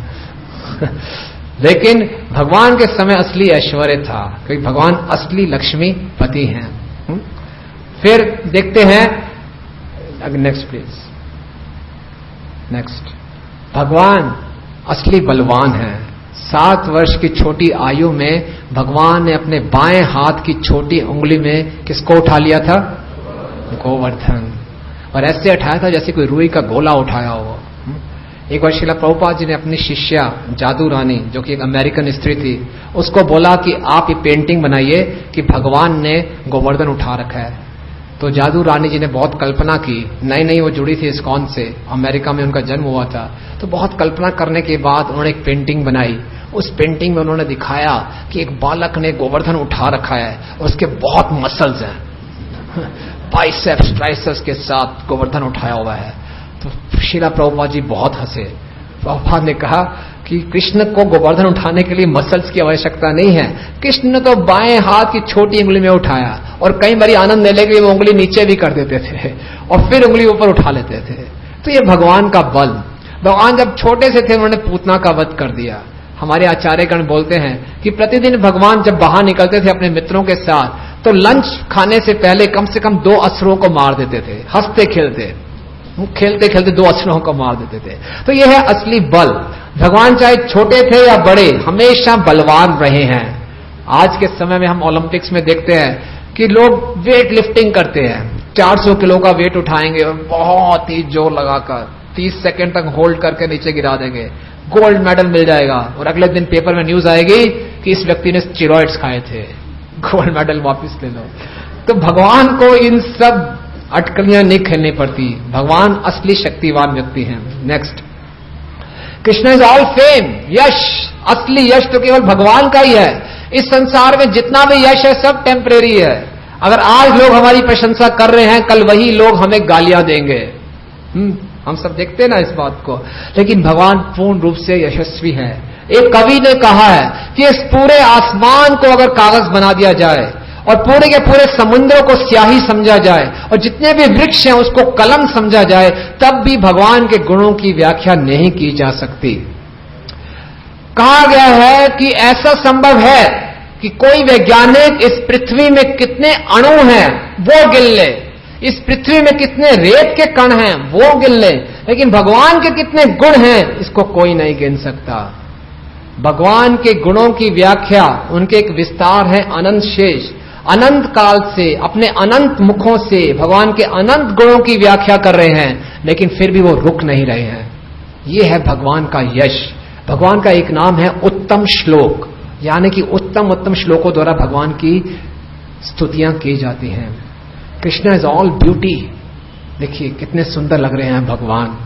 लेकिन भगवान के समय असली ऐश्वर्य था, क्योंकि भगवान असली लक्ष्मीपति हैं। फिर देखते हैं, नेक्स्ट प्लीज, नेक्स्ट। भगवान असली बलवान है। 7 वर्ष की छोटी आयु में भगवान ने अपने बाएं हाथ की छोटी उंगली में किसको उठा लिया था? गोवर्धन। और ऐसे उठाया था जैसे कोई रुई का गोला उठाया हो। एक बार श्रील प्रभुपाद जी ने अपनी शिष्या जादू रानी, जो कि एक अमेरिकन स्त्री थी, उसको बोला कि आप ये पेंटिंग बनाइए कि भगवान ने गोवर्धन उठा रखा है। तो जादू रानी जी ने बहुत कल्पना की। नई नई वो जुड़ी थी इस्कॉन से, अमेरिका में उनका जन्म हुआ था। तो बहुत कल्पना करने के बाद उन्होंने एक पेंटिंग बनाई। उस पेंटिंग में उन्होंने दिखाया कि एक बालक ने गोवर्धन उठा रखा है और उसके बहुत मसल्स हैं, बाइसेप्स ट्राइसेप्स के साथ गोवर्धन उठाया हुआ है। तो श्रील प्रभुपाद जी बहुत हंसे। प्रभुपाद ने कहा कि कृष्ण को गोवर्धन उठाने के लिए मसल्स की आवश्यकता नहीं है। कृष्ण ने तो बाएं हाथ की छोटी उंगली में उठाया, और कई बारी आनंद लेने के लिए वो उंगली नीचे भी कर देते थे और फिर उंगली ऊपर उठा लेते थे। तो ये भगवान का बल। भगवान जब छोटे से थे उन्होंने पूतना का वध कर दिया। हमारे आचार्यगण बोलते हैं कि प्रतिदिन भगवान जब बाहर निकलते थे अपने मित्रों के साथ, तो लंच खाने से पहले कम से कम 2 असुरों को मार देते थे। हंसते खेलते खेलते 2 असुरों को मार देते थे। तो यह है असली बल। भगवान चाहे छोटे थे या बड़े, हमेशा बलवान रहे हैं। आज के समय में हम ओलंपिक्स में देखते हैं कि लोग वेट लिफ्टिंग करते हैं, 400 किलो का वेट उठाएंगे और बहुत ही जोर लगाकर 30 सेकंड तक होल्ड करके नीचे गिरा देंगे, गोल्ड मेडल मिल जाएगा। और अगले दिन पेपर में न्यूज आएगी कि इस व्यक्ति ने स्टेरॉइड्स खाए थे, गोल्ड मेडल वापस ले लो। तो भगवान को इन सब अटकलियां नहीं खेलनी पड़ती। भगवान असली शक्तिवान व्यक्ति हैं। Next, Krishna is all fame, यश। असली यश तो केवल भगवान का ही है। इस संसार में जितना भी यश है सब टेम्परेरी है। अगर आज लोग हमारी प्रशंसा कर रहे हैं, कल वही लोग हमें गालियां देंगे। हम सब देखते हैं ना इस बात को। लेकिन भगवान पूर्ण रूप से यशस्वी है। एक कवि ने कहा है कि इस पूरे आसमान को अगर कागज बना दिया जाए और पूरे के पूरे समुद्रों को स्याही समझा जाए और जितने भी वृक्ष हैं उसको कलम समझा जाए, तब भी भगवान के गुणों की व्याख्या नहीं की जा सकती। कहा गया है कि ऐसा संभव है कि कोई वैज्ञानिक इस पृथ्वी में कितने अणु हैं वो गिन ले, इस पृथ्वी में कितने रेत के कण हैं वो गिन ले, लेकिन भगवान के कितने गुण हैं इसको कोई नहीं गिन सकता। भगवान के गुणों की व्याख्या, उनके एक विस्तार है अनंत शेष। अनंत काल से अपने अनंत मुखों से भगवान के अनंत गुणों की व्याख्या कर रहे हैं, लेकिन फिर भी वो रुक नहीं रहे हैं। ये है भगवान का यश। भगवान का एक नाम है उत्तम श्लोक, यानी कि उत्तम उत्तम श्लोकों द्वारा भगवान की स्तुतियां की जाती हैं। Krishna is all beauty. देखिए कितने सुंदर लग रहे हैं भगवान।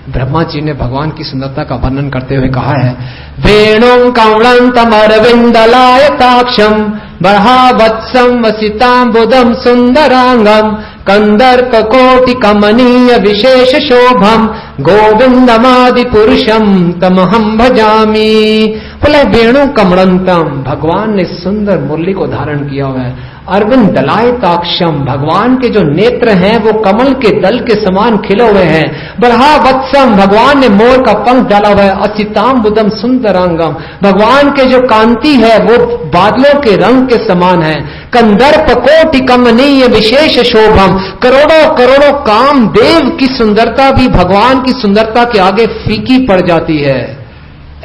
ब्रह्मा जी ने भगवान की सुंदरता का वर्णन करते हुए कहा है, वेणुं कौणंतम अरविंदलायताक्षम बर्हावत्सम वसितांबुदम सुंदरांगम कंदर्प कोटि कमनीय विशेष शोभम गोविंदमादि पुरुषम तमहम भजामी। बोले वेणु कमणंतम, भगवान ने सुंदर मुरली को धारण किया हुआ है। अरविंद दलायताक्षम, भगवान के जो नेत्र हैं वो कमल के दल के समान खिले हुए हैं। बर्हावत्सम, भगवान ने मोर का पंख डाला हुआ है। असितांबुदम सुंदरांगम, भगवान के जो कांति है वो बादलों के रंग के समान है। कंदर्प कोटि कमनीय विशेष शोभम, करोड़ों करोड़ों कामदेव की सुंदरता भी भगवान की सुंदरता के आगे फीकी पड़ जाती है।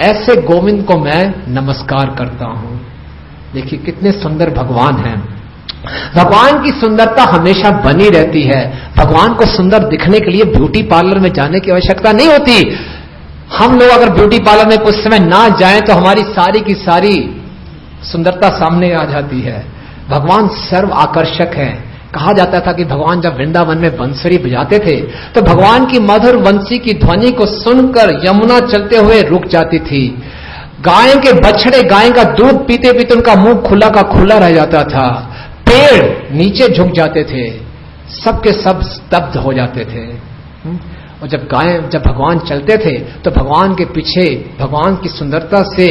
ऐसे गोविंद को मैं नमस्कार करता हूं। देखिए कितने सुंदर भगवान हैं। भगवान की सुंदरता हमेशा बनी रहती है। भगवान को सुंदर दिखने के लिए ब्यूटी पार्लर में जाने की आवश्यकता नहीं होती। हम लोग अगर ब्यूटी पार्लर में कुछ समय ना जाएं तो हमारी सारी की सारी सुंदरता सामने आ जाती है। भगवान सर्व आकर्षक है। कहा जाता था कि भगवान जब वृंदावन में बंसुरी बजाते थे तो भगवान की मधुर बंसी की ध्वनि को सुनकर यमुना चलते हुए रुक जाती थी। गाय के बछड़े गाय का दूध पीते पीते उनका मुंह खुला का खुला रह जाता था। पेड़ नीचे झुक जाते थे, सबके सब स्तब्ध हो जाते थे। और जब भगवान चलते थे तो भगवान के पीछे भगवान की सुंदरता से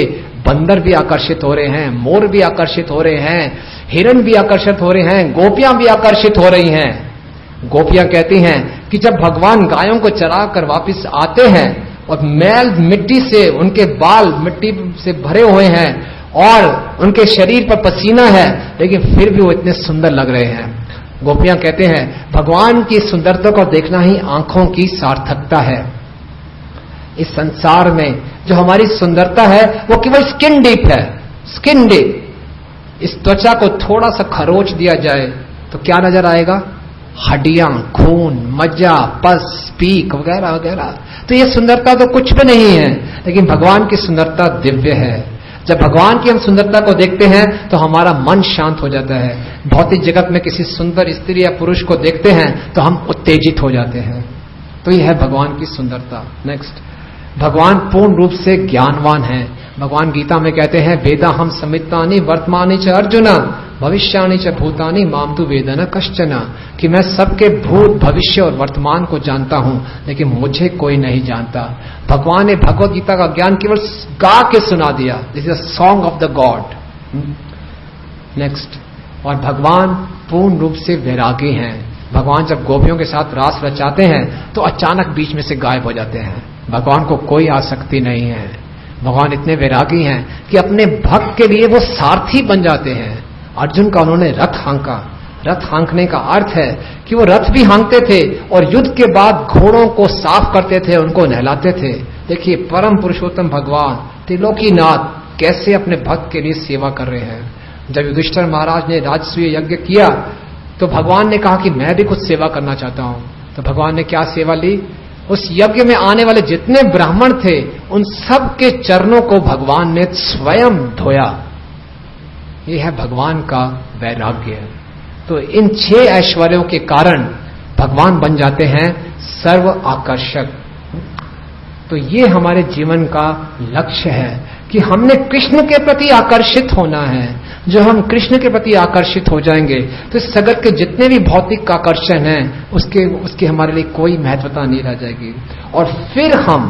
बंदर भी आकर्षित हो रहे हैं, मोर भी आकर्षित हो रहे हैं, हिरण भी आकर्षित हो रहे हैं, गोपियां भी आकर्षित हो रही हैं। गोपियां कहती हैं कि जब भगवान गायों को चरा कर वापिस आते हैं और मैल मिट्टी से, उनके बाल मिट्टी से भरे हुए हैं और उनके शरीर पर पसीना है, लेकिन फिर भी वो इतने सुंदर लग रहे हैं। गोपियां कहते हैं भगवान की सुंदरता को देखना ही आंखों की सार्थकता है। इस संसार में जो हमारी सुंदरता है वो केवल स्किन डीप है, स्किन डीप। इस त्वचा को थोड़ा सा खरोच दिया जाए तो क्या नजर आएगा? हड्डियां, खून, मज्जा, पस, पीक वगैरह वगैरह। तो ये सुंदरता तो कुछ भी नहीं है, लेकिन भगवान की सुंदरता दिव्य है। जब भगवान की हम सुंदरता को देखते हैं तो हमारा मन शांत हो जाता है। भौतिक जगत में किसी सुंदर स्त्री या पुरुष को देखते हैं तो हम उत्तेजित हो जाते हैं। तो यह है भगवान की सुंदरता। नेक्स्ट, भगवान पूर्ण रूप से ज्ञानवान है। भगवान गीता में कहते हैं वेदा हम समितानि वर्तमानि च अर्जुन भविष्यानि च भूतानि माम तु वेद न कश्चन, कि मैं सबके भूत, भविष्य और वर्तमान को जानता हूं, लेकिन मुझे कोई नहीं जानता। भगवान ने भगवत गीता का ज्ञान केवल गा के सुना दिया। This is a song of the God. Next, और भगवान पूर्ण रूप से वैरागी हैं। भगवान जब गोपियों के साथ रास रचाते हैं तो अचानक बीच में से गायब हो जाते हैं। भगवान को कोई आसक्ति नहीं है। भगवान इतने वैरागी हैं कि अपने भक्त के लिए वो सारथी बन जाते हैं। अर्जुन का उन्होंने रथ हाँका। रथ हाँकने का अर्थ है कि वो रथ भी हाँकते थे और युद्ध के बाद घोड़ों को साफ करते थे, उनको नहलाते थे। देखिए परम पुरुषोत्तम भगवान त्रिलोकीनाथ कैसे अपने भक्त के लिए सेवा कर रहे हैं। जब युधिष्ठिर महाराज ने राजसूय यज्ञ किया तो भगवान ने कहा कि मैं भी कुछ सेवा करना चाहता हूं। तो भगवान ने क्या सेवा ली? उस यज्ञ में आने वाले जितने ब्राह्मण थे उन सब के चरणों को भगवान ने स्वयं धोया। यह है भगवान का वैराग्य। तो इन 6 ऐश्वर्यों के कारण भगवान बन जाते हैं सर्व आकर्षक। तो ये हमारे जीवन का लक्ष्य है कि हमने कृष्ण के प्रति आकर्षित होना है। जो हम कृष्ण के प्रति आकर्षित हो जाएंगे तो इस जगत के जितने भी भौतिक आकर्षण हैं उसके हमारे लिए कोई महत्वता नहीं रह जाएगी। और फिर हम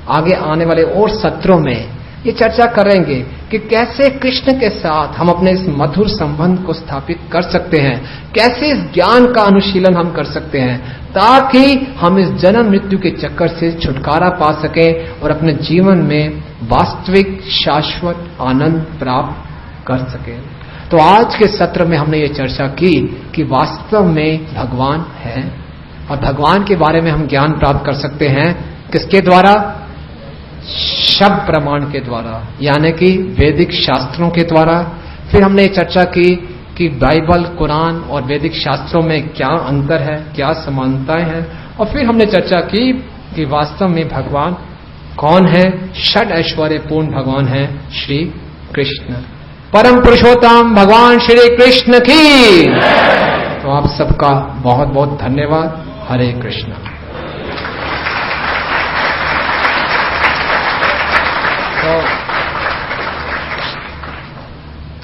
आगे आने वाले और सत्रों में ये चर्चा करेंगे कि कैसे कृष्ण के साथ हम अपने इस मधुर संबंध को स्थापित कर सकते हैं, कैसे इस ज्ञान का अनुशीलन हम कर सकते हैं, ताकि हम इस जन्म मृत्यु के चक्कर से छुटकारा पा सकें और अपने जीवन में वास्तविक शाश्वत आनंद प्राप्त कर सकें। तो आज के सत्र में हमने ये चर्चा की कि वास्तव में भगवान है और भगवान के बारे में हम ज्ञान प्राप्त कर सकते हैं किसके द्वारा? शब्द प्रमाण के द्वारा, यानी कि वैदिक शास्त्रों के द्वारा। फिर हमने ये चर्चा की कि बाइबल, कुरान और वैदिक शास्त्रों में क्या अंतर है, क्या समानताएं हैं। और फिर हमने चर्चा की कि वास्तव में भगवान कौन है? षड ऐश्वर्य पूर्ण भगवान है श्री कृष्ण, परम पुरुषोत्तम भगवान श्री कृष्ण की। तो आप सबका बहुत बहुत धन्यवाद। हरे कृष्ण। तो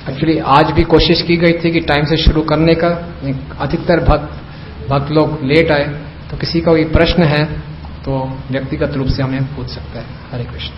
एक्चुअली आज भी कोशिश की गई थी कि टाइम से शुरू करने का, अधिकतर भक्त लोग लेट आए। तो किसी का कोई प्रश्न है तो व्यक्तिगत रूप से हमें पूछ सकता है। हरे कृष्ण।